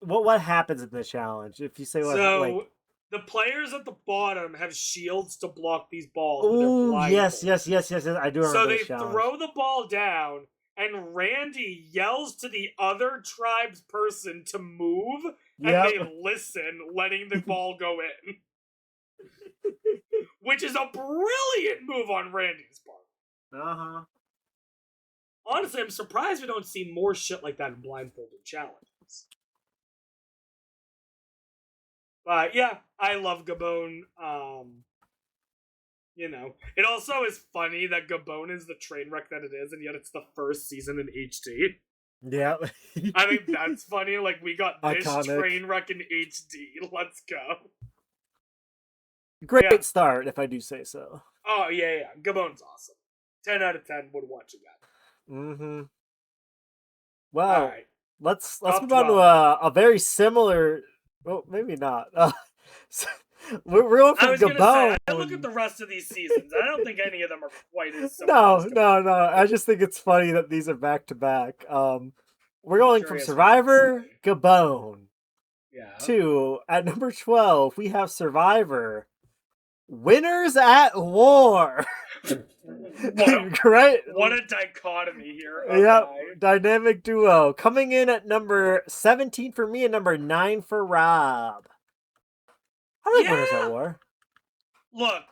What happens in the challenge? If you say what like So the players at the bottom have shields to block these balls, but they're oh yes, blindfolded. yes. I do So remember they this challenge. throw the ball down, and Randy yells to the other tribe's person to move, and Yep. they listen, letting the ball go in. Which is a brilliant move on Randy's part. Uh-huh. Honestly, I'm surprised we don't see more shit like that in blindfolded challenges. But yeah, I love Gabon. You know, it also is funny that Gabon is the train wreck that it is, and yet it's the first season in HD. Yeah. I think that's funny. Like, we got this Iconic. train wreck in HD. Let's go. Great Yeah. start, if I do say so. Oh, yeah. Gabon's awesome. 10 out of 10 would watch again. Mm-hmm. Well, Alright. let's Top move on to 12. a very similar. Well, maybe not. We're going I from was gonna say, Gabon. I look at the rest of these seasons. I don't think any of them are quite as similar. as No. Gabon. I just think it's funny that these are back to back. We're going from Curious what Survivor, you'd say. Gabon, Yeah. to at number 12 we have Survivor, Winners at War. Great. What a dichotomy here. Yep, Okay. dynamic duo coming in at number 17 for me and number 9 for Rob. I like Winners Yeah. at War. Look,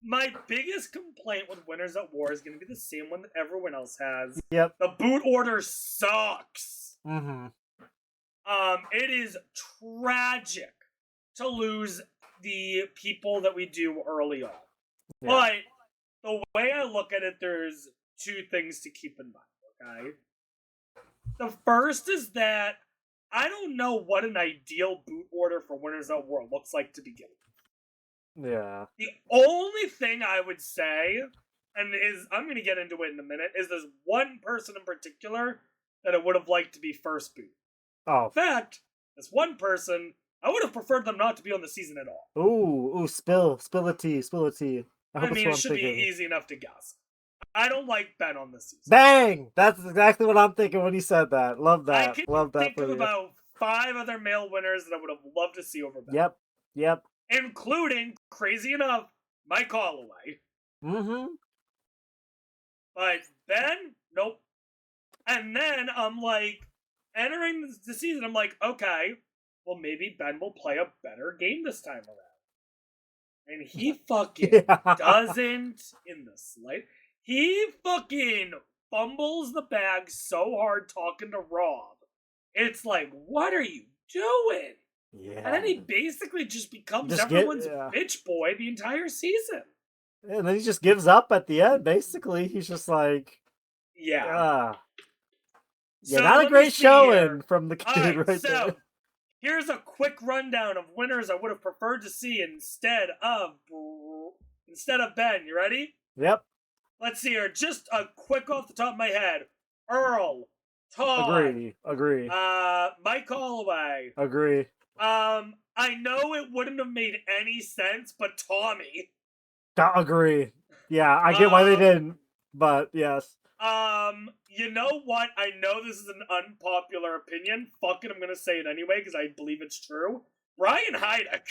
my biggest complaint with Winners at War is going to be the same one that everyone else has. Yep. The boot order sucks. Mm-hmm. It is tragic to lose the people that we do early on. Yeah. But the way I look at it, there's two things to keep in mind, okay? The first is that I don't know what an ideal boot order for Winners at War looks like to begin with. Yeah. The only thing I would say, and I'm going to get into it in a minute, is there's one person in particular that I would have liked to be first boot. Oh. In fact, this one person, I would have preferred them not to be on the season at all. Ooh, spill a tea. I mean, it should be easy enough to guess. I don't like Ben on this season. Bang! That's exactly what I'm thinking when he said that. Love that. I can Love that think for of you. about 5 other male winners that I would have loved to see over Ben. Yep. Including, crazy enough, Mike Holloway. Mm-hmm. But Ben, nope. And then I'm like, entering the season, I'm like, okay, well, maybe Ben will play a better game this time around. And he fucking doesn't in the slightest. He fucking fumbles the bag so hard talking to Rob. It's like, what are you doing? Yeah. And then he basically just becomes everyone's bitch boy the entire season. And then he just gives up at the end, basically. He's just like... Yeah. Yeah, not a great showing from the kid right so, there. Here's a quick rundown of winners I would have preferred to see instead of Ben. You ready? Yep. Let's see here. Just a quick off the top of my head. Earl. Todd. Agree. Mike Holloway. Agree. I know it wouldn't have made any sense, but Tommy. Agree. Yeah, I get why they didn't, but yes. You know what? I know this is an unpopular opinion. Fuck it, I'm gonna say it anyway because I believe it's true. Brian Heideck.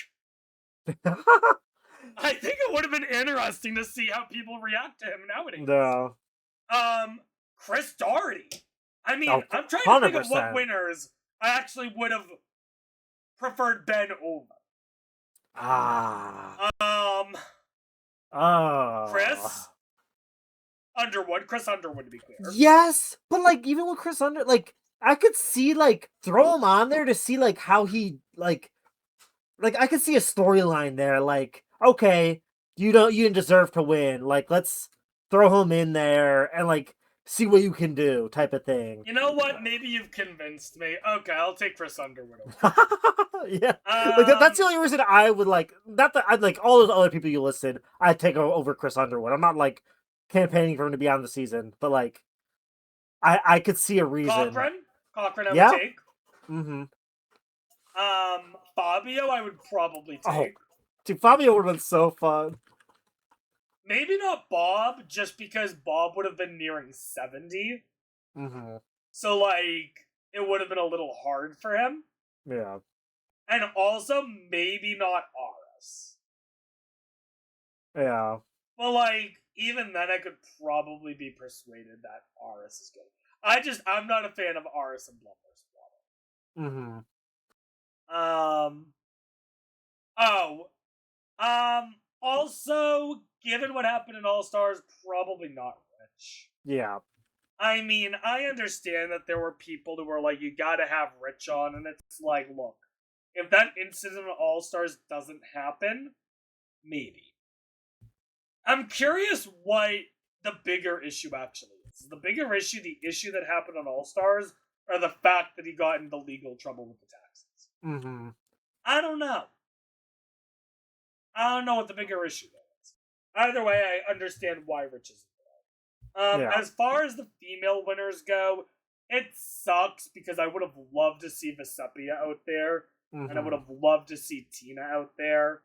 I think it would have been interesting to see how people react to him nowadays. No. Chris Doherty. I mean, I'm trying to think of what winners I actually would have preferred Ben over. Chris Underwood, to be clear. Yes, but like even with Chris Underwood, like I could see like throw him on there to see like how he like I could see a storyline there. Like, okay, you didn't deserve to win. Like, let's throw him in there and like see what you can do, type of thing. You know what? Maybe you've convinced me. Okay, I'll take Chris Underwood. Yeah, like that's the only reason I would like. Not that I'd like all those other people you listed. I'd take over Chris Underwood. I'm not like campaigning for him to be on the season, but like, I could see a reason. Cochran, I would take. Mm-hmm. Fabio, I would probably Oh, take. dude, Fabio would have been so fun. Maybe not Bob, just because Bob would have been nearing 70. Mm-hmm. So, like, it would have been a little hard for him. Yeah. And also, maybe not Aris. Yeah. But, like, even then, I could probably be persuaded that Aris is good. I'm not a fan of Aris and Bloodthirst Water. Mm-hmm. Oh. Also, given what happened in All Stars, probably not Rich. Yeah. I mean, I understand that there were people who were like, you gotta have Rich on, and it's like, look, if that incident in All Stars doesn't happen, maybe. I'm curious what the bigger issue actually is. Is the bigger issue the issue that happened on All Stars, or the fact that he got into legal trouble with the taxes? Mm-hmm. I don't know. I don't know what the bigger issue is. Either way, I understand why Rich is Yeah. As far as the female winners go, it sucks because I would have loved to see Vesepia out there, and I would have loved to see Tina out there.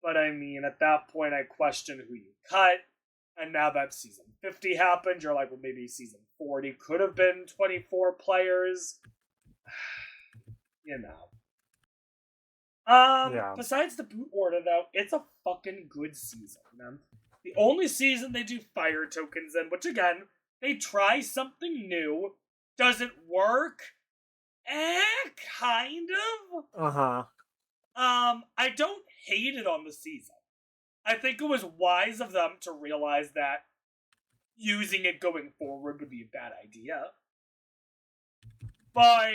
But I mean, at that point, I question who you cut. And now that season 50 happened, you're like, well, maybe season 40 could have been 24 players. You know. Yeah. Besides the boot order, though, it's a fucking good season, man. The only season they do fire tokens in, which again, they try something new. Does it work? Kind of. Uh-huh. I don't hate it on the season. I think it was wise of them to realize that using it going forward would be a bad idea. But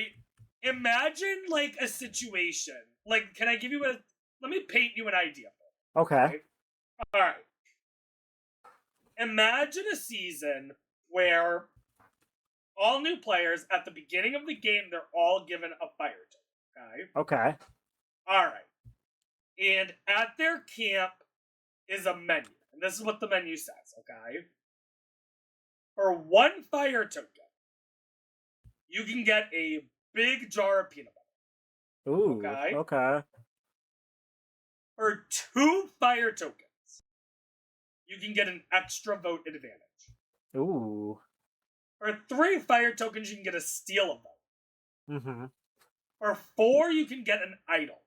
imagine, like, a situation. Like, can I give you a... Let me paint you an idea. Okay. Alright. Imagine a season where all new players, at the beginning of the game, they're all given a fire token. Okay. Alright. And at their camp is a menu. And this is what the menu says, okay? For one fire token, you can get a big jar of peanut butter. Ooh. Okay. For 2 fire tokens, you can get an extra vote advantage. Ooh. For 3 fire tokens, you can get a steal a vote. Mm-hmm. For 4, you can get an idol.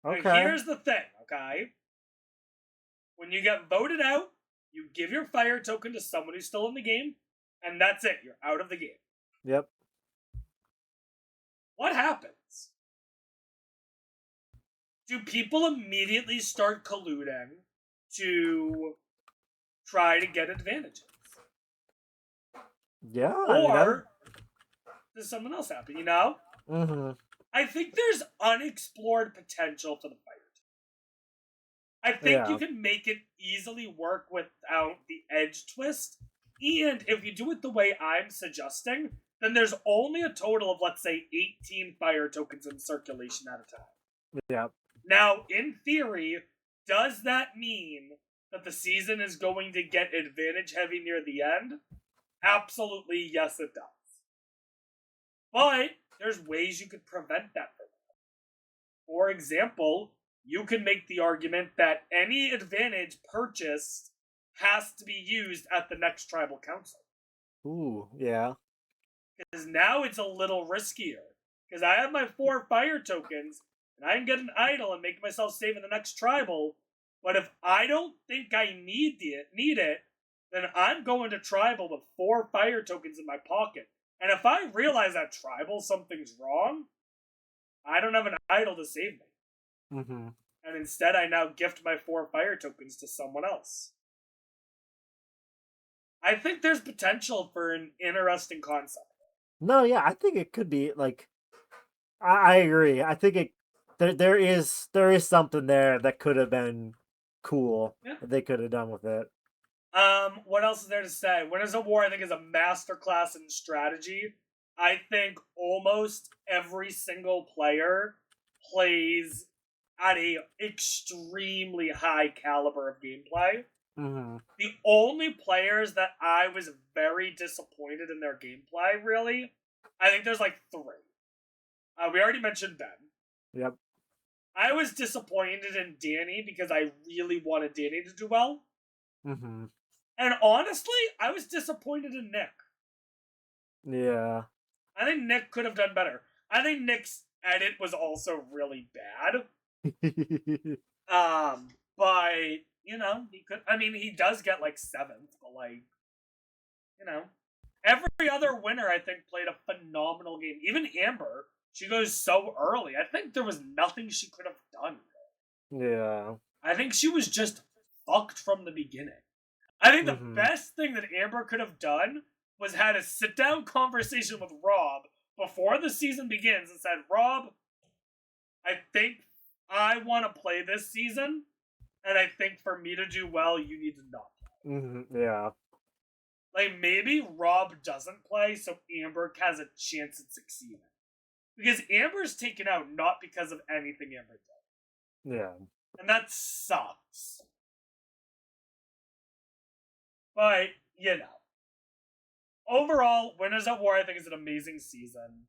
Okay. Now, here's the thing, okay? When you get voted out, you give your fire token to someone who's still in the game, and that's it. You're out of the game. Yep. What happens? Do people immediately start colluding to try to get advantages? Yeah. Or does someone else happen, you know? Mm-hmm. I think there's unexplored potential for the fire token. I think you can make it easily work without the edge twist. And if you do it the way I'm suggesting, then there's only a total of, let's say, 18 fire tokens in circulation at a time. Yep. Now, in theory, does that mean that the season is going to get advantage heavy near the end? Absolutely, yes, it does. But there's ways you could prevent that from happening. For example, you can make the argument that any advantage purchased has to be used at the next tribal council. Ooh, yeah. Because now it's a little riskier. Because I have my 4 fire tokens, and I can get an idol and make myself save in the next tribal. But if I don't think I need it, then I'm going to tribal with 4 fire tokens in my pocket. And if I realize that tribal something's wrong, I don't have an idol to save me. Mm-hmm. And instead I now gift my 4 fire tokens to someone else. I think there's potential for an interesting concept. No, yeah, I think it could be like I agree. I think there is something there that could have been cool that they could have done with it. What else is there to say? Winners of War, I think, is a masterclass in strategy. I think almost every single player plays at a extremely high caliber of gameplay. Mm-hmm. The only players that I was very disappointed in their gameplay, really, I think there's like 3. We already mentioned Ben. Yep. I was disappointed in Danny because I really wanted Danny to do well. Mm-hmm. And honestly, I was disappointed in Nick. Yeah. I think Nick could have done better. I think Nick's edit was also really bad. But he could. I mean, he does get like 7th, but like, every other winner I think played a phenomenal game. Even Amber, she goes so early. I think there was nothing she could have done. Yeah. I think she was just fucked from the beginning. I think the Mm-hmm. best thing that Amber could have done was had a sit down conversation with Rob before the season begins and said, Rob, I think I want to play this season, and I think for me to do well, you need to not play. Mm-hmm. Yeah. Like, maybe Rob doesn't play so Amber has a chance at succeeding. Because Amber's taken out not because of anything Amber did. Yeah. And that sucks. But, overall, Winners at War I think is an amazing season.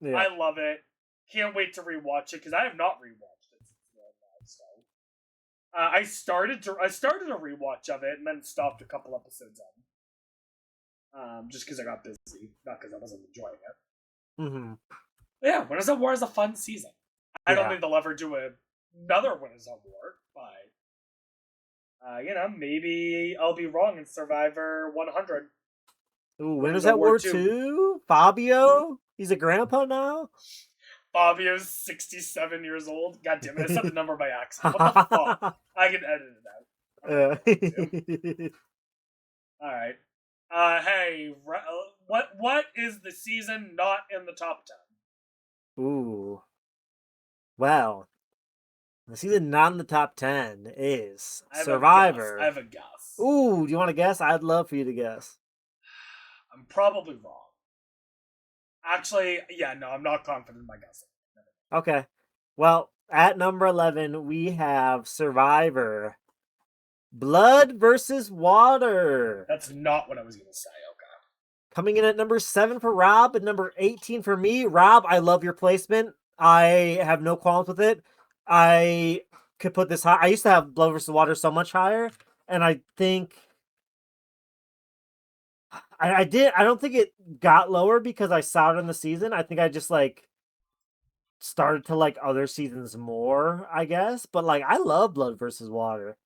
Yeah. I love it. Can't wait to rewatch it because I have not rewatched it since now. So I started a rewatch of it and then stopped a couple episodes in. Just because I got busy, not because I wasn't enjoying it. Mm-hmm. But yeah, Winners at War is a fun season. I don't think they'll ever do another Winners at War, but maybe I'll be wrong in Survivor 100. Ooh, Winners at War 2? Fabio? He's a grandpa now? Fabio's 67 years old. God damn it, I said the number by accident. What the fuck? I can edit it out. Alright. Hey, what is the season not in the top 10? Ooh. Well, the season not in the top 10 is Survivor. I have a guess. Ooh, do you want to guess? I'd love for you to guess. I'm probably wrong. Actually, yeah, no, I'm not confident in my guessing. Okay. Well, at number 11, we have Survivor. Blood versus Water. That's not what I was going to say, okay. Coming in at number 7 for Rob and number 18 for me. Rob, I love your placement. I have no qualms with it. I could put this high. I used to have Blood versus Water so much higher, and I think I did. I don't think it got lower because I saw it in the season. I think I just started to like other seasons more, I guess. But I love Blood versus Water.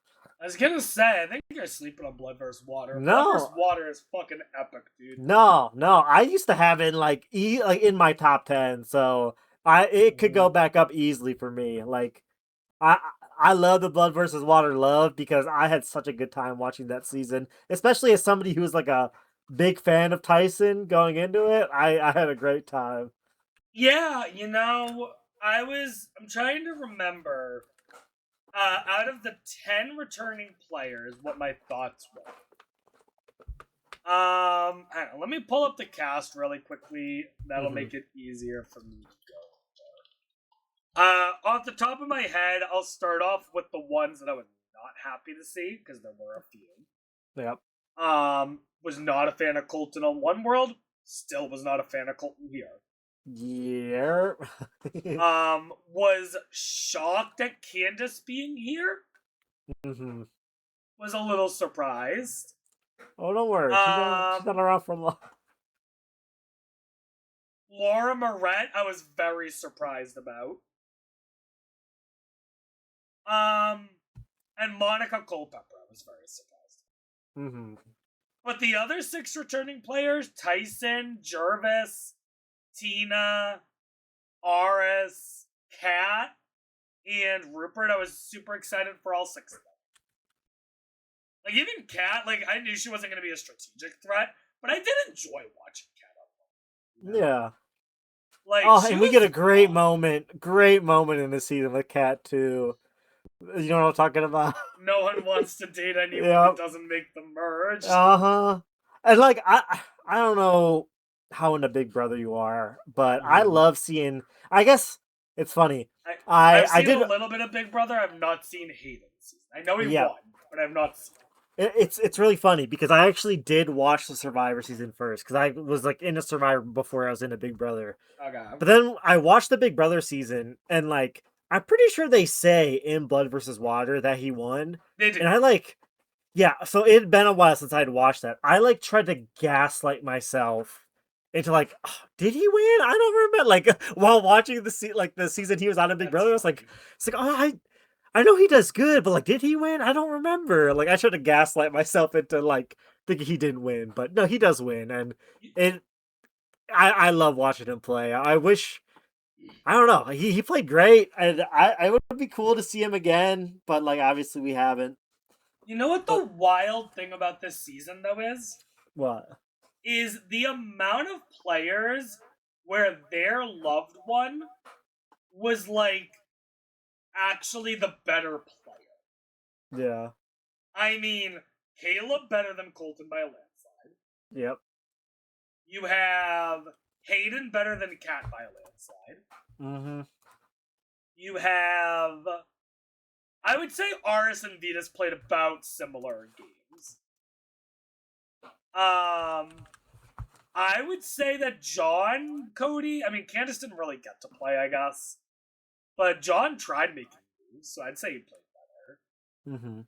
I was gonna say, I think you're sleeping on Blood vs. Water. No. Blood vs. Water is fucking epic, dude. No. I used to have it in in my top 10, so it could go back up easily for me. I love the Blood versus Water love because I had such a good time watching that season, especially as somebody who's a big fan of Tyson going into it. I had a great time. Yeah, I'm trying to remember out of the 10 returning players what my thoughts were. Hang on, let me pull up the cast really quickly. That'll make it easier for me to go. Off the top of my head, I'll start off with the ones that I was not happy to see, because there were a few. Yep. Was not a fan of Colton on One World. Still was not a fan of Colton here. Yeah. Was shocked at Candace being here. Mm-hmm. Was a little surprised. Oh, don't worry. She's not around for long. Laura Moret, I was very surprised about. And Monica Culpepper, I was very surprised. Mm-hmm. But the other 6 returning players, Tyson, Jervis, Tina, Aris, Kat, and Rupert, I was super excited for all 6 of them. Even Kat, I knew she wasn't going to be a strategic threat, but I did enjoy watching Kat. Yeah. And we get a great moment in the season with Kat too. You know what I'm talking about? No one wants to date anyone that doesn't make the merge. And I don't know how into Big Brother you are, but I love seeing. I guess it's funny. I've seen a little bit of Big Brother. I've not seen Hayden's season. I know he won, but I've not seen. It's really funny because I actually did watch the Survivor season first because I was like in a Survivor before I was in a Big Brother. Okay. But then I watched the Big Brother season and like I'm pretty sure they say in Blood versus Water that he won. They do. And I like yeah, so it had been a while since I'd watched that. I like tried to gaslight myself into like, "Oh, did he win? I don't remember." Like while watching the season he was on a Big That's Brother, I was funny. like, it's like, oh, I know he does good, but like, did he win? I don't remember. Like I tried to gaslight myself into like thinking he didn't win, but no, he does win, and it. I love watching him play. I wish I don't know. He played great, and I would be cool to see him again, but like obviously we haven't. You know what the But wild thing about this season though what? is the amount of players where their loved one was like actually the better player. Yeah. I mean, Caleb better than Colton by a landslide. Yep. You have Hayden better than Kat by a landslide. Mm-hmm. You have, I would say, Aris and Vitas played about similar games. I would say that John, Cody, I mean, Candace didn't really get to play, I guess. But John tried making moves, so I'd say he played better. Mm-hmm.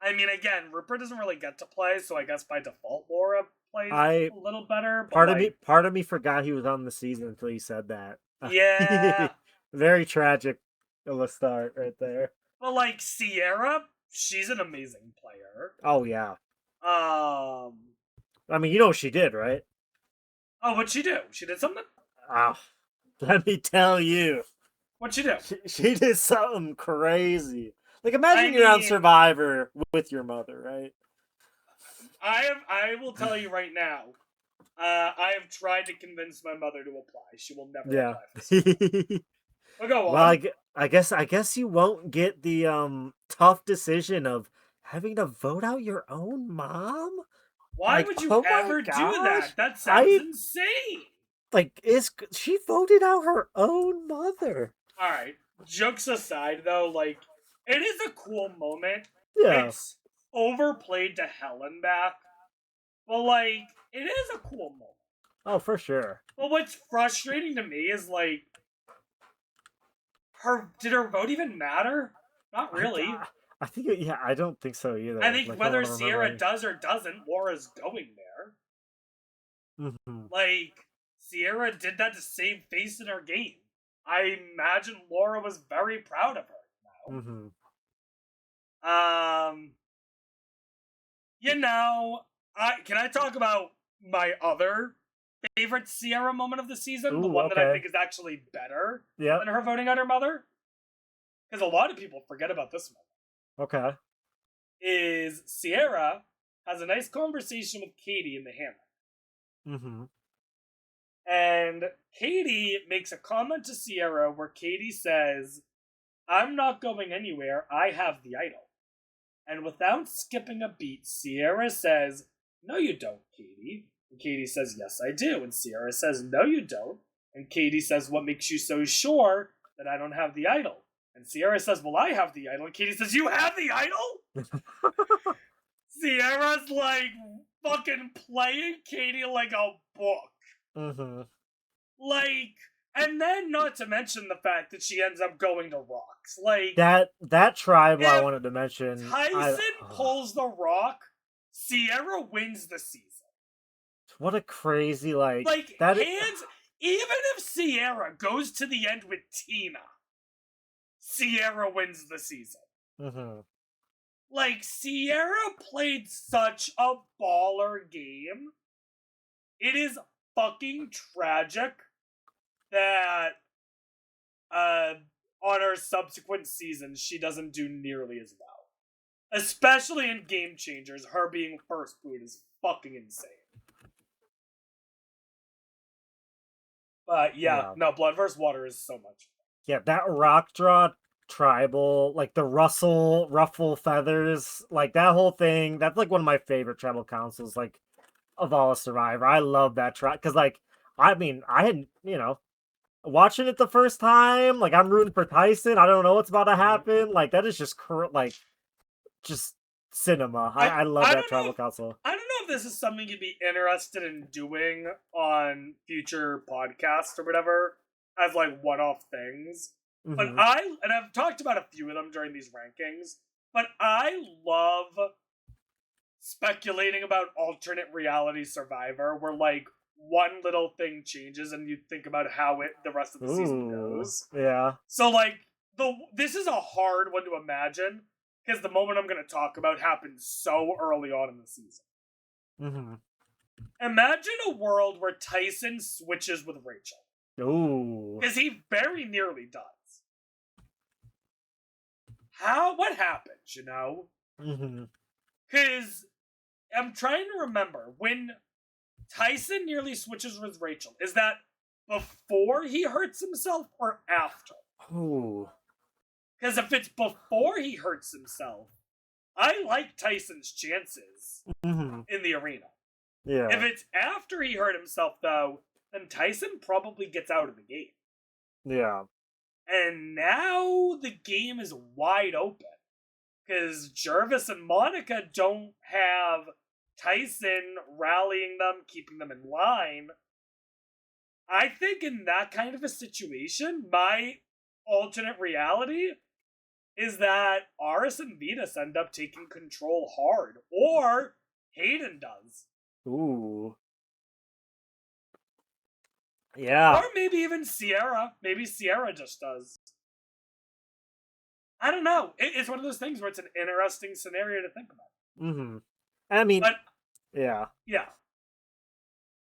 I mean, again, Rupert doesn't really get to play, so I guess by default Laura played I a little better. But part of me forgot he was on the season until you said that. yeah, Very tragic of a start right there. but like Sierra, she's an amazing player. Oh yeah. Um, I mean, you know what she did, right? oh, what'd she do? She did something. Ah, let me tell you, What'd she do? she did something crazy. Like I imagine you're on mean, Survivor with your mother, right? I will tell you right now. I have tried to convince my mother to apply. She will never Yeah. apply for this. But go Well, on. I guess you won't get the tough decision of having to vote out your own mom. Why Like, would you oh my ever do gosh, that? That sounds I insane. like is she voted out her own mother? All right. Jokes aside, though, like it is a cool moment. Yeah. It's overplayed to hell and back, but like it is a cool moment. Oh, for sure. But what's frustrating to me is like her vote even matter? Not really. I think yeah, I don't think so either. I think Like, whether Sierra does or doesn't, Laura's going there. Mm-hmm. Like Sierra did that to save face in her game. I imagine Laura was very proud of her. Mm-hmm. You know, can I talk about my other favorite Sierra moment of the season? The Ooh, one that I okay. think is actually better Yeah. than her voting out her mother? Because a lot of people forget about this moment. Okay. Is Sierra has a nice conversation with Katie in the hammock. Mm-hmm. And Katie makes a comment to Sierra where Katie says, "I'm not going anywhere, I have the idol." And without skipping a beat, Sierra says, "No, you don't, Katie." And Katie says, "Yes, I do." And Sierra says, "No, you don't." And Katie says, "What makes you so sure that I don't have the idol?" And Sierra says, "Well, I have the idol." And Katie says, "You have the idol?" Sierra's like fucking playing Katie like a book. Mm-hmm. Like, and then not to mention the fact that she ends up going to rocks. Like That tribal I if wanted to mention. Tyson pulls the rock, Sierra wins the season. What a crazy like that. Even if Sierra goes to the end with Tina, Sierra wins the season. Mm-hmm. Like Sierra played such a baller game. It is fucking tragic that on her subsequent seasons she doesn't do nearly as well. Especially in Game Changers, her being first boot is fucking insane. But yeah, no, Blood vs. Water is so much fun. Yeah, that rock draw tribal, like the ruffle feathers, like that whole thing, that's like one of my favorite tribal councils, like of all of Survivor. I love that tribe because like I mean I had watching it the first time, like I'm rooting for Tyson. I don't know what's about to happen. Like that is just just cinema. I love I that don't know tribal if- council. I don't know if this is something you'd be interested in doing on future podcasts or whatever as like one-off things. But Mhm. I've talked about a few of them during these rankings, but I love speculating about alternate reality Survivor where like one little thing changes and you think about how the rest of the season Ooh, goes. yeah. So like this is a hard one to imagine because the moment I'm going to talk about happened so early on in the season. Mm-hmm. Imagine a world where Tyson switches with Rachel. Ooh. Because he very nearly does. What happens, you know? Mm-hmm. Because I'm trying to remember when Tyson nearly switches with Rachel. Is that before he hurts himself or after? Ooh. Because if it's before he hurts himself, I like Tyson's chances Mm-hmm. in the arena. Yeah. If it's after he hurt himself, though, then Tyson probably gets out of the game. Yeah. And now the game is wide open. Because Jervis and Monica don't have Tyson rallying them, keeping them in line. I think in that kind of a situation, my alternate reality is that Aris and Venus end up taking control hard. Or Hayden does. Ooh. Yeah. Or maybe even Sierra. Maybe Sierra just does. I don't know. It's one of those things where it's an interesting scenario to think about. Mm-hmm. I mean, But yeah. yeah.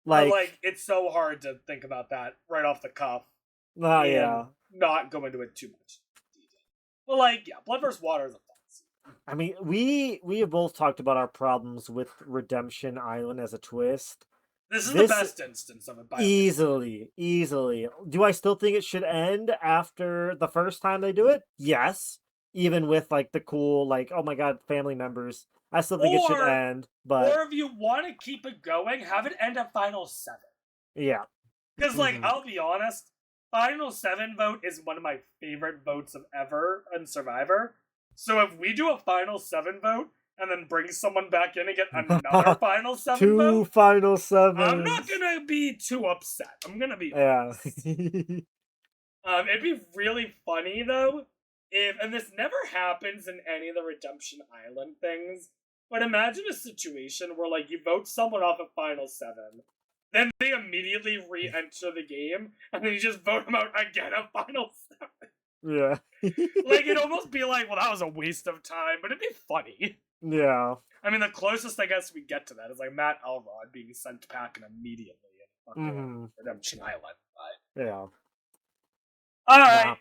Like, Like it's so hard to think about that right off the cuff. oh And yeah. not go into it too much detail. But like, yeah, Blood vs. Water is a fun scene. I mean, we have both talked about our problems with Redemption Island as a twist. This is This- the best instance of it by Easily. Do I still think it should end after the first time they do it? Yes. Even with like the cool, like, oh my god, family members. I still think it should Or- end, but Or if you want to keep it going, have it end at Final 7. yeah. Because, like, Mhm. I'll be honest, Final 7 vote is one of my favorite votes of ever in Survivor. So if we do a Final 7 vote and then bring someing back in and get another Final 7 Two vote, final sevens. I'm not gonna be too upset. I'm gonna be Yeah. It'd be really funny though if, and this never happens in any of the Redemption Island things, but imagine a situation where like you vote someone off at Final 7, then they immediately re-enter the game, and then you just vote them out again at Final 7. Yeah. Like it'd almost be like, well, that was a waste of time, but it'd be funny. Yeah. I mean, the closest I guess we get to that is like Matt Elrod being sent packing immediately in fucking Mhm. Redemption Island. But... Yeah. All right. Wow.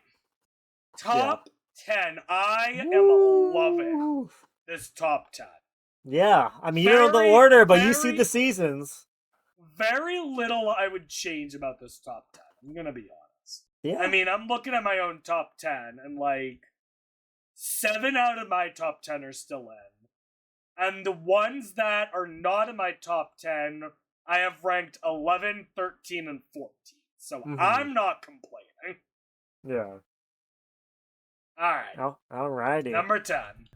Top 10. I am loving Woo. this top 10. Yeah. I mean, you don't know the Very, order, but you see very- the seasons. Very little I would change about this top 10. I'm going to be honest. Yeah. I mean, I'm looking at my own top 10, and like 7 out of my top 10 are still in. And the ones that are not in my top 10, I have ranked 11, 13, and 14. So Mhm. I'm not complaining. Yeah. Alright. Alrighty. Number 10.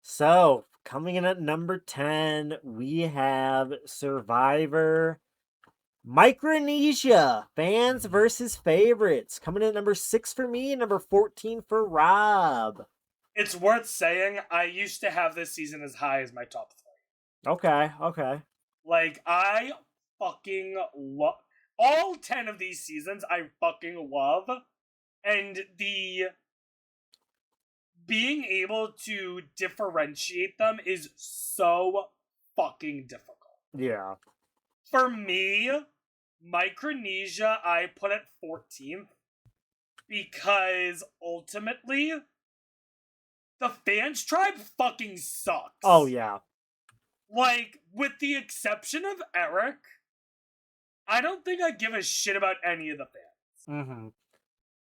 So, coming in at number 10, we have Survivor Micronesia, fans versus favorites. Coming in at number 6 for me, number 14 for Rob. It's worth saying, I used to have this season as high as my top 3. Okay. Like, I fucking love... All 10 of these seasons, I fucking love. And the... being able to differentiate them is so fucking difficult. Yeah. For me, Micronesia, I put at 14th because ultimately, the Fans Tribe fucking sucks. Oh, yeah. Like, with the exception of Eric, I don't think I give a shit about any of the fans. Mm-hmm.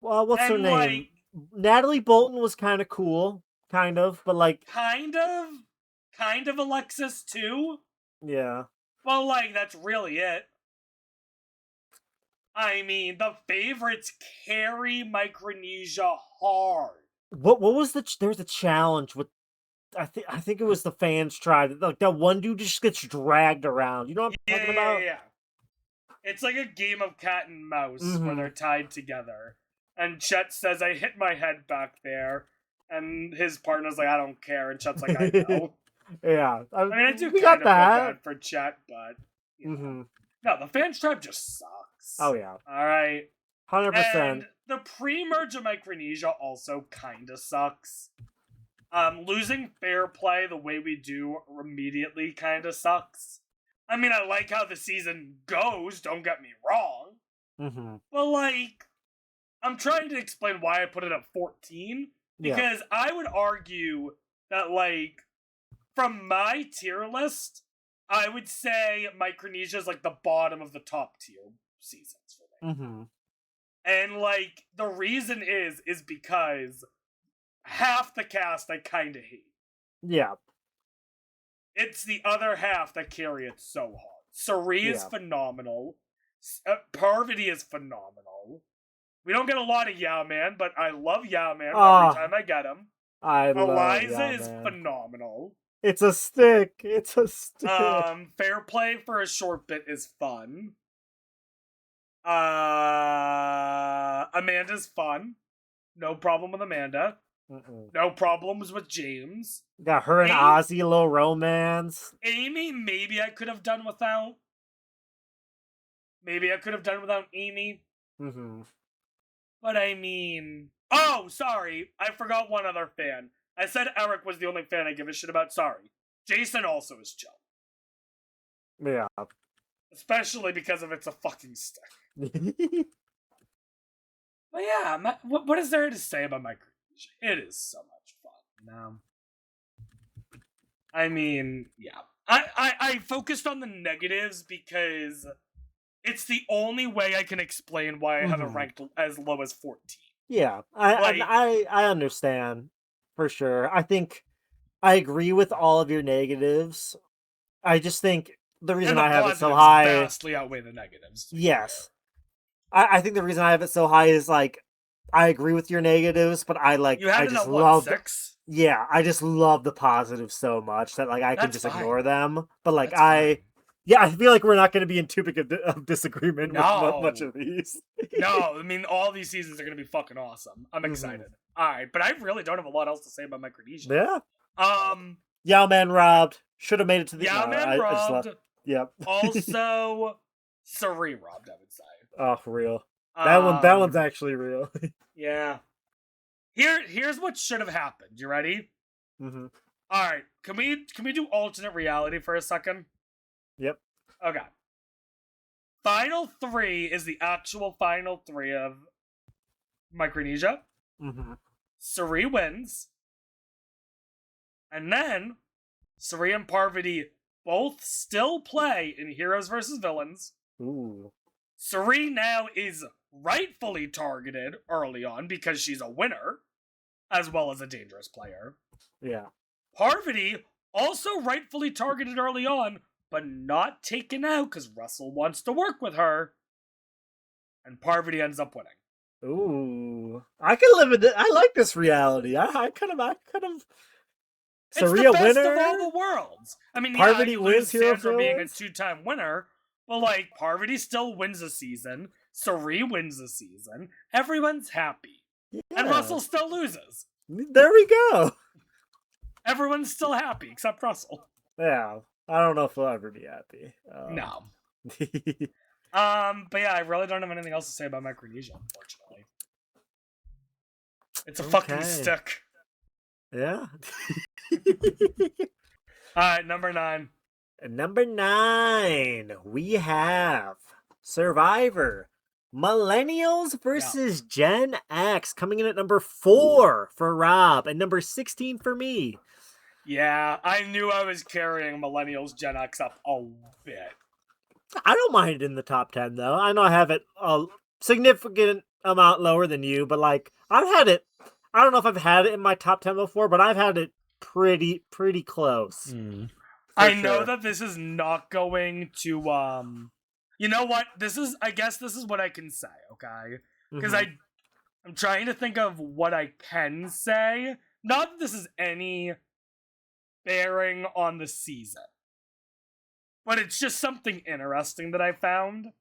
Well, what's her And, name? like, Natalie Bolton was kind of cool. Kind of, but like... kind of Alexis too. Yeah. Well, like, that's really it. I mean, the favorites carry Micronesia hard. What was there's a challenge with I think it was the fans tried. Like that one dude just gets dragged around. You know what I'm talking about? Yeah. It's like a game of cat and mouse where they're tied together. And Chet says, I hit my head back there. And his partner's like, I don't care. And Chet's like, I know. Yeah. I mean, I do kind of feel bad for Chet, but you know. No, the fans tribe just sucks. Oh yeah. All right. 100%. And the pre-merge of Micronesia also kind of sucks. Losing fair play the way we do immediately kind of sucks. I mean, I like how the season goes, don't get me wrong. But, like, I'm trying to explain why I put it at 14. Because I would argue that, like, from my tier list, I would say Micronesia is, like, the bottom of the top tier seasons for me. And, like, the reason is because half the cast I kind of hate. Yeah. It's the other half that carry it so hard. Sari is phenomenal. Parvati is phenomenal. We don't get a lot of Yao Man, but I love Yao Man every time I get him. Eliza is phenomenal. It's a stick. It's a stick. Fair play for a short bit is fun. Amanda's fun. No problem with Amanda. No problems with James. Got her and Ozzy, a little romance. Amy, maybe I could have done without. Maybe I could have done without Amy. But I mean... Oh, sorry. I forgot one other fan. I said Eric was the only fan I give a shit about. Sorry. Jason also is chill. Yeah. Especially because of It's a Fucking Stick. But yeah, what is there to say about Micronesia? It is so much fun. I mean, yeah. I focused on the negatives because it's the only way I can explain why I have it ranked as low as 14. Yeah, I understand for sure. I think I agree with all of your negatives. I just think the reason I have it so high vastly outweigh the negatives. Yes, I think the reason I have it so high is like I agree with your negatives, but I just love 6? Yeah, I just love the positives so much that like I can just ignore them. But like yeah, I feel like we're not going to be in too big of disagreement with much of these. No, I mean, all these seasons are going to be fucking awesome. I'm excited. All right, but I really don't have a lot else to say about Micronesia. Yeah. Yao Man robbed. Should have made it to the... Yao Man robbed. Yep. Also, Sari robbed, I would say. Oh, for real. That one's actually real. Yeah. Here's what should have happened. You ready? All right. Can we do alternate reality for a second? Yep. Okay. Final 3 is the actual final 3 of Micronesia. Sari wins. And then Sari and Parvati both still play in Heroes vs. Villains. Ooh. Sari now is rightfully targeted early on because she's a winner, as well as a dangerous player. Yeah. Parvati also rightfully targeted early on, but not taken out because Russell wants to work with her. And Parvati ends up winning. Ooh. I can live with it. I like this reality. I kind of It's the best of all the worlds. I mean, Parvati wins Sandra for being a 2-time winner, but like Parvati still wins a season. Sari wins a season. Everyone's happy. Yeah. And Russell still loses. There we go. Everyone's still happy except Russell. Yeah. I don't know if we'll ever be happy. No. But yeah, I really don't have anything else to say about Micronesia, unfortunately. It's a fucking stick. Yeah. Alright, number 9. Number 9, we have Survivor. Millennials versus Gen X coming in at number 4 for Rob and number 16 for me. Yeah, I knew I was carrying Millennials Gen X up a bit. I don't mind it in the top 10 though. I know I have it a significant amount lower than you, but like I've had it. I don't know if I've had it in my top 10 before, but I've had it pretty close. I know that this is not going to You know what? I guess this is what I can say, okay? Because Mhm. I'm trying to think of what I can say. Not that this is any bearing on the season, but it's just something interesting that I found.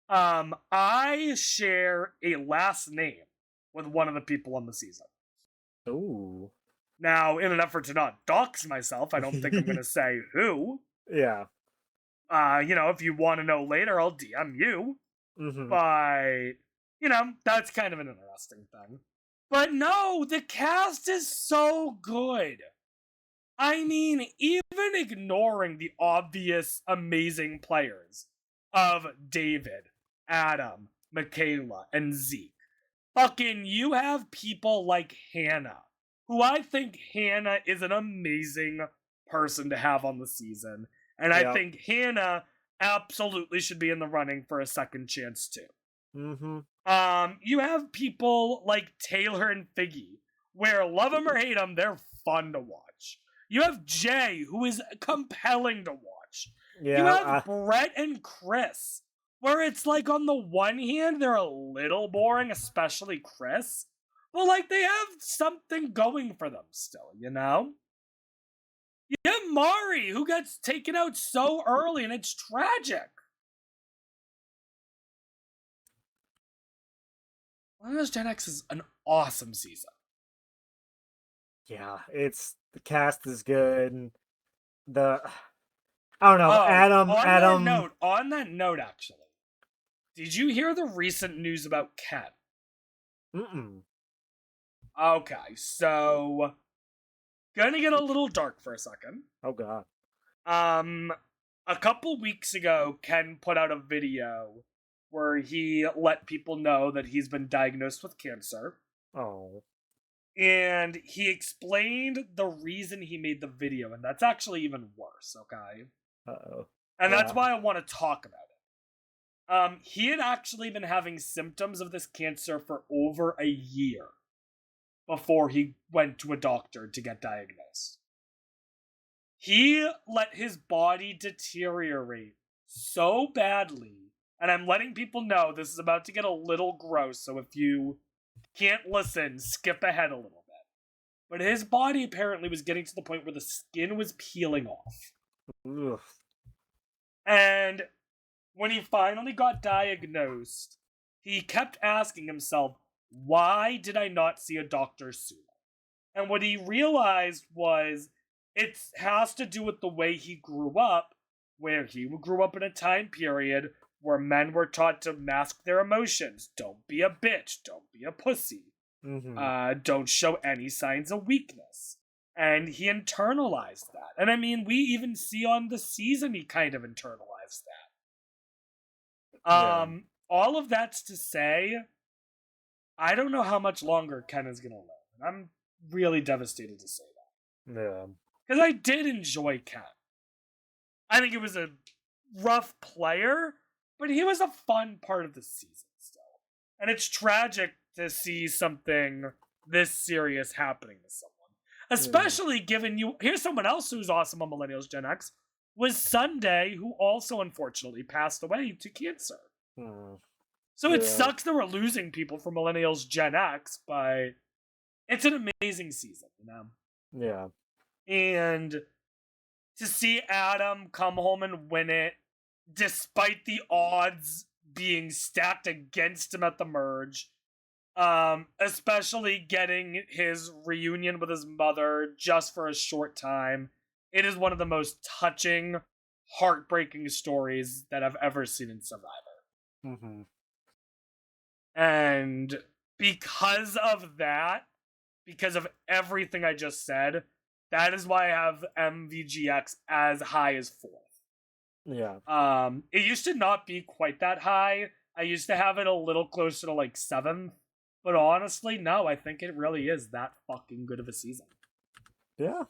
I share a last name with one of the people on the season. Ooh. Now, in an effort to not dox myself, I don't think I'm going to say who. Yeah. If you want to know later, I'll DM you. Mhm. But, that's kind of an interesting thing. But no, the cast is so good. I mean, even ignoring the obvious amazing players of David, Adam, Michaela, and Zeke, fucking you have people like Hannah, who I think Hannah is an amazing person to have on the season. And I Yep. think Hannah absolutely should be in the running for a second chance too. Mhm. You have people like Taylor and Figgy, where love them or hate them, they're fun to watch. You have Jay, who is compelling to watch. You Yeah. have Brett and Chris, where it's like on the one hand, they're a little boring, especially Chris, but like they have something going for them still, you know? You have Mari, who gets taken out so early, and it's tragic. Millennials Gen X is an awesome season. Yeah. It's the cast is good. And the I don't know. Oh, Adam. on that note, actually, did you hear the recent news about Ken? Mm-mm. Okay, so gonna get a little dark for a second. Oh God. Um, a couple weeks ago, Ken put out a video where he let people know that he's been diagnosed with cancer. Oh. And he explained the reason he made the video, and that's actually even worse, okay? Uh-oh. And that's Yeah. why I want to talk about it. He had actually been having symptoms of this cancer for over a year before he went to a doctor to get diagnosed. He let his body deteriorate so badly, and I'm letting people know this is about to get a little gross, so if you can't listen, skip ahead a little bit. But his body apparently was getting to the point where the skin was peeling off. Ugh. And when he finally got diagnosed, he kept asking himself, why did I not see a doctor sooner? And what he realized was it has to do with the way he grew up, where he grew up in a time period where men were taught to mask their emotions. Don't be a bitch. Don't be a pussy. Mm-hmm. Don't show any signs of weakness. And he internalized that. And I mean, we even see on the season he kind of internalized that. Yeah. All of that's to say, I don't know how much longer Ken is gonna live. And I'm really devastated to say that. Yeah. Because I did enjoy Ken. I think he was a rough player, but he was a fun part of the season still. And it's tragic to see something this serious happening to someone. Especially given here's someone else who's awesome on Millennials Gen X, was Sunday, who also unfortunately passed away to cancer. Mm. So it sucks that we're losing people from Millennials Gen X, but it's an amazing season, you know? Yeah. And to see Adam come home and win it, despite the odds being stacked against him at the merge, especially getting his reunion with his mother just for a short time, it is one of the most touching, heartbreaking stories that I've ever seen in Survivor. Mm-hmm. And because of that, because of everything I just said, that is why I have MVGX as high as 4th. Yeah. It used to not be quite that high. I used to have it a little closer to like 7th. But honestly, no, I think it really is that fucking good of a season. Yeah.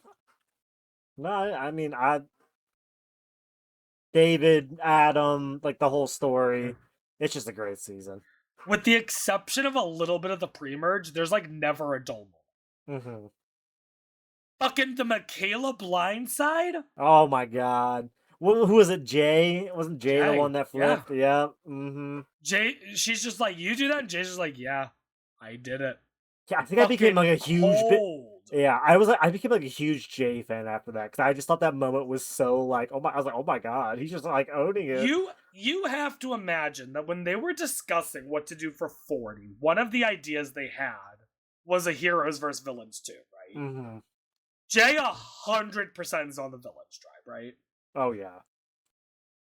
No, I mean, David, Adam, like the whole story. It's just a great season. With the exception of a little bit of the pre-merge, there's like never a dull moment. Mm-hmm. Fucking the Michaela blindside? Oh my God. Who was it? Jay? Wasn't Jay the one that Yeah. flipped? Yeah. Mm-hmm. Jay, she's just like, you do that, and Jay's just like, yeah, I did it. Yeah, I think I became like a huge bit. Cold. Yeah, I became like a huge Jay fan after that because I just thought that moment was so like, oh my, I was like, oh my god, he's just like owning it. You have to imagine that when they were discussing what to do for 40, one of the ideas they had was a heroes versus villains too, right? Mm-hmm. Jay 100% is on the villains tribe, right? Oh yeah.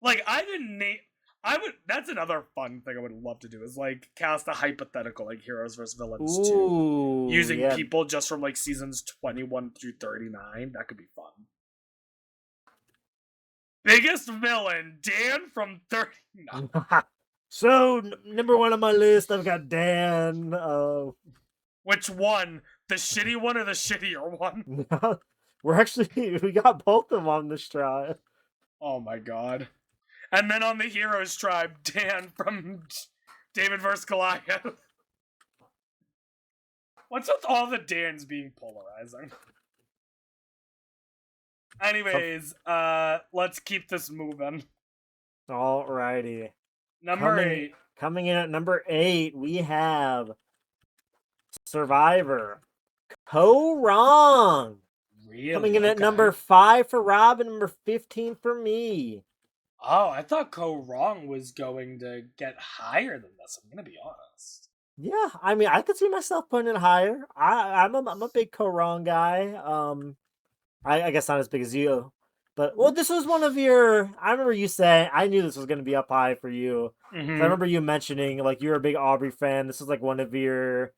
Like I didn't name. I would. That's another fun thing I would love to do is like cast a hypothetical like heroes versus villains too, using yeah. people just from like seasons 21 through 39. That could be fun. Biggest villain, Dan from 30. No. So number one on my list, I've got Dan. Which one? The shitty one or the shittier one? we got both of them on this tribe. Oh my god. And then on the Heroes tribe, Dan from David vs. Goliath. What's with all the Dans being polarizing? Anyways, let's keep this moving. Alrighty. Number 8. Coming in at number 8, we have Survivor. Wrong. Really? Coming in at number 5 for Rob and number 15 for me. Oh, I thought Wrong was going to get higher than this. I'm gonna be honest. Yeah, I mean, I could see myself putting it higher. I'm a big Wrong guy. I guess not as big as you, but well, this was one of your. I remember you saying I knew this was going to be up high for you. Mm-hmm. I remember you mentioning like you're a big Aubrey fan. This was like one of your.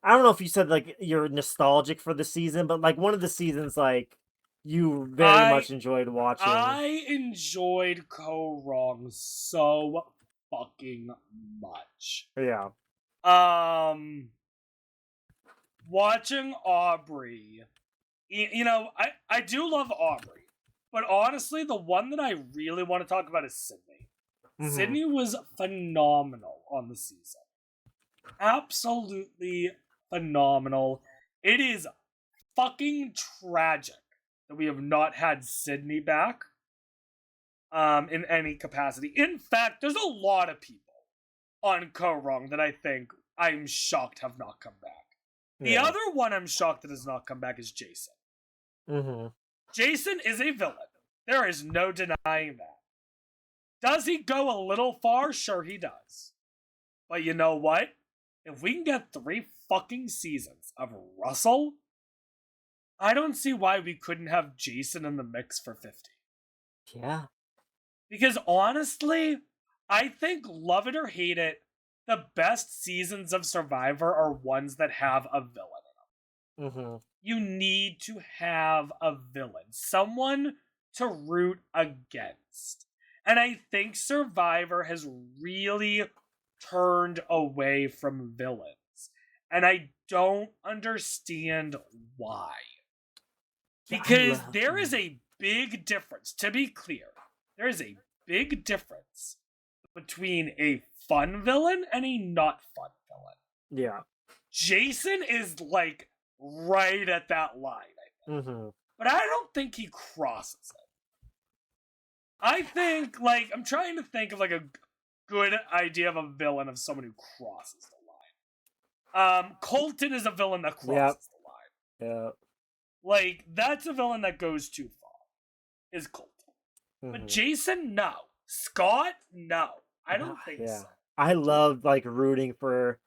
I don't know if you said like you're nostalgic for the season, but like one of the seasons like you very much enjoyed watching. I enjoyed Wrong so fucking much. Yeah. Watching Aubrey, you know, I do love Aubrey, but honestly, the one that I really want to talk about is Sydney. Mm-hmm. Sydney was phenomenal on the season. Absolutely phenomenal. It is fucking tragic that we have not had Sydney back in any capacity. In fact, there's a lot of people on Wrong that I think I'm shocked have not come back. The other one I'm shocked that has not come back is Jason. Mm-hmm. Jason is a villain. There is no denying that. Does he go a little far? Sure he does. But you know what? If we can get 3 fucking seasons of Russell, I don't see why we couldn't have Jason in the mix for 50. Yeah. Because honestly, I think, love it or hate it, the best seasons of Survivor are ones that have a villain in them. Mm-hmm. You need to have a villain. Someone to root against. And I think Survivor has really turned away from villains. And I don't understand why. Because there is a big difference. To be clear, there is a big difference between a fun villain and a not fun villain. Yeah. Jason is like right at that line, I think. Mm-hmm. But I don't think he crosses it. I think, like, I'm trying to think of like a good idea of a villain of someone who crosses the line. Colton is a villain that crosses the line. Yeah. Like, that's a villain that goes too far. Is Colton. Mm-hmm. But Jason, no. Scott, no. I don't think so. I loved like rooting for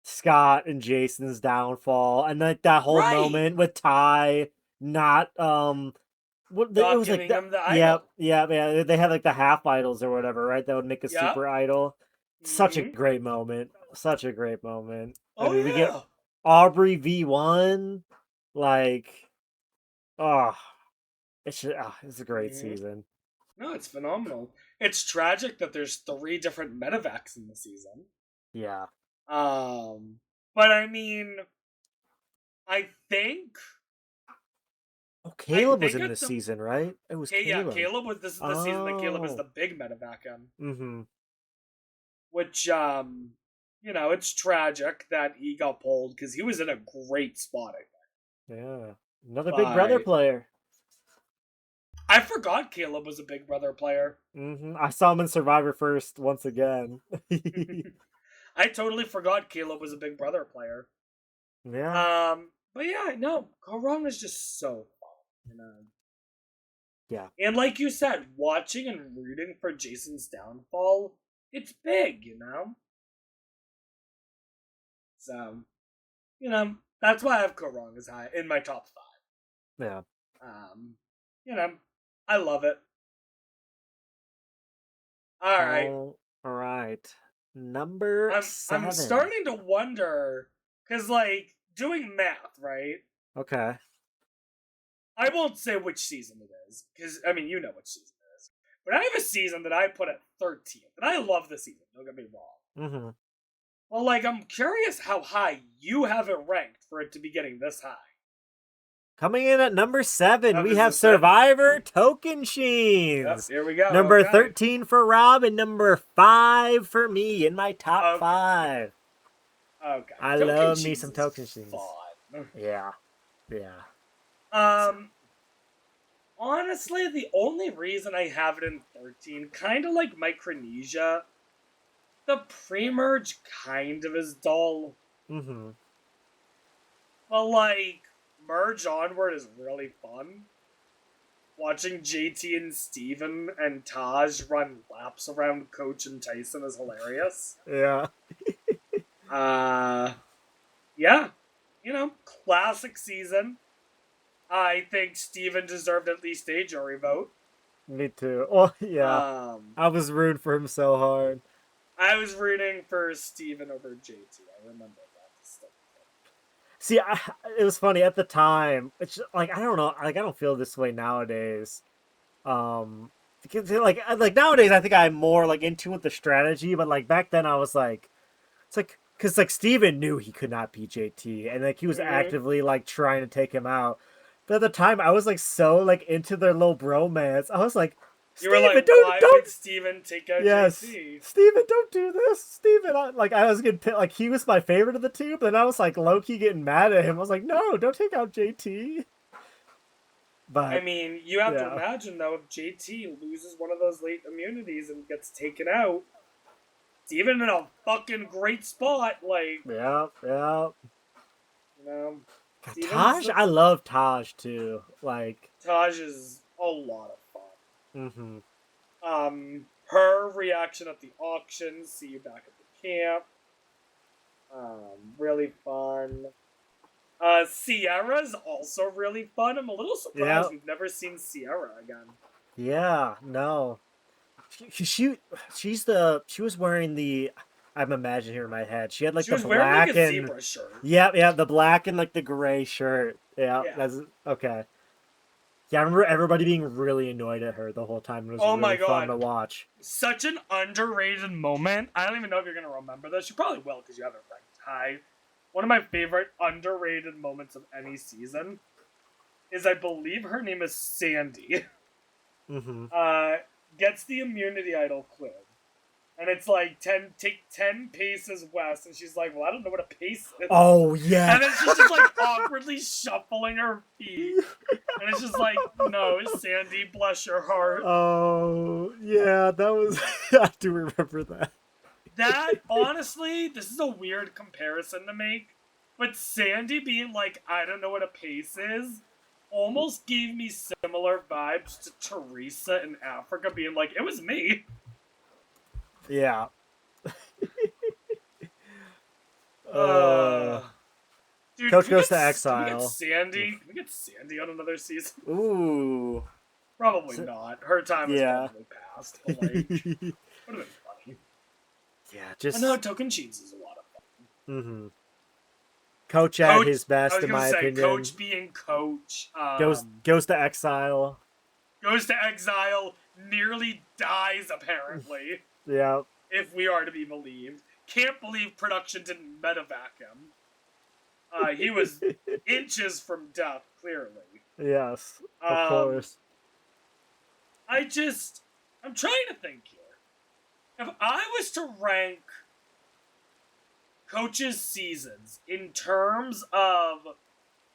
Scott and Jason's downfall, and like that whole moment with Ty not what it was like him the idol. Yeah. They had like the half idols or whatever, right? That would make a super idol. Such a great moment. Such a great moment. Oh, we get Aubrey V1. Like, it's a great season. No, it's phenomenal. It's tragic that there's 3 different medevacs in the season. Yeah. But I mean, I think. Oh, Caleb was in this season, right? It was Caleb. Yeah, Caleb was. This is the season that Caleb is the big medevac in. Mm-hmm. Which, you know, it's tragic that he got pulled because he was in a great spot, I think. Yeah, another Big Brother player. I forgot Caleb was a Big Brother player. I saw him in Survivor first once again. I totally forgot Caleb was a Big Brother player. Yeah. But yeah, no, Go Wrong is just so fun, Yeah. And like you said, watching and rooting for Jason's downfall, it's big, So, that's why I have Go Wrong as high in my top 5. Yeah. I love it. All right. All right. Number 7. I'm starting to wonder, because, like, doing math, right? Okay. I won't say which season it is, because, I mean, you know which season it is. But I have a season that I put at 13th, and I love the season, don't get me wrong. Mm-hmm. Well, like, I'm curious how high you have it ranked for it to be getting this high. Coming in at number 7, Oh, we this have is Survivor Tocantins. Yep, here we go. Number okay. 13 for Rob and number 5 for me in my top 5. Okay. I love me some Tocantins. Fun. Yeah. Yeah. Honestly, the only reason I have it in 13, kind of like Micronesia, the pre-merge kind of is dull. Mm-hmm. But, like, Merge Onward is really fun. Watching JT and Steven and Taj run laps around Coach and Tyson is hilarious. Yeah. Yeah. Classic season. I think Steven deserved at least a jury vote. Me too. Oh, yeah. I was rooting for him so hard. I was rooting for Steven over JT. I remember that. See, it was funny at the time. It's just, like, I don't know. Like, I don't feel this way nowadays. Because like nowadays, I think I'm more like into with the strategy. But like back then, I was like, it's like because like Steven knew he could not beat JT, and like he was actively like trying to take him out. But at the time, I was like so like into their little bromance. I was like, Steven, why would Steven take out JT? Steven, don't do this. Steven, I was getting like he was my favorite of the two, but then I was like low key getting mad at him. I was like, no, don't take out JT. But I mean, you have to imagine though, if JT loses one of those late immunities and gets taken out, Steven in a fucking great spot. Like, yeah. Taj, I love Taj too. Like Taj is a lot of fun. Mm-hmm. Her reaction at the auction, see you back at the camp. Really fun. Sierra's also really fun. I'm a little surprised we've never seen Sierra again. Yeah, no. She was wearing the, I'm imagining here in my head. She had like the black and zebra shirt. Yeah, the black and like the gray shirt. Yeah. That's okay. Yeah, I remember everybody being really annoyed at her the whole time. It was really fun to watch. Such an underrated moment. I don't even know if you're gonna remember this. You probably will because you have it ranked high. One of my favorite underrated moments of any season is, I believe her name is Sandy. Gets the immunity idol cleared. And it's like, take 10 paces west. And she's like, well, I don't know what a pace is. Oh, yeah. And then she's just like awkwardly shuffling her feet. And it's just like, no, Sandy, bless your heart. Oh, yeah, that was, I do remember that. That, honestly, this is a weird comparison to make. But Sandy being like, I don't know what a pace is, almost gave me similar vibes to Teresa in Africa being like, it was me. Yeah. Dude, Coach goes to exile. Can we get Sandy on another season? Ooh. Probably not. Her time is probably past. But like, would have been funny. Yeah, just. I know Tocantins is a lot of fun. Coach at his best, in my opinion. Coach being Coach. Goes to exile. Goes to exile. Nearly dies, apparently. Yeah. If we are to be believed. Can't believe production didn't medevac him. He was inches from death, clearly. Yes, of course. I'm trying to think here. If I was to rank Coach's seasons in terms of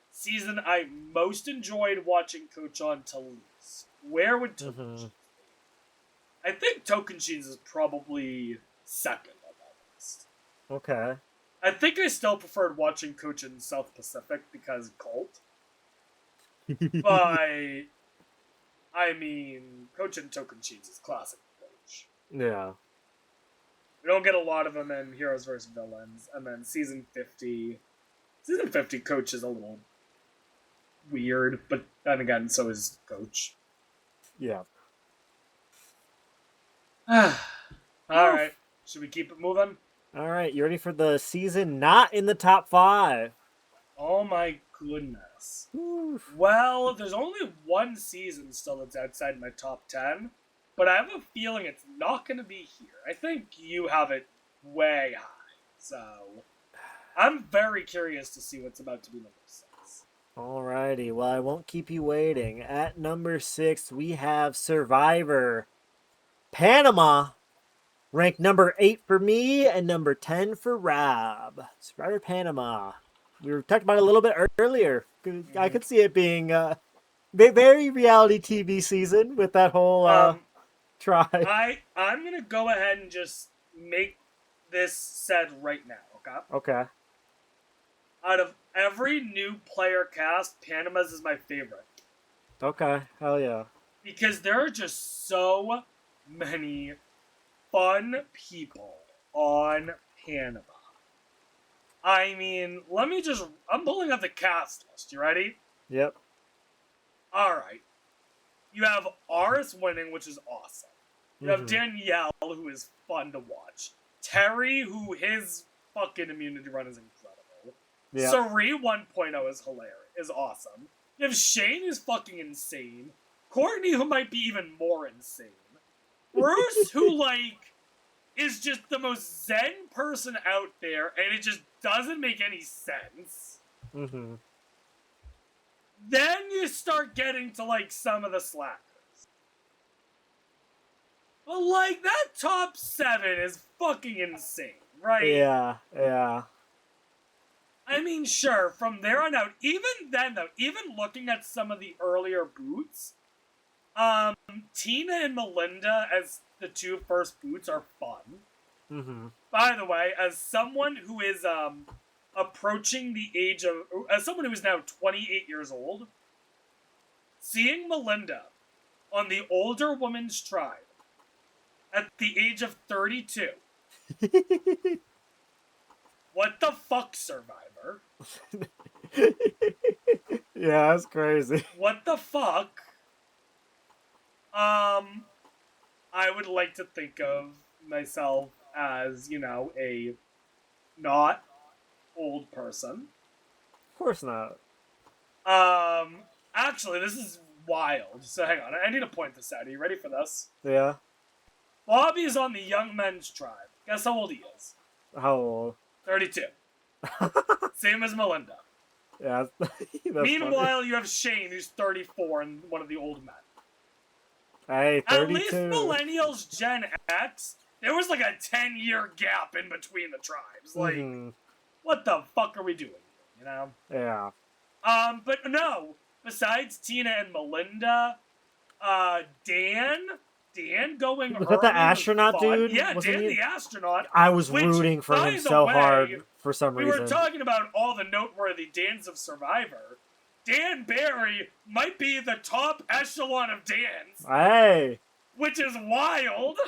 season I most enjoyed watching Coach on to least, where would Token Mhm. Cheese be? I think Token Cheese is probably second on that list. Okay. I think I still preferred watching Coach in South Pacific because Cult. But I mean, Coach and Token Cheese is classic Coach. Yeah. We don't get a lot of them in Heroes vs. Villains, and then Season 50 Coach is a little weird, but then again, so is Coach. Yeah. Alright, should we keep it moving? All right, you ready for the season not in the top 5? Oh my goodness. Oof. Well, there's only one season still that's outside my top 10, but I have a feeling it's not going to be here. I think you have it way high, so I'm very curious to see what's about to be number 6. Alrighty, well, I won't keep you waiting. At number 6, we have Survivor Panama, ranked number 8 for me and number 10 for Rob. Survivor Panama. We were talking about it a little bit earlier. I could see it being very reality TV season with that whole tribe. I'm going to go ahead and just make this said right now, okay? Okay. Out of every new player cast, Panama's is my favorite. Okay, hell yeah. Because there are just so many fun people on Panama. I mean, I'm pulling up the cast list. You ready? Yep. Alright. You have Aris winning, which is awesome. You have Danielle, who is fun to watch. Terry, who his fucking immunity run is incredible. Yep. Sari 1.0 is hilarious, is awesome. You have Shane, who's fucking insane. Courtney, who might be even more insane. Bruce, who, is just the most zen person out there, and it just doesn't make any sense. Mm-hmm. Then you start getting to, some of the slackers. But, that top 7 is fucking insane, right? Yeah, yeah. I mean, sure, from there on out, even then, though, even looking at some of the earlier boots, Tina and Melinda as the 2 first boots are fun. Mm-hmm. By the way, as someone who is, approaching the age of, as someone who is now 28 years old, seeing Melinda on the older woman's tribe at the age of 32. What the fuck, Survivor? Yeah, that's crazy. What the fuck? I would like to think of myself as, a not old person. Of course not. Actually, this is wild. So hang on, I need to point this out. Are you ready for this? Yeah. Bobby is on the young men's tribe. Guess how old he is? How old? 32. Same as Melinda. Yeah. That's Meanwhile, funny. you have Shane, who's 34 and one of the old men. Hey, 32. At least Millennials Gen X, there was a 10-year gap in between the tribes. What the fuck are we doing here, Yeah. But no, besides Tina and Melinda, Dan going Was that the early astronaut was fun. dude? Yeah, Wasn't Dan he? the astronaut. I was Which, rooting for by him the so way, hard for some We reason. were talking about all the noteworthy Dans of Survivor. Dan Barry might be the top echelon of Dans, Hey. which is wild.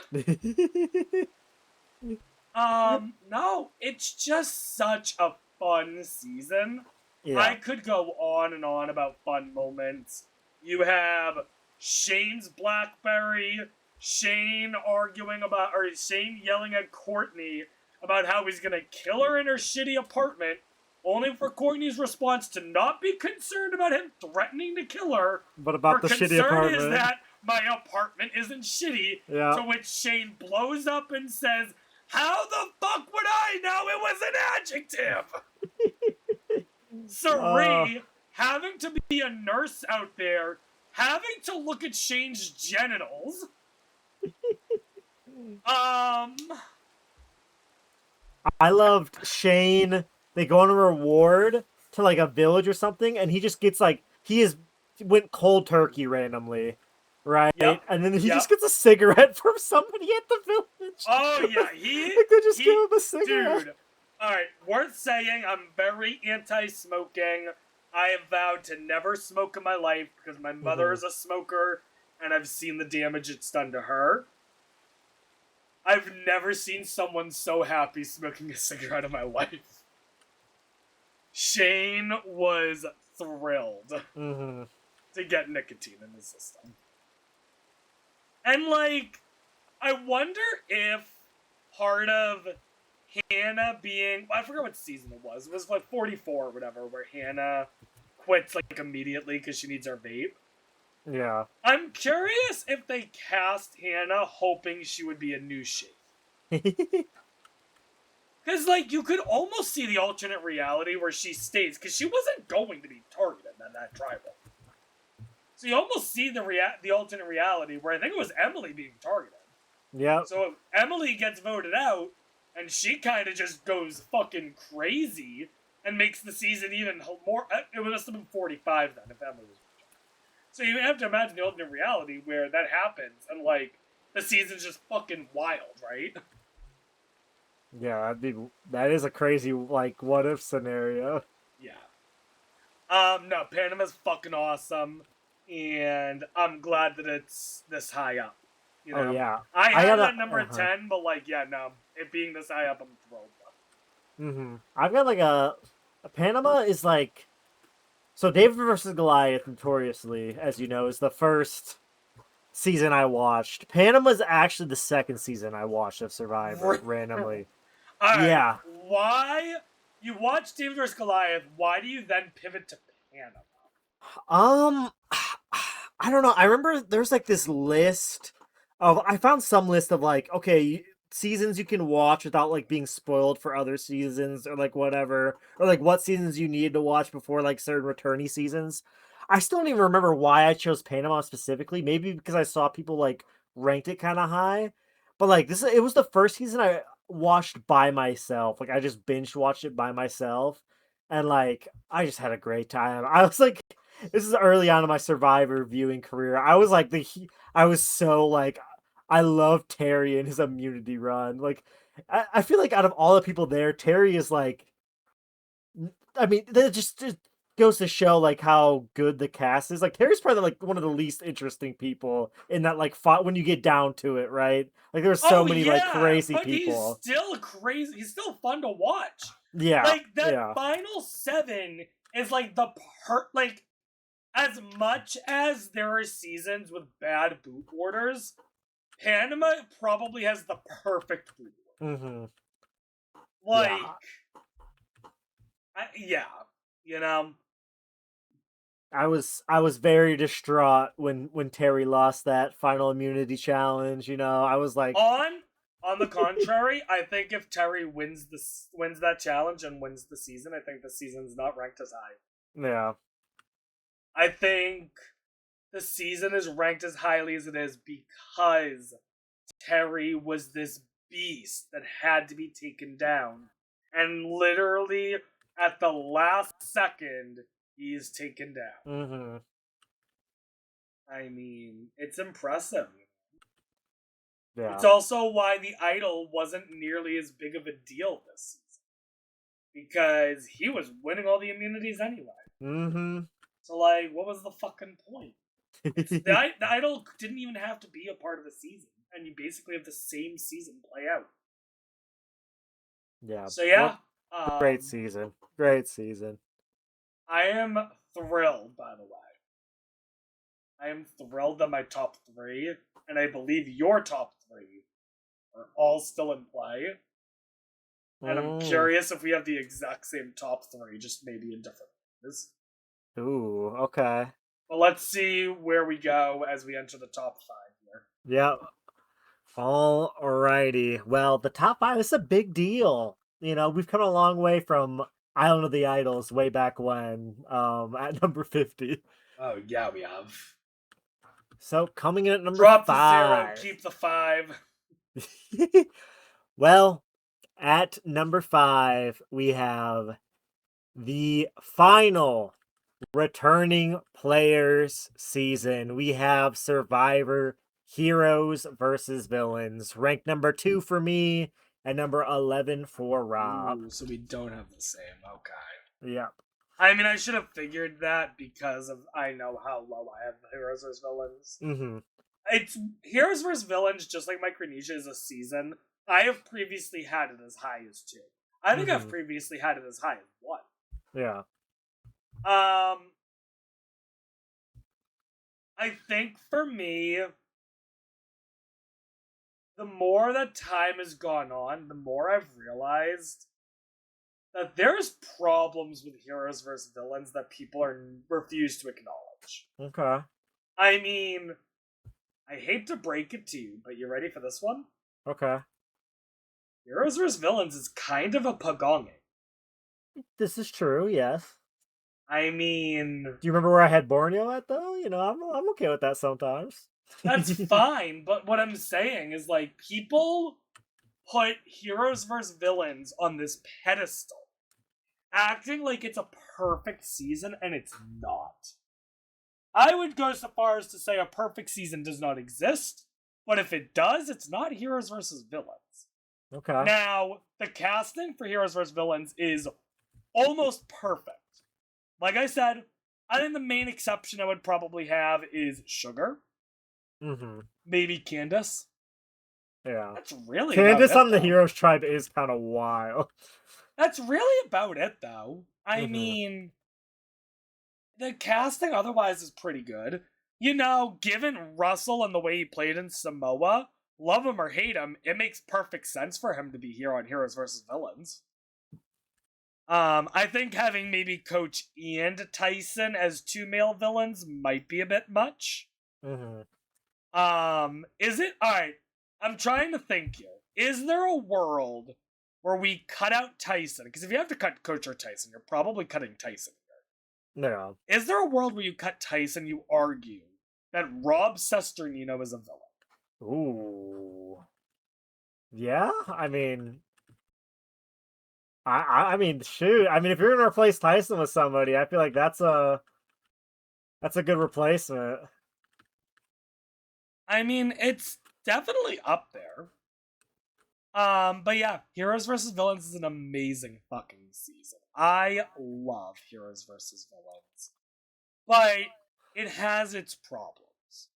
No, it's just such a fun season. Yeah. I could go on and on about fun moments. You have Shane's Blackberry, Shane yelling at Courtney about how he's gonna kill her in her shitty apartment, only for Courtney's response to not be concerned about him threatening to kill her. But about the Her shitty concern apartment. is that my apartment isn't shitty. Yeah. To which Shane blows up and says, "How the fuck would I know it was an adjective?" Sari, having to be a nurse out there, having to look at Shane's genitals. I loved Shane. They go on a reward to a village or something, and he just gets he went cold turkey randomly. right? Yep. And then he Yep. just gets a cigarette from somebody at the village. Oh yeah, like they just give him a cigarette. dude. All right, worth saying. I'm very anti-smoking. I have vowed to never smoke in my life because my mother is a smoker, and I've seen the damage it's done to her. I've never seen someone so happy smoking a cigarette in my life. Shane was thrilled to get nicotine in his system. And, like, I wonder if part of Hannah being... I forget what season it was. It was, like, 44 or whatever, where Hannah quits, like, immediately because she needs her vape. Yeah. I'm curious if they cast Hannah hoping she would be a new Shane. Because, like, you could almost see the alternate reality where she stays, because she wasn't going to be targeted in that tribal. So you almost see the alternate reality where I think it was Emily being targeted. Yeah. So Emily gets voted out, and she kind of just goes fucking crazy and makes the season even more... It must have been 45 then, if Emily was... So you have to imagine the alternate reality where that happens, and, like, the season's just fucking wild, right? Yeah, that is a crazy, like, what if scenario. Yeah. No, Panama's fucking awesome, and I'm glad that it's this high up. You know? Oh, yeah. I had it at number 10, but, like, yeah, no. It being this high up, I'm thrilled. I've got, like, Panama is, like... So, David vs. Goliath, notoriously, as you know, is the first season I watched. Panama's actually the second season I watched of Survivor, randomly. Alright, yeah. Why... You watch David vs. Goliath, why do you then pivot to Panama? I don't know. I remember there's, like, this list of... I found some list of, like, okay, seasons you can watch without, like, being spoiled for other seasons, or, like, whatever, or, like, what seasons you need to watch before, like, certain returnee seasons. I still don't even remember why I chose Panama specifically. Maybe because I saw people, like, ranked it kind of high, but, like, it was the first season I watched by myself. Like, I just binge watched it by myself, and, like, I just had a great time. I was like, this is early on in my Survivor viewing career. I was like I was so, like, I love Terry and his immunity run. Like, I feel like out of all the people there, Terry is, like, I mean, that just goes to show, like, how good the cast is. Like, Terry's probably, like, one of the least interesting people in that, like, when you get down to it, right? Like, there's so many, like, crazy people. He's still crazy. He's still fun to watch. Yeah. Like, that final 7 is, like, like, as much as there are seasons with bad boot orders, Panama probably has the perfect boot order. Like, yeah, you know. I was very distraught when Terry lost that final immunity challenge. You know, I was like, on the contrary, I think if Terry wins that challenge and wins the season, I think the season's not ranked as high. Yeah, I think the season is ranked as highly as it is because Terry was this beast that had to be taken down, and literally at the last second, he is taken down. I mean, it's impressive. Yeah. It's also why the Idol wasn't nearly as big of a deal this season, because he was winning all the immunities anyway. So, like, what was the fucking point? The Idol didn't even have to be a part of the season, and you basically have the same season play out. Yeah. So yeah, great season. Great season. I am thrilled, by the way. I am thrilled that my top 3, and I believe your top 3, are all still in play. And I'm curious if we have the exact same top 3, just maybe in different ways. Ooh, okay. Well, let's see where we go as we enter the top 5 here. Yep. Alrighty. Well, the top 5 is a big deal. You know, we've come a long way from Island of the Idols way back when, at number 50. Oh, yeah, we have. So, coming in at number Drop 5. the 0, keep the 5. Well, at number 5, we have the final returning players season. We have Survivor Heroes versus Villains. Ranked number 2 for me and number 11 for Rob. Ooh, so we don't have the same. Okay. Yep. I mean, I should have figured that because I know how low I have Heroes vs. Villains. Mm-hmm. It's Heroes vs. Villains, just like Micronesia is a season. I have previously had it as high as 2. I think I've previously had it as high as 1. Yeah. I think for me, the more that time has gone on, the more I've realized that there's problems with Heroes vs. Villains that people refuse to acknowledge. Okay. I mean, I hate to break it to you, but you ready for this one? Okay. Heroes vs. Villains is kind of a pagong. This is true, yes. I mean... Do you remember where I had Borneo at, though? You know, I'm okay with that sometimes. That's fine, but what I'm saying is, like, people put Heroes vs. Villains on this pedestal, acting like it's a perfect season, and it's not. I would go so far as to say a perfect season does not exist, but if it does, it's not Heroes vs. Villains. Okay. Now, the casting for Heroes vs. Villains is almost perfect. Like I said, I think the main exception I would probably have is Sugar. Mm-hmm. Maybe Candace. Yeah. That's really Candace about on the though. Heroes tribe is kind of wild. That's really about it, though. I mean, the casting otherwise is pretty good. You know, given Russell and the way he played in Samoa, love him or hate him, it makes perfect sense for him to be here on Heroes vs. Villains. I think having maybe Coach and Tyson as 2 male villains might be a bit much. Mm-hmm. Is it? Alright, I'm trying to think here. Is there a world where we cut out Tyson? Because if you have to cut Coach or Tyson, you're probably cutting Tyson here. Yeah. Is there a world where you cut Tyson, you argue that Rob Sesternino is a villain? Ooh. Yeah, I mean... I mean, shoot. I mean, if you're gonna replace Tyson with somebody, I feel like that's a good replacement. I mean, it's definitely up there. But yeah, Heroes vs. Villains is an amazing fucking season. I love Heroes vs. Villains. But it has its problems.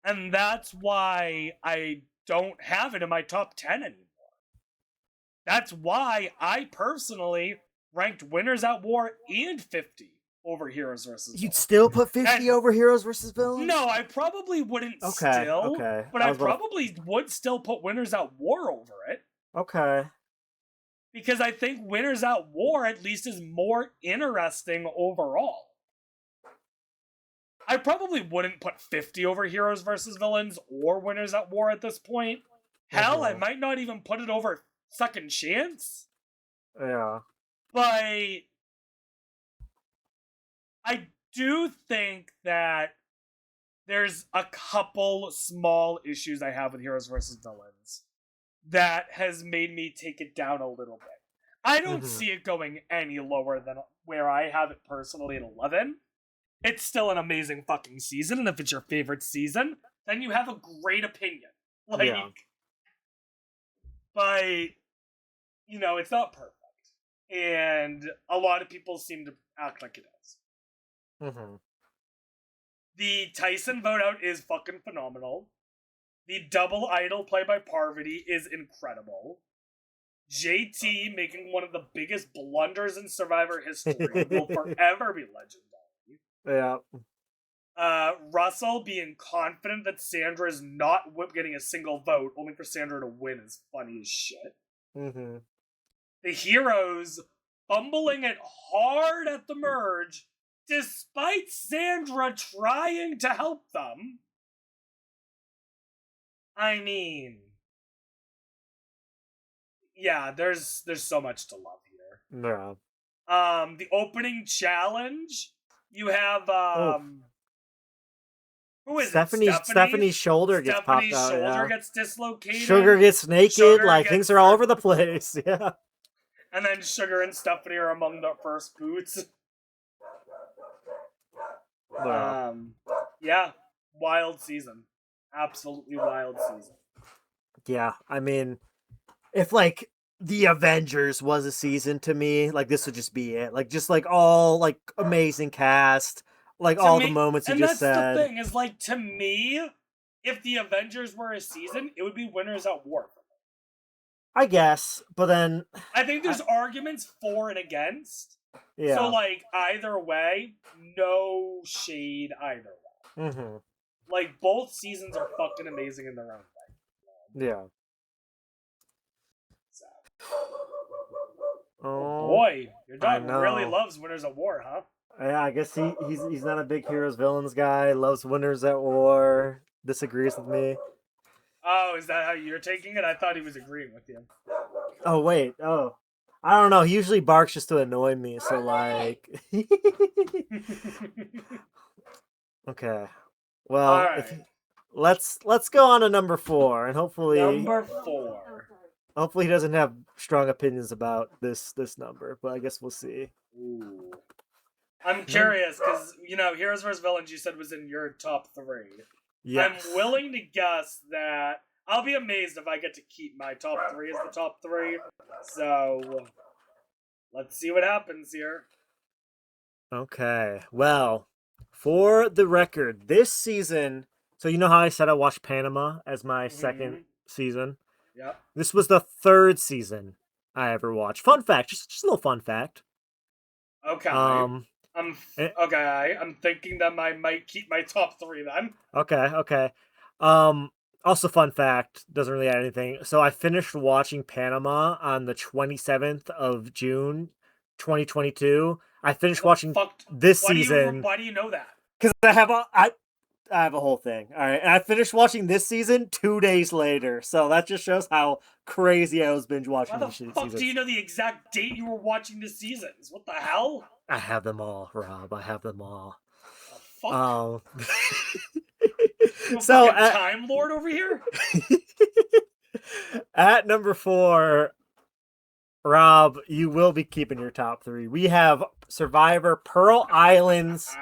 And that's why I don't have it in my top 10 anymore. That's why I personally ranked Winners at War and 50 over Heroes vs. Villains. You'd still put 50 over Heroes versus Villains? No, I probably wouldn't but I probably would still put Winners at War over it. Okay. Because I think Winners at War at least is more interesting overall. I probably wouldn't put 50 over Heroes vs. Villains or Winners at War at this point. Hell, I might not even put it over Second Chance. Yeah. But I do think that there's a couple small issues I have with Heroes vs. Villains that has made me take it down a little bit. I don't see it going any lower than where I have it personally at 11. It's still an amazing fucking season, and if it's your favorite season, then you have a great opinion. Like, yeah. But, you know, it's not perfect. And a lot of people seem to act like it is. Mm-hmm. The Tyson vote out is fucking phenomenal. The double idol play by Parvati is incredible. JT making one of the biggest blunders in Survivor history will forever be legendary. Yeah. Russell being confident that Sandra is not getting a single vote, only for Sandra to win, is funny as shit. Mm-hmm. The Heroes fumbling it hard at the merge, despite Sandra trying to help them. I mean, yeah, there's so much to love here. Yeah. The opening challenge, you have who is Stephanie? it? Stephani's shoulder gets popped out. Stephani's shoulder yeah. gets dislocated. Sugar gets naked. Like things are all over the place. Yeah. And then Sugar and Stephanie are among the first boots. Yeah. Yeah, wild season. Absolutely wild season. Yeah, I mean, if like the Avengers was a season to me, like this would just be it. Like just like all like amazing cast, like To all the me, moments you and just that's the said. thing, is like, to me, if the Avengers were a season, it would be Winners at War. I guess, but then I think I, there's arguments for and against. So, yeah. like, either way, no shade either way. Mhm. Like, both seasons are fucking amazing in their own way. Yeah. So. Oh Oh, boy, your I dog really know. loves Winners at War, huh? Yeah, I guess he's not a big heroes villains guy. Loves winners at war. Disagrees with me. Oh, is that how you're taking it? I thought he was agreeing with you. Oh wait. Oh, I don't know. He usually barks just to annoy me. So like. Okay. All Well, if right, let's go on to number 4, and number 4. hopefully he doesn't have strong opinions about this number, but I guess we'll see. Ooh. I'm curious because Heroes vs Villains you said was in your top 3. Yes. I'm willing to guess that I'll be amazed if I get to keep my top 3 as the top 3. So let's see what happens here. Okay. Well, for the record, this season. So you know how I said I watched Panama as my second season. Yep. This was the 3rd season I ever watched. Fun fact, just a little fun fact. Okay. Eh, Okay. I'm thinking that I might keep my top 3 then. Okay. Also fun fact, doesn't really add anything. So I finished watching Panama on the 27th of June, 2022. I finished watching this season Why do you know that? because I have a whole thing. All right, and I finished watching this season 2 days later. So that just shows how crazy I was binge watching Why the these fuck seasons. do you know the exact date you were watching the seasons? What the hell? I have them all, Rob. I have them all. Oh, fuck. So Time Lord over here? At number 4, Rob, you will be keeping your top 3. We have Survivor Pearl Islands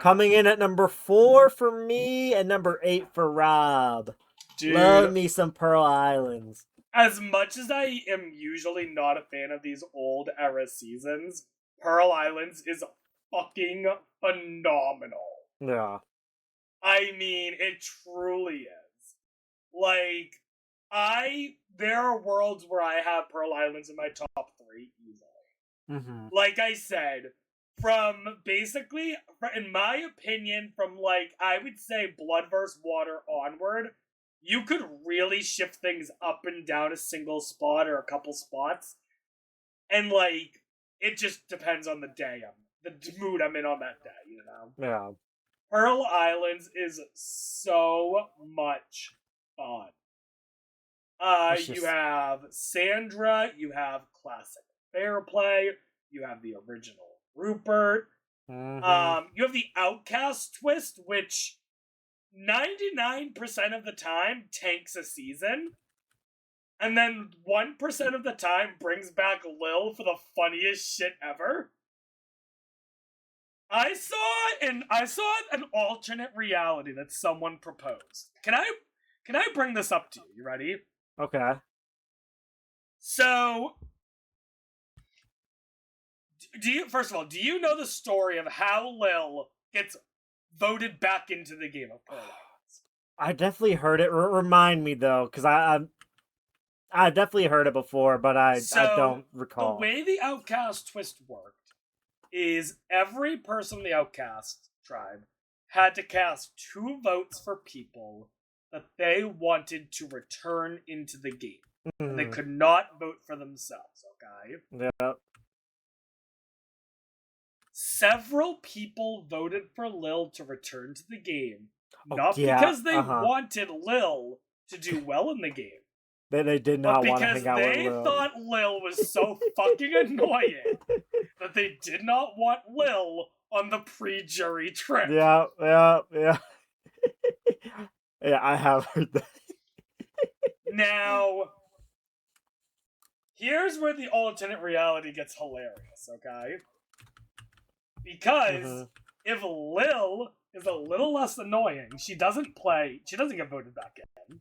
coming in at number 4 for me and number 8 for Rob. Dude, love me some Pearl Islands. As much as I am usually not a fan of these old era seasons, Pearl Islands is fucking phenomenal. Yeah. I mean, it truly is. Like, there are worlds where I have Pearl Islands in my top 3 easily. Mm-hmm. Like I said, from basically, in my opinion, from like, I would say Blood vs. Water onward, you could really shift things up and down a single spot or a couple spots. And like, it just depends on the day the mood I'm in on that day, Yeah. Pearl Islands is so much fun. You have Sandra, you have classic Fairplay, you have the original Rupert, Mm-hmm. you have the Outcast twist, which 99% of the time tanks a season, and then 1% of the time brings back Lil for the funniest shit ever. I saw an alternate reality that someone proposed. Can I bring this up to you? You ready? Okay. So, first of all, do you know the story of how Lil gets voted back into the game of Pearl Islands? I definitely heard it. Remind me though, because I definitely heard it before, but I don't recall. The way the Outcast twist worked is every person in the Outcast tribe had to cast 2 votes for people that they wanted to return into the game. And they could not vote for themselves, okay? Yeah. Several people voted for Lil to return to the game, not because they wanted Lil to do well in the game. They did not want to hang out with Lil. Because they thought Lil was so fucking annoying that they did not want Lil on the pre-jury trip. Yeah. Yeah, I have heard that. Now, here's where the alternate reality gets hilarious, okay? Because if Lil is a little less annoying. She doesn't get voted back in.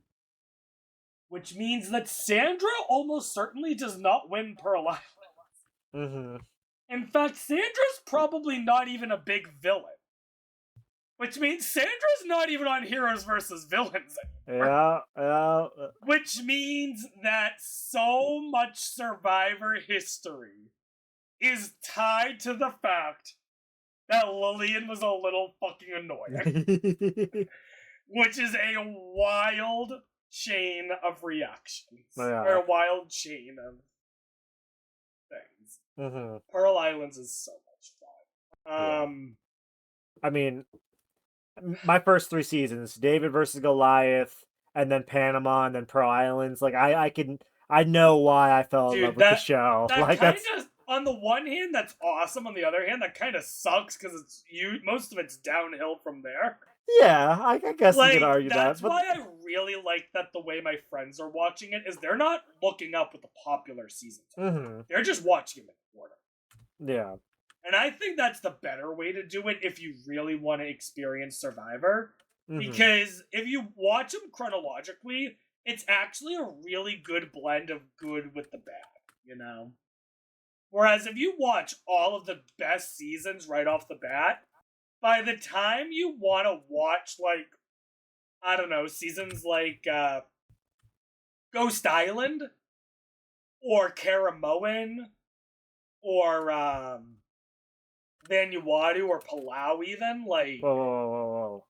Which means that Sandra almost certainly does not win Pearl Island. Mm-hmm. In fact, Sandra's probably not even a big villain. Which means Sandra's not even on Heroes versus Villains anymore. Yeah. Which means that so much Survivor history is tied to the fact that Lillian was a little fucking annoying. Which is a wild chain of reactions. Yeah. Or a wild chain of things. Mm-hmm. Pearl Islands is so much fun. I mean, my first 3 seasons, David versus Goliath, and then Panama, and then Pearl Islands. Like I know why I fell in love with the show. That like kind of, on the one hand, that's awesome. On the other hand, that kind of sucks because most of it's downhill from there. Yeah, I guess you could argue that. That's why I really like that the way my friends are watching it is they're not looking up with the popular seasons. Mm-hmm. They're just watching them in order. Yeah. And I think that's the better way to do it if you really want to experience Survivor. Mm-hmm. Because if you watch them chronologically, it's actually a really good blend of good with the bad, you know? Whereas if you watch all of the best seasons right off the bat, by the time you want to watch, like, I don't know, seasons like Ghost Island, or Karamoan, or Vanuatu, or Palau even, like... Whoa.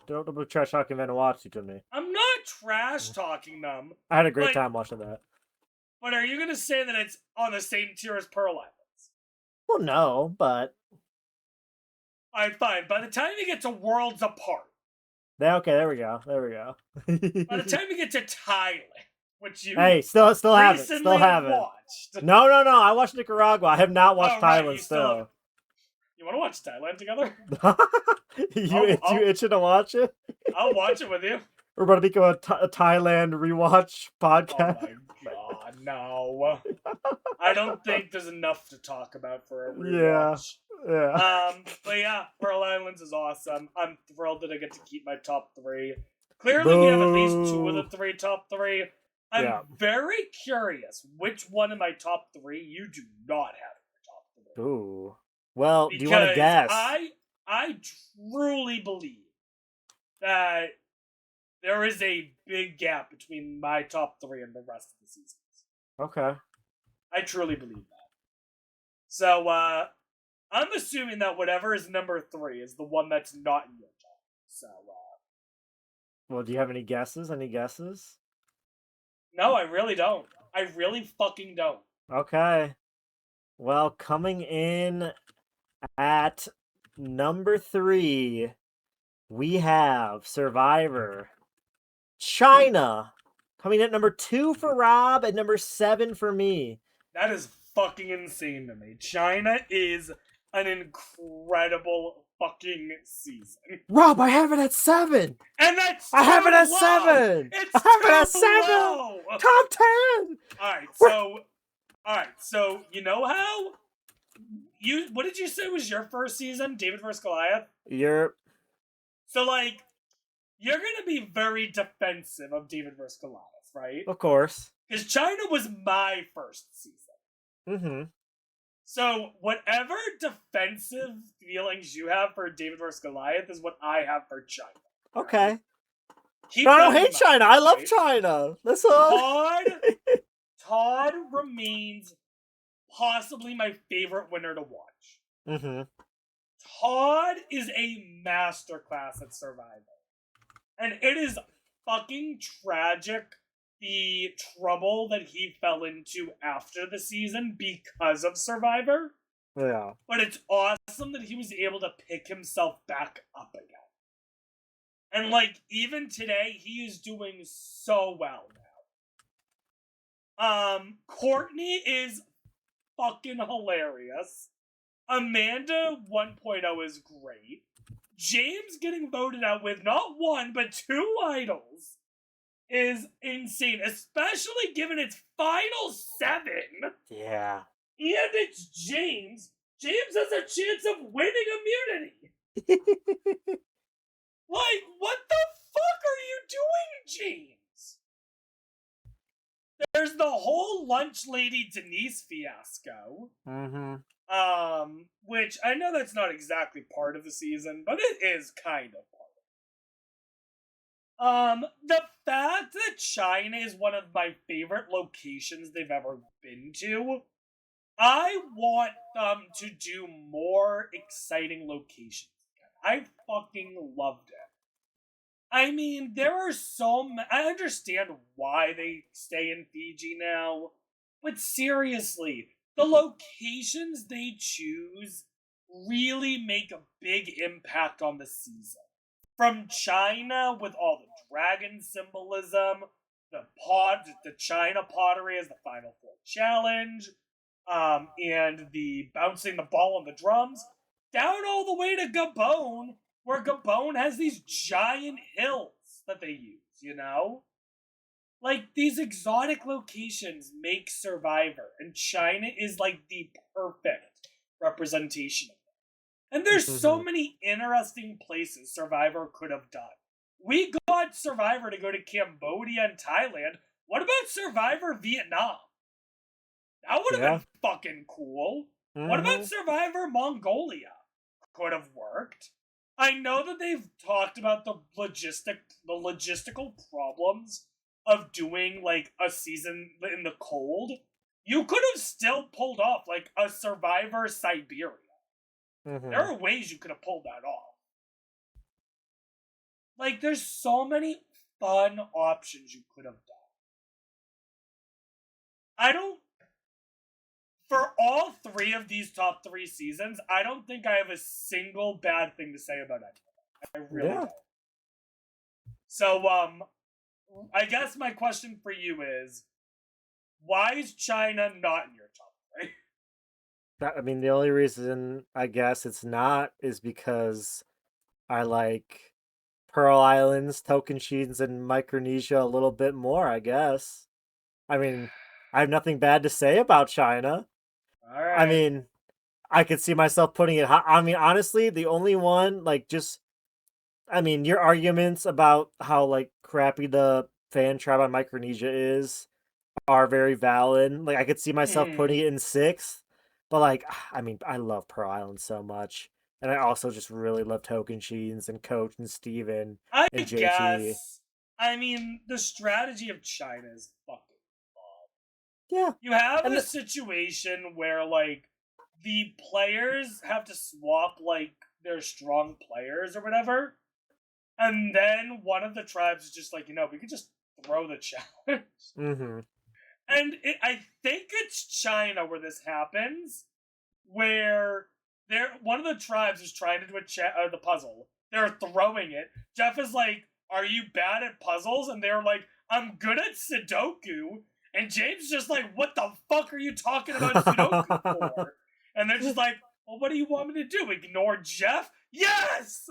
Don't be trash talking Vanuatu to me. I'm not trash talking them. I had a great time watching that. But are you going to say that it's on the same tier as Pearl Islands? Well, no, but... Alright, fine. By the time you get to Worlds Apart... Okay, there we go. By the time you get to Thailand, which you still haven't. Watched. No. I watched Nicaragua. I have not watched Thailand still. You want to watch Thailand together? You itching to watch it? I'll watch it with you. We're about to become a Thailand rewatch podcast. Oh my god, no. I don't think there's enough to talk about for a rewatch. Yeah. But yeah, Pearl Islands is awesome. I'm thrilled that I get to keep my top 3. Clearly, we have at least 2 of the 3 top 3. I'm very curious which one of my top 3 you do not have in your top 3. Ooh. Well, do you want to guess? I truly believe that there is a big gap between my top 3 and the rest of the seasons. Okay. I truly believe that. So, I'm assuming that whatever is number 3 is the one that's not in your top. So, well, do you have any guesses? No, I really don't. I really fucking don't. Okay. Well, coming in at number 3, we have Survivor. China. Coming at number 2 for Rob and number 7 for me. That is fucking insane to me. China is an incredible fucking season. Rob, I have it at 7. And that's I have it at 7. It's I have it at 7. Top 10. Alright, so you know how what did you say was your first season? David vs. Goliath? So like you're gonna be very defensive of David vs. Goliath, right? Of course. Because China was my first season. Mm-hmm. So whatever defensive feelings you have for David vs. Goliath is what I have for China. Okay. I don't hate China. I love China. That's all. Todd remains possibly my favorite winner to watch. Mm-hmm. Todd is a masterclass at Survivor. And it is fucking tragic the trouble that he fell into after the season because of Survivor. Yeah. But it's awesome that he was able to pick himself back up again. And like, even today, he is doing so well now. Courtney is fucking hilarious. Amanda 1.0 is great. James getting voted out with not 1, but 2 idols is insane, especially given its final 7. Yeah. And it's James. James has a chance of winning immunity. Like, what the fuck are you doing, James? There's the whole lunch lady Denise fiasco. Mm-hmm. Which I know that's not exactly part of the season, but it is kind of part. The fact that China is one of my favorite locations they've ever been to, I want them to do more exciting locations. I fucking loved it. I mean, there are I understand why they stay in Fiji now, but seriously, the locations they choose really make a big impact on the season. From China with all the dragon symbolism, the China pottery as the Final Four challenge, and the bouncing the ball on the drums, down all the way to Gabon, where Gabon has these giant hills that they use, you know? Like, these exotic locations make Survivor, and China is like the perfect representation of it. And there's so many interesting places Survivor could have done. We got Survivor to go to Cambodia and Thailand. What about Survivor Vietnam? That would have been fucking cool. What about Survivor Mongolia? Could have worked. I know that they've talked about the logistical problems of doing like a season in the cold. You could have still pulled off like a Survivor Siberia. There are ways you could have pulled that off. Like, there's so many fun options you could have done. For all three of these top three seasons, I don't think I have a single bad thing to say about it. I really don't. So, I guess my question for you is, why is China not in your top three? I mean, the only reason I guess it's not is because I like Pearl Islands, Tocantins, and Micronesia a little bit more, I guess. I mean, I have nothing bad to say about China. All right. I mean, I could see myself putting it high. I mean, honestly, the only one, I mean, your arguments about how, like, crappy the fan tribe on Micronesia is are very valid. Like, I could see myself putting it in 6th, but, like, I mean, I love Pearl Island so much. And I also just really love Tocantins and Coach and Steven and JT. Guess. I mean, the strategy of China is fucking odd. Yeah. You have a situation where, like, the players have to swap, like, their strong players or whatever. And then one of the tribes is just like, we could just throw the challenge. Mm-hmm. And I think it's China where this happens, where one of the tribes is trying to do the puzzle. They're throwing it. Jeff is like, "Are you bad at puzzles?" And they're like, "I'm good at Sudoku." And James is just like, "What the fuck are you talking about Sudoku for?" And they're just like, "Well, what do you want me to do? Ignore Jeff?" Yes!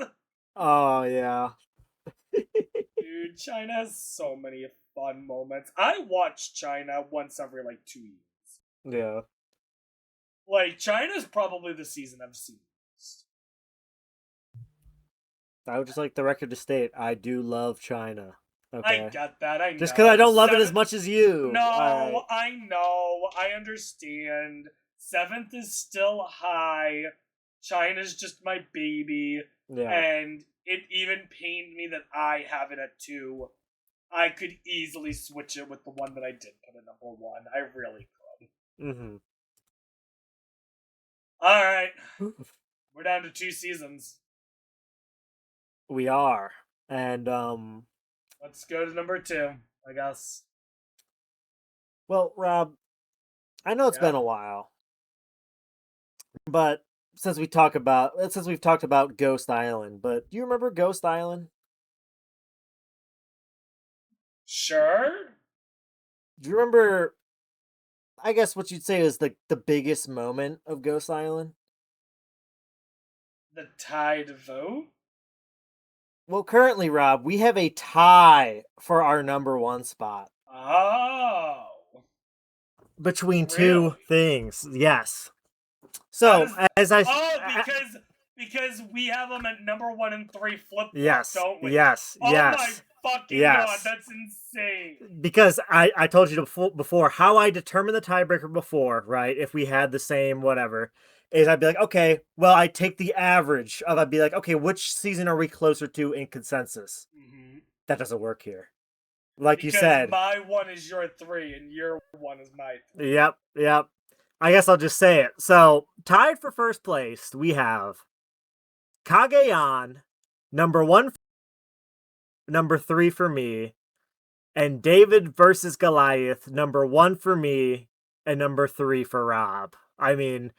Oh, yeah. Dude, China has so many fun moments. I watch China once every, 2 years. Yeah. Like, China's probably the season I've seen most. I would just like the record to state, I do love China. Okay. I get that, I know. Just because I don't love it as much as you. No, I know. I understand. 7th is still high. China's just my baby. Yeah. And it even pained me that I have it at 2. I could easily switch it with the one that I did put at number 1. I really could. Mm-hmm. Alright. We're down to 2 seasons. We are. And, let's go to number 2, I guess. Well, Rob, I know it's been a while, but since we've talked about Ghost Island, but do you remember Ghost Island? Sure. Do you remember, I guess what you'd say is the biggest moment of Ghost Island? The tied vote? Well, currently, Rob, we have a tie for our number 1 spot. Oh. Between two things, yes. So, because Because we have them at number 1 and 3 flip, Yes. don't we? Yes. Oh yes. my fucking Yes. god, that's insane. Because I told you before how I determined the tiebreaker before, right? If we had the same whatever, is I'd be like, okay, well, I take the average of, I'd be like, okay, which season are we closer to in consensus? Mm-hmm. That doesn't work here. Like Because you said. my 1 is your 3 and your 1 is my 3. Yep. I guess I'll just say it. So, tied for first place, we have Kagayan, number 1, number 3 for me, and David versus Goliath, number 1 for me, and number 3 for Rob. I mean,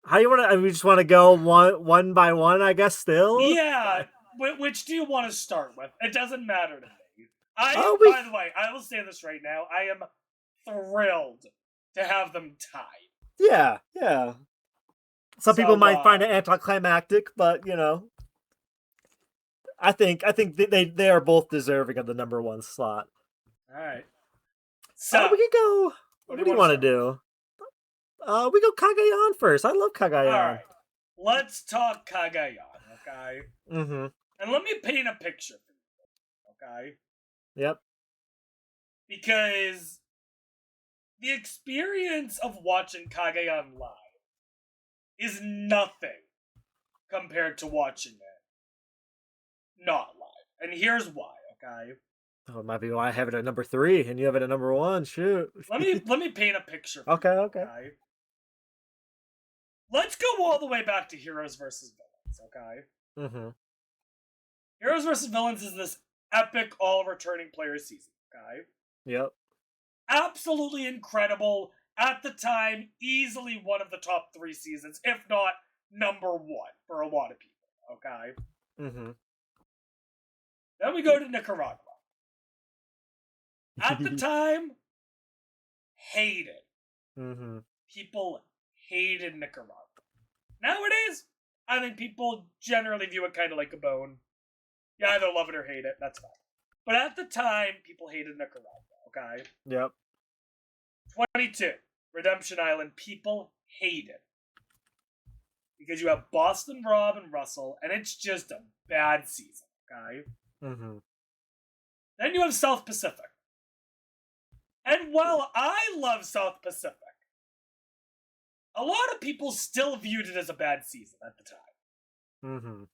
how you want to? We just want to go one by one, I guess. Still, Yeah. Which do you want to start with? It doesn't matter to me. By the way, I will say this right now. I am thrilled to have them tied. Yeah. Some people might find it anticlimactic, but I think they are both deserving of the number 1 slot. All right. So we can go. What do you want to do? We go Kagayan first. I love Kagayan. All right. Let's talk Kagayan, okay? Mm-hmm. And let me paint a picture for you, okay? Yep. Because the experience of watching Kagayan live is nothing compared to watching it not live. And here's why, okay? Oh, it might be why I have it at number 3 and you have it at number 1. Shoot. Let me paint a picture for okay. you, okay? Let's go all the way back to Heroes vs. Villains, okay? Mm-hmm. Heroes vs. Villains is this epic all-returning player season, okay? Yep. Absolutely incredible. At the time, easily one of the top 3 seasons, if not number 1 for a lot of people, okay? Mm-hmm. Then we go to Nicaragua. At the time, hated. Mm-hmm. People hated Nicaragua. Nowadays, I think people generally view it kind of like a bone. You either love it or hate it, that's fine. But at the time, people hated Nicaragua, okay? Yep. 22, Redemption Island, people hate it. Because you have Boston Rob and Russell, and it's just a bad season, okay? Mm-hmm. Then you have South Pacific. And while I love South Pacific, a lot of people still viewed it as a bad season at the time. Mm-hmm.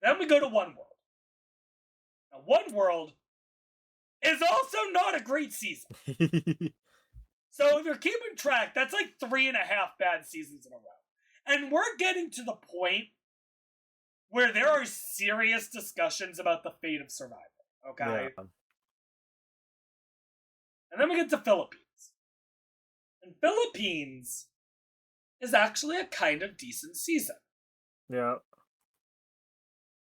Then we go to One World. Now, One World is also not a great season. So if you're keeping track, that's like 3.5 bad seasons in a row. And we're getting to the point where there are serious discussions about the fate of Survivor, okay? Yeah. And then we get to Philippines. And Philippines is actually a kind of decent season. Yeah.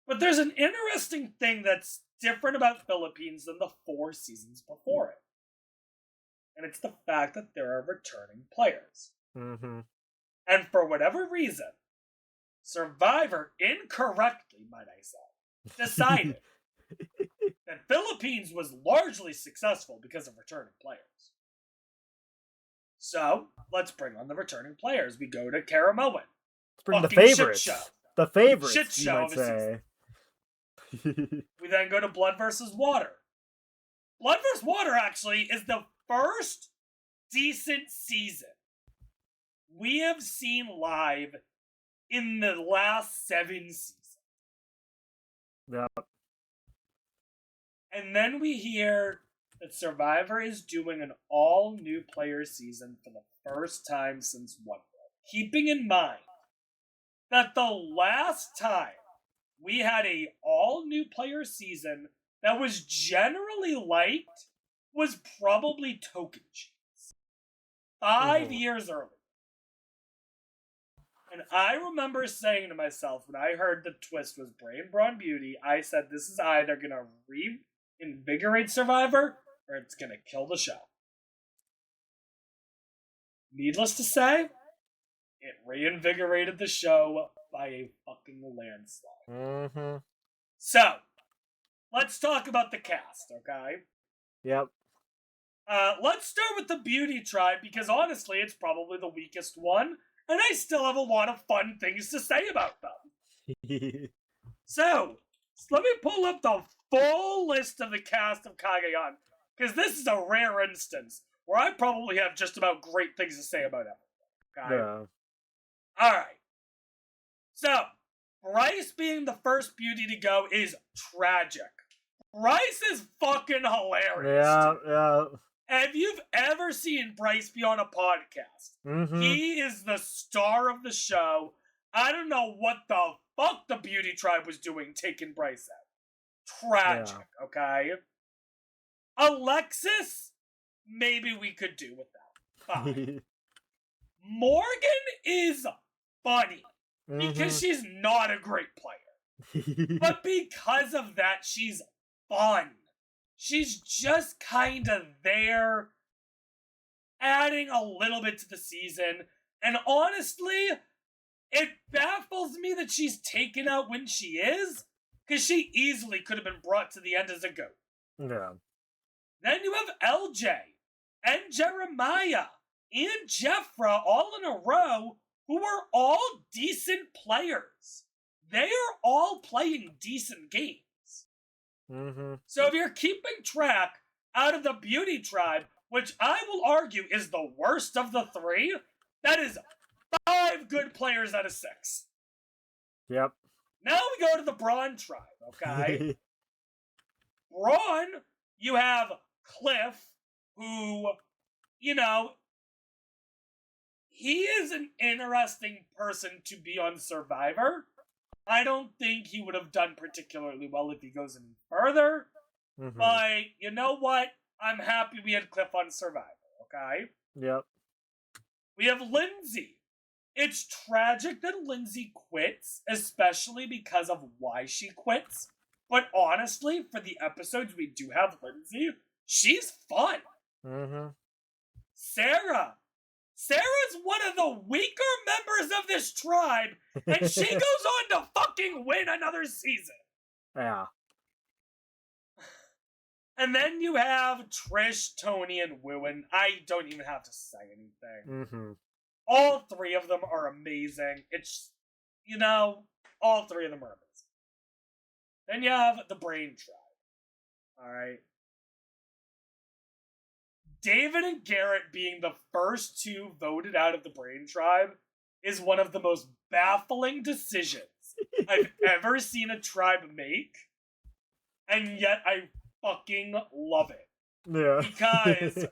But there's an interesting thing that's different about Philippines than the 4 seasons before it. And it's the fact that there are returning players. Mm-hmm. And for whatever reason, Survivor, incorrectly, might I say, decided that Philippines was largely successful because of returning players. So, let's bring on the returning players. We go to Caramoan. Let's bring the favorites. Shit show. The favorites, Shit show you of might a say. We then go to Blood vs. Water. Blood vs. Water, actually, is the first decent season we have seen live in the last 7 seasons. Yep. And then we hear that Survivor is doing an all-new player season for the first time since One World. Keeping in mind that the last time we had a all-new player season that was generally liked was probably Token Cheese. 5 years earlier. And I remember saying to myself when I heard the twist was Brain Brawn Beauty, I said this is either going to reinvigorate Survivor or it's going to kill the show. Needless to say, it reinvigorated the show by a fucking landslide. Mm-hmm. So, let's talk about the cast, okay? Yep. Let's start with the Beauty Tribe because honestly, it's probably the weakest one. and I still have a lot of fun things to say about them. So, let me pull up the full list of the cast of Kagayan, because this is a rare instance where I probably have just about great things to say about everything. Okay? Yeah. Alright. So, Bryce being the first beauty to go is tragic. Bryce is fucking hilarious. Yeah. If you've ever seen Bryce be on a podcast, he is the star of the show. I don't know what the fuck the Beauty Tribe was doing taking Bryce out. Tragic, okay? Alexis, maybe we could do with that. Fine. Morgan is funny because she's not a great player. But because of that, she's fun. She's just kind of there, adding a little bit to the season. And honestly, it baffles me that she's taken out when she is, because she easily could have been brought to the end as a goat. Yeah. Then you have LJ and Jeremiah and Jeffra all in a row, who are all decent players. They are all playing decent games. So if you're keeping track, out of the Beauty Tribe, which I will argue is the worst of the three, that is 5 good players out of 6. Yep. Now we go to the Braun Tribe, okay? Braun, you have Cliff, who, you know, he is an interesting person to be on Survivor. I don't think he would have done particularly well if he goes any further. But you know what? I'm happy we had Cliff on Survivor, okay? Yep. We have Lindsay. It's tragic that Lindsay quits, especially because of why she quits. But honestly, for the episodes we do have Lindsay, she's fun. Sarah. Sarah's one of the weaker members of this tribe, and she goes on to fucking win another season. Yeah. And then you have Trish, Tony, and Wooen. I don't even have to say anything. All 3 of them are amazing. It's, you know, all 3 of them are amazing. Then you have the Brain Tribe. Alright. David and Garrett being the first 2 voted out of the Brain Tribe is one of the most baffling decisions I've ever seen a tribe make. And yet I fucking love it. Yeah. Because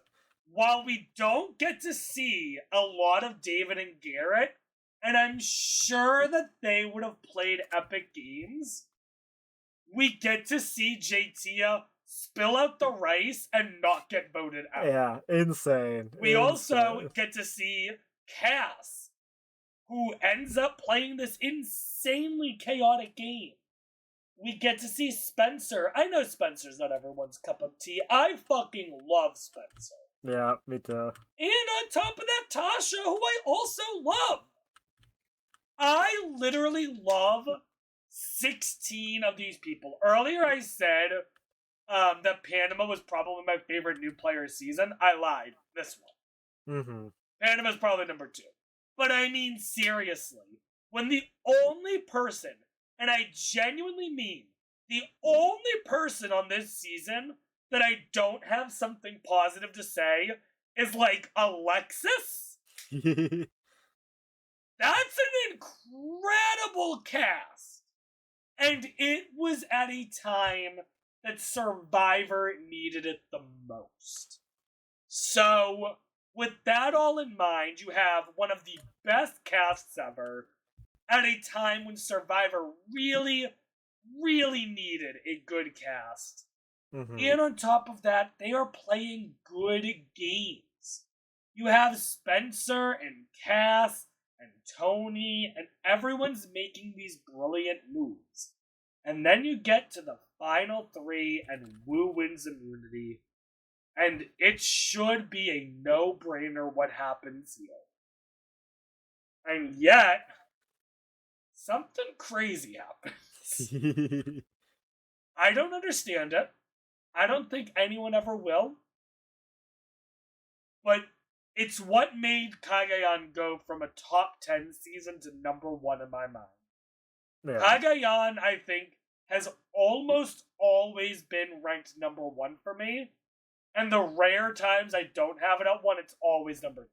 while we don't get to see a lot of David and Garrett, and I'm sure that they would have played epic games, we get to see JT spill out the rice and not get voted out. Yeah, insane. We also get to see Cass, who ends up playing this insanely chaotic game. We get to see Spencer. I know Spencer's not everyone's cup of tea. I fucking love Spencer. Yeah, me too. And on top of that, Tasha, who I also love. I literally love 16 of these people. Earlier I said that Panama was probably my favorite new player season. I lied. This one. Panama's probably number 2. But I mean, seriously, when the only person, and I genuinely mean the only person on this season that I don't have something positive to say is, like, Alexis? That's an incredible cast. And it was at a time that Survivor needed it the most. So, with that all in mind, you have one of the best casts ever at a time when Survivor really, really needed a good cast. And on top of that, they are playing good games. You have Spencer and Cass and Tony, and everyone's making these brilliant moves. And then you get to the final 3, and Woo wins immunity. And it should be a no-brainer what happens here. And yet, something crazy happens. I don't understand it. I don't think anyone ever will. But It's what made Kagayan go from a top 10 season to number 1 in my mind. Yeah. Kagayan, I think, has almost always been ranked number 1 for me. And the rare times I don't have it at 1, it's always number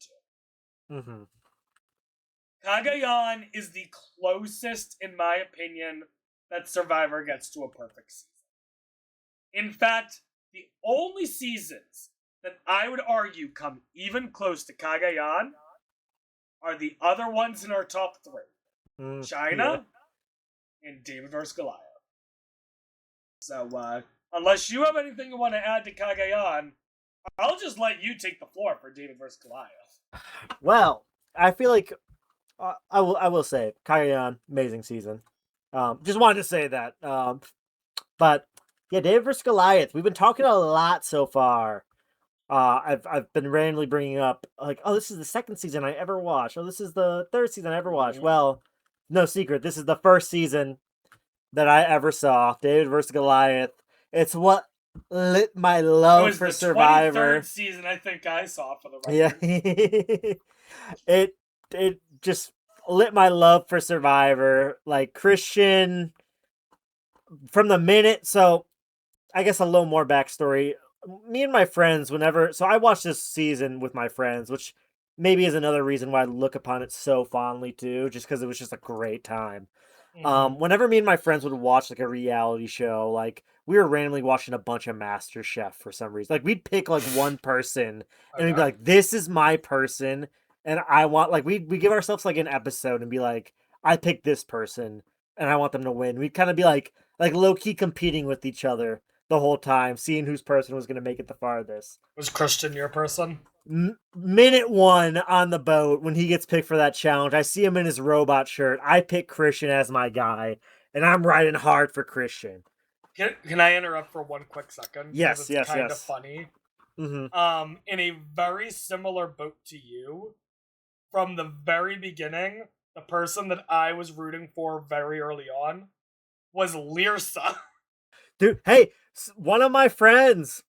2. Mm-hmm. Kagayan is the closest, in my opinion, that Survivor gets to a perfect season. In fact, the only seasons that I would argue come even close to Kagayan are the other ones in our top 3. China and David vs. Goliath. So, unless you have anything you want to add to Kagayan, I'll just let you take the floor for David vs. Goliath. Well, I feel like I will say Kagayan, amazing season. Just wanted to say that. But yeah, David vs. Goliath. We've been talking a lot so far. I've been randomly bringing up like, oh, this is the second season I ever watched. Oh, this is the third season I ever watched. Mhm. Well, no secret, this is the first season that I ever saw. David vs. Goliath. It's what lit my It love was for the Survivor. 23rd season I think I saw for the Yeah, record. it just lit my love for Survivor. Like Christian from the minute. So I guess a little more backstory. Me and my friends, so I watched this season with my friends, which maybe is another reason why I look upon it so fondly too, just because it was just a great time. Mhm. Whenever me and my friends would watch like a reality show, like we were randomly watching a bunch of Master Chef for some reason. Like we'd pick like one person and we'd be Okay. like, "This is my person," and I want like we give ourselves like an episode and be like, "I picked this person and I want them to win." We'd kind of be like low key competing with each other the whole time, seeing whose person was going to make it the farthest. Was Christian your person? Minute 1 on the boat when he gets picked for that challenge, I see him in his robot shirt. I pick Christian as my guy, and I'm riding hard for Christian. Can I interrupt for one quick second? Yes, Because it's yes, kind of yes. funny. Mm-hmm. In a very similar boat to you, from the very beginning, the person that I was rooting for very early on was Lyrsa. Dude, hey, one of my friends,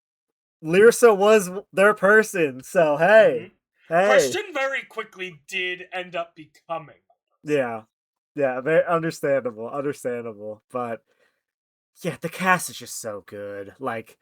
Lyrsa was their person. So hey, hey, Christian very quickly did end up becoming. yeah, yeah, very understandable. But yeah, the cast is just so good. Like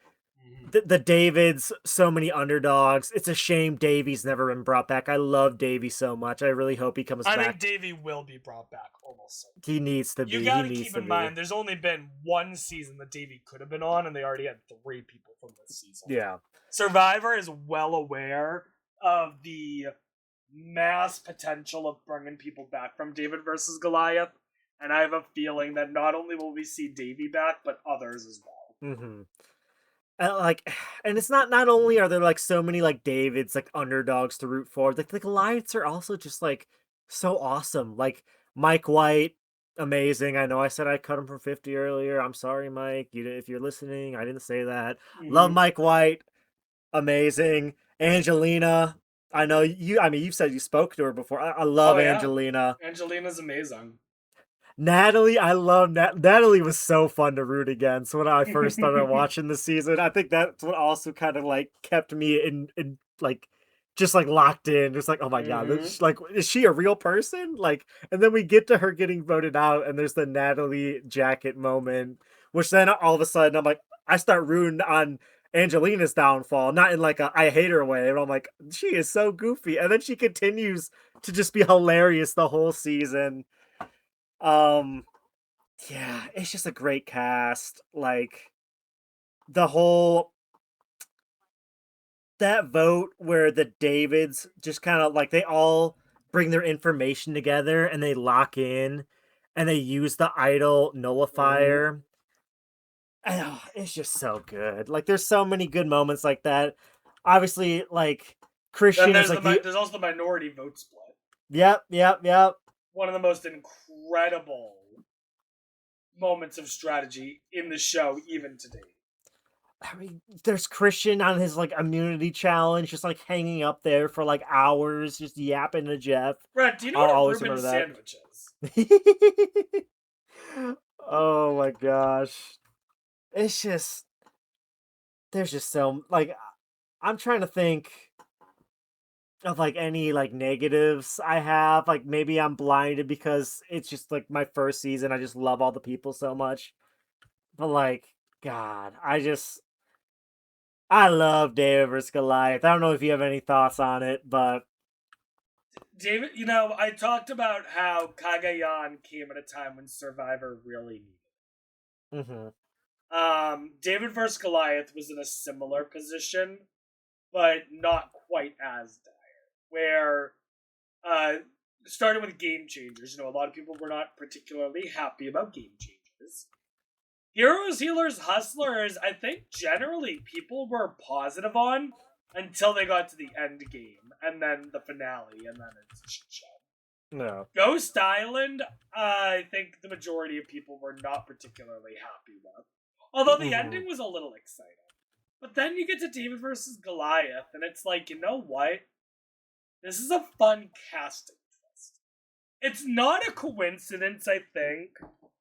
the Davids, so many underdogs. It's a shame Davy's never been brought back. I love Davy so much. I really hope he comes I back. think Davy will be brought back almost certainly. He needs to be. You He gotta needs keep to in be. mind, there's only been one season that Davy could have been on, and they already had 3 people from this season. Yeah. Survivor is well aware of the mass potential of bringing people back from David versus Goliath, and I have a feeling that not only will we see Davy back, but others as well. Mm-hmm. And it's not only are there like so many like Davids like underdogs to root for, like the Goliaths are also just like so awesome. Like Mike White, amazing. I know I said I cut him from 50 earlier. I'm sorry, Mike. If you're listening, I didn't say that. Love Mike White, amazing. Angelina, I know you. I mean, you said you spoke to her before. I love Oh yeah, Angelina. Angelina's amazing. Natalie, I love Natalie was so fun to root against when I first started watching the season. I think that's what also kind of like kept me in like just like locked in. Just like, oh my god, like is she a real person? Like, and then we get to her getting voted out, and there's the Natalie jacket moment, which then all of a sudden I'm like, I start rooting on Angelina's downfall, not in like a I hate her way, but I'm like, she is so goofy, and then she continues to just be hilarious the whole season. Um, yeah, it's just a great cast. Like the whole that vote where the Davids just kind of like they all bring their information together and they lock in and they use the idol nullifier. Oh, it's just so good. Like there's so many good moments like that. Obviously, like Then Christian is like there's also the minority vote split. Yep. One of the most incredible moments of strategy in the show, even today. I mean, there's Christian on his like immunity challenge, just like hanging up there for like hours, just yapping to Jeff. Brett, do you know I'll what a always Reuben remember that. sandwich is? Oh my gosh. It's just there's just so like I'm trying to think of like any like negatives I have. Like maybe I'm blinded because it's just like my first season. I just love all the people so much. But like, God, I love David vs. Goliath. I don't know if you have any thoughts on it, but David, I talked about how Kagayan came at a time when Survivor really needed. mm-hmm. David vs. Goliath was in a similar position, but not quite as dire. Where, uh, starting with Game Changers, a lot of people were not particularly happy about Game Changers. Heroes, Healers, Hustlers, I think generally people were positive on until they got to the end game, and then the finale, and then it's a shit show. No. Ghost Island, I think the majority of people were not particularly happy with. Although the ending was a little exciting. But then you get to David versus Goliath, and it's like, you know what? This is a fun casting twist. It's not a coincidence, I think,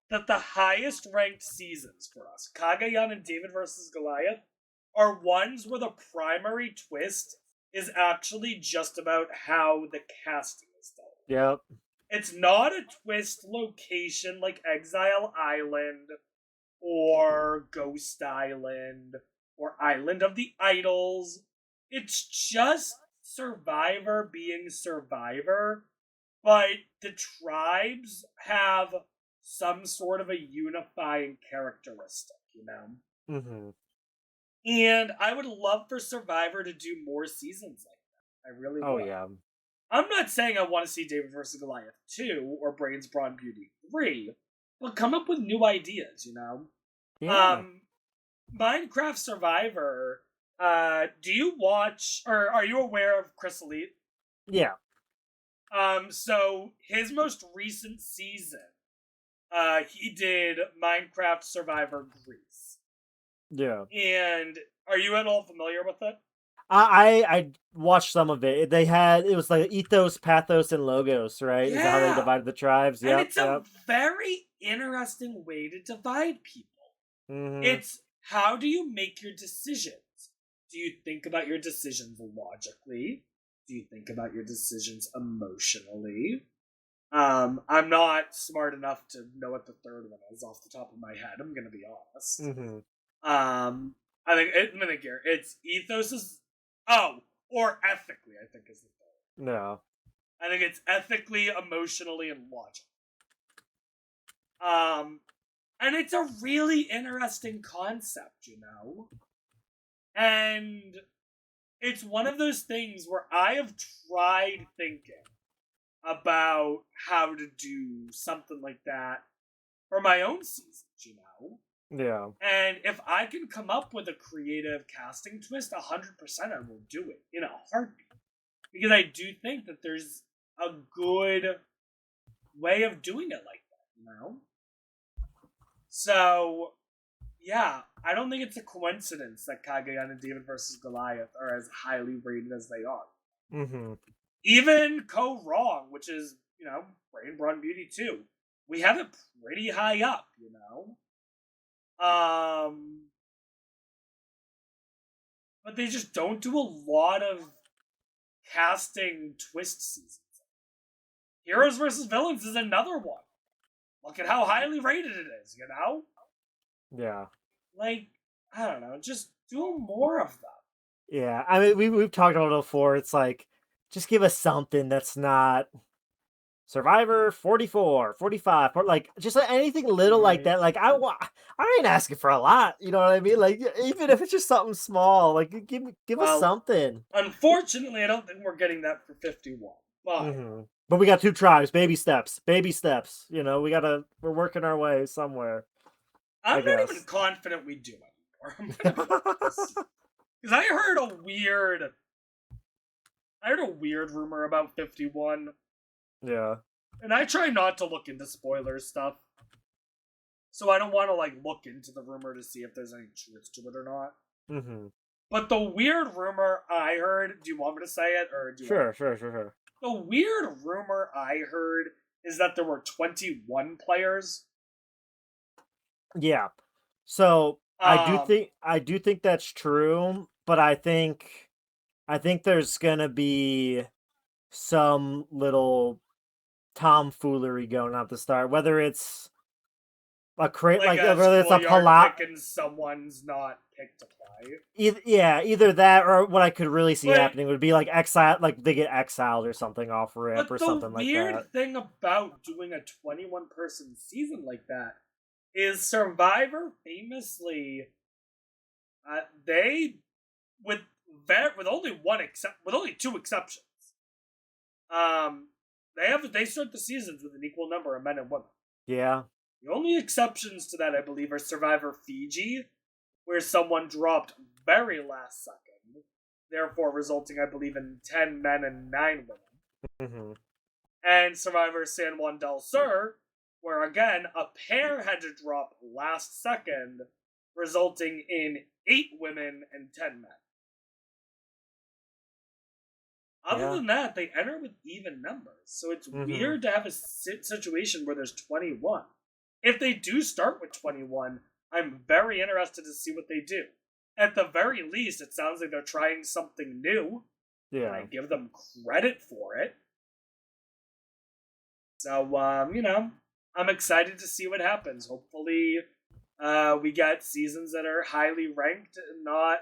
that the highest ranked seasons for us, Kagayan and David versus Goliath, are ones where the primary twist is actually just about how the casting is done. Yep. It's not a twist location like Exile Island or Ghost Island or Island of the Idols. It's just Survivor being Survivor, but the tribes have some sort of a unifying characteristic, Mm-hmm. And I would love for Survivor to do more seasons like that. I really would. Oh yeah. I'm not saying I want to see David vs. Goliath 2 or Brains, Brawn, Beauty 3, but come up with new ideas, Yeah. Minecraft Survivor, do you watch, or are you aware of Chris Elite? Yeah. So his most recent season, he did Minecraft Survivor Greece. Yeah. And are you at all familiar with it? I watched some of it. It was like ethos, pathos, and logos, right? Yeah. Is how they divided the tribes. And it's a very interesting way to divide people. Mm-hmm. It's how do you make your decisions? Do you think about your decisions logically? Do you think about your decisions emotionally? I'm not smart enough to know what the third one is off the top of my head. I'm gonna be honest. Mm-hmm. I think it's ethos is or ethically. I think is the third. No. I think it's ethically, emotionally, and logic. And it's a really interesting concept, And it's one of those things where I have tried thinking about how to do something like that for my own seasons, Yeah. And if I can come up with a creative casting twist, 100% I will do it in a heartbeat. Because I do think that there's a good way of doing it like that, So, yeah, I don't think it's a coincidence that Kagayan and David vs. Goliath are as highly rated as they are. Mm-hmm. Even Ko Wrong, which is, Brain, Brawn, Beauty 2, we have it pretty high up, But they just don't do a lot of casting twist seasons. Heroes vs. Villains is another one. Look at how highly rated it is, Yeah. Like, I don't know, just do more of them. Yeah, I mean, we've talked about it before. It's like, just give us something that's not Survivor 44, 45, like just anything little like that. Like I ain't asking for a lot. You know what I mean? Like even if it's just something small, like give us something. Unfortunately, I don't think we're getting that for 51. But we got 2 tribes, baby steps, baby steps. We're working our way somewhere. I'm not even confident we do anymore. Because I heard a weird rumor about 51. Yeah. And I try not to look into spoiler stuff. So I don't want to look into the rumor to see if there's any truth to it or not. Mm-hmm. But the weird rumor I heard, do you want me to say it or do you Sure. The weird rumor I heard is that there were 21 players. Yeah. So I do think that's true, but I think I think there's gonna be some little tomfoolery going on at the start, whether it's a crate Like like a whether it's a schoolyard pala pick and someone's not picked to play. either that or what I could really see But happening would be like exile, like they get exiled or something off rip but or the something like that. weird thing about doing a 21 person season like that is Survivor famously they with only with only two exceptions. Um they start the seasons with an equal number of men and women. Yeah. The only exceptions to that, I believe, are Survivor Fiji, where someone dropped very last second, therefore resulting, I believe, in 10 men and 9 women. Mm-hmm. And Survivor San Juan del Sur, where again, a pair had to drop last second, resulting in 8 women and 10 men. Other Yeah. than that, they enter with even numbers. So it's weird to have a situation where there's 21. If they do start with 21, I'm very interested to see what they do. At the very least, it sounds like they're trying something new. Yeah. And I give them credit for it. So, I'm excited to see what happens. Hopefully, we get seasons that are highly ranked and not,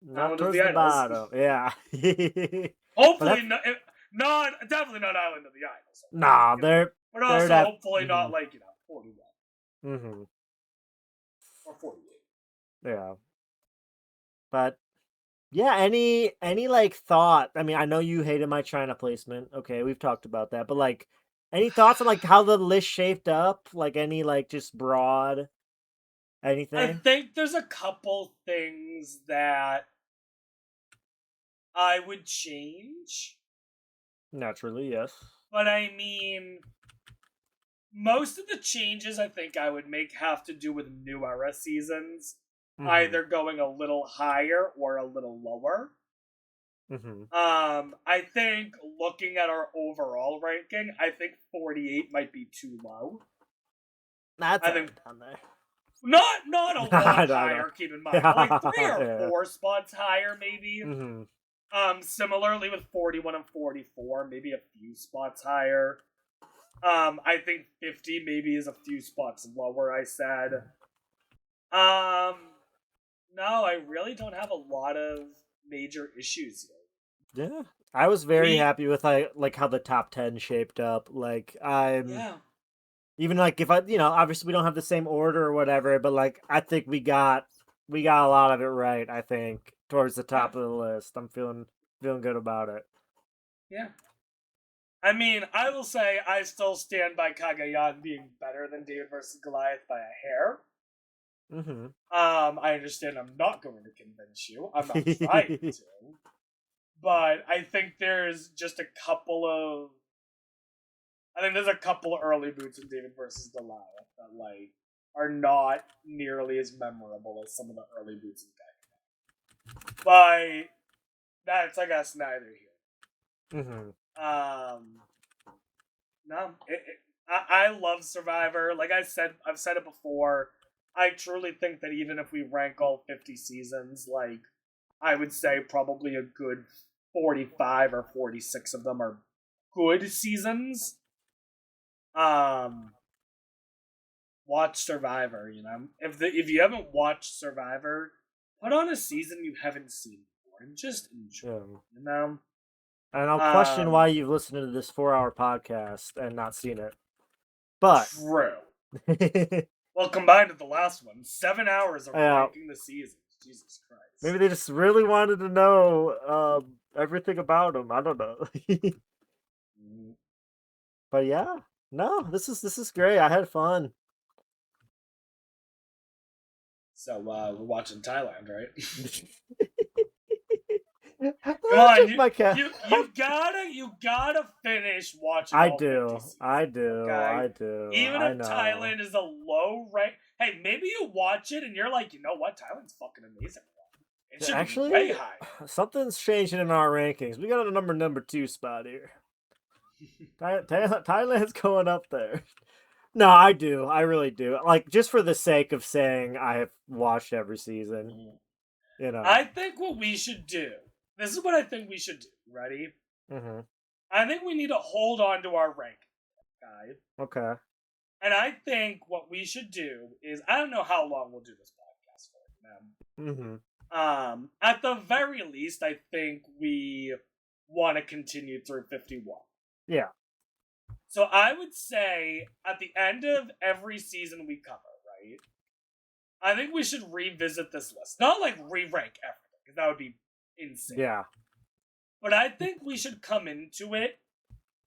Not Island towards of the the bottom. Yeah. Hopefully, not definitely not Island of the Idols. Nah, they're but also that, hopefully not like 41 mm-hmm. or 48. Yeah. But yeah, any like thought? I mean, I know you hated my China placement. Okay, we've talked about that. But like, any thoughts on like how the list shaped up? Like any like just broad I anything? think there's a couple things that I would change. Naturally, yes. But I mean, most of the changes I think I would make have to do with new era seasons, either going a little higher or a little lower. I think looking at our overall ranking, I think 48 might be too low. That's I think down there. Not a lot higher. Keep in mind, like 3 or 4 spots higher, maybe. Similarly with 41 and 44, maybe a few spots higher. I think 50 maybe is a few spots lower. I said. No, I really don't have a lot of major issues here. Yeah, I was very happy with like how the top 10 shaped up. Like even like if I obviously we don't have the same order or whatever, but like I think we got a lot of it right. I think towards the top of the list. I'm feeling good about it. Yeah. I mean, I will say I still stand by Cagayan being better than David versus Goliath by a hair. I understand I'm not going to convince you. I'm not trying to. But I think there's just a couple of early boots in David versus Goliath that like are not nearly as memorable as some of the early boots in Cagayan. But that's I guess neither here. No, I love Survivor. Like I've said it before. I truly think that even if we rank all 50 seasons, like I would say probably a good 45 or 46 of them are good seasons. Watch Survivor, If you haven't watched Survivor, put on a season you haven't seen before and just enjoy, And I'll question why you've listened to this 4-hour podcast and not seen it. But true. Well, combined with the last one, 7 hours of ranking the seasons. Jesus Christ. Maybe they just really wanted to know everything about them. I don't know. But yeah, no, this is great. I had fun. So we're watching Thailand, right? Come on, you gotta finish watching. I do. Even if Thailand is a low rank, hey, maybe you watch it and you're like, you know what, Thailand's fucking amazing. It should be way high. Something's changing in our rankings. We got a number 2 spot here. Thailand's going up there. No, I do. I really do. Like just for the sake of saying I have watched every season. I think what we should do. This is what I think we should do. Ready? Mm-hmm. I think we need to hold on to our rank, guys. Okay. And I think what we should do is, I don't know how long we'll do this podcast for. Mm-hmm. At the very least, I think we want to continue through 51. Yeah. So I would say at the end of every season we cover, right? I think we should revisit this list. Not like re-rank everything, because that would be insane. Yeah. But I think we should come into it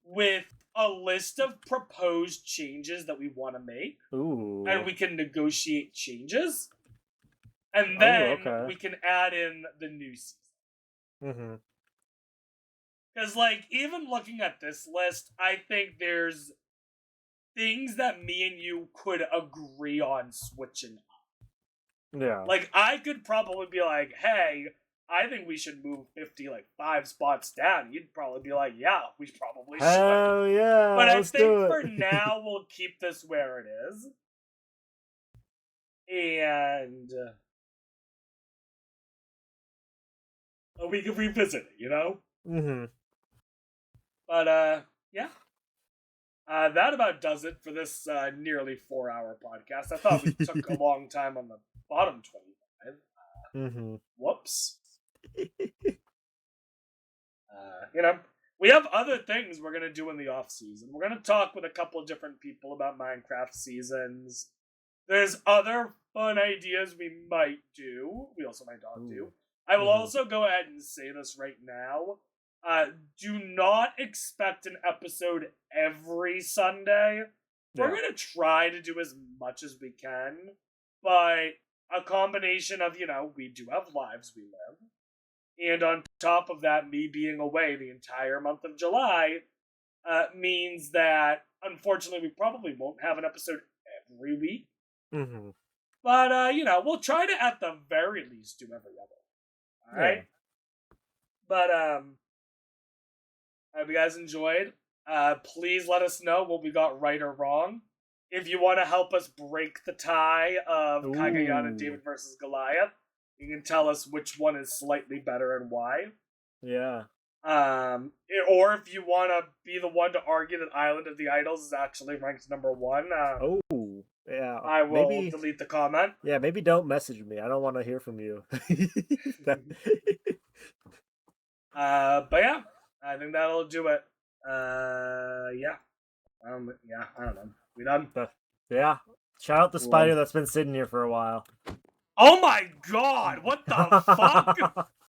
with a list of proposed changes that we want to make. Ooh. And we can negotiate changes. And then we can add in the new season. Mm-hmm. Because, like, even looking at this list, I think there's things that me and you could agree on switching up. Yeah. Like, I could probably be like, hey, I think we should move 50, 5 spots down. You'd probably be like, yeah, we probably should. Hell yeah. But I think for now, we'll keep this where it is. And we can revisit it, you know? Mm-hmm. But, yeah. That about does it for this nearly 4-hour podcast. I thought we took a long time on the bottom 25. Mm-hmm. Whoops. We have other things we're going to do in the off-season. We're going to talk with a couple of different people about Minecraft seasons. There's other fun ideas we might do. We also might not do. I will also go ahead and say this right now. Do not expect an episode every Sunday. We're going to try to do as much as we can, but a combination of, we do have lives we live, and on top of that, me being away the entire month of July means that, unfortunately, we probably won't have an episode every week. Mm-hmm. But, we'll try to, at the very least, do every other. Alright? But, I hope you guys enjoyed. Please let us know what we got right or wrong. If you want to help us break the tie of Kagayan and David versus Goliath, you can tell us which one is slightly better and why. Yeah. Or if you want to be the one to argue that Island of the Idols is actually ranked number 1. Yeah. I will delete the comment. Yeah, maybe don't message me. I don't want to hear from you. But yeah, I think that'll do it. Yeah. I don't know. We done? Yeah. Shout out the spider that's been sitting here for a while. Oh my god! What the fuck?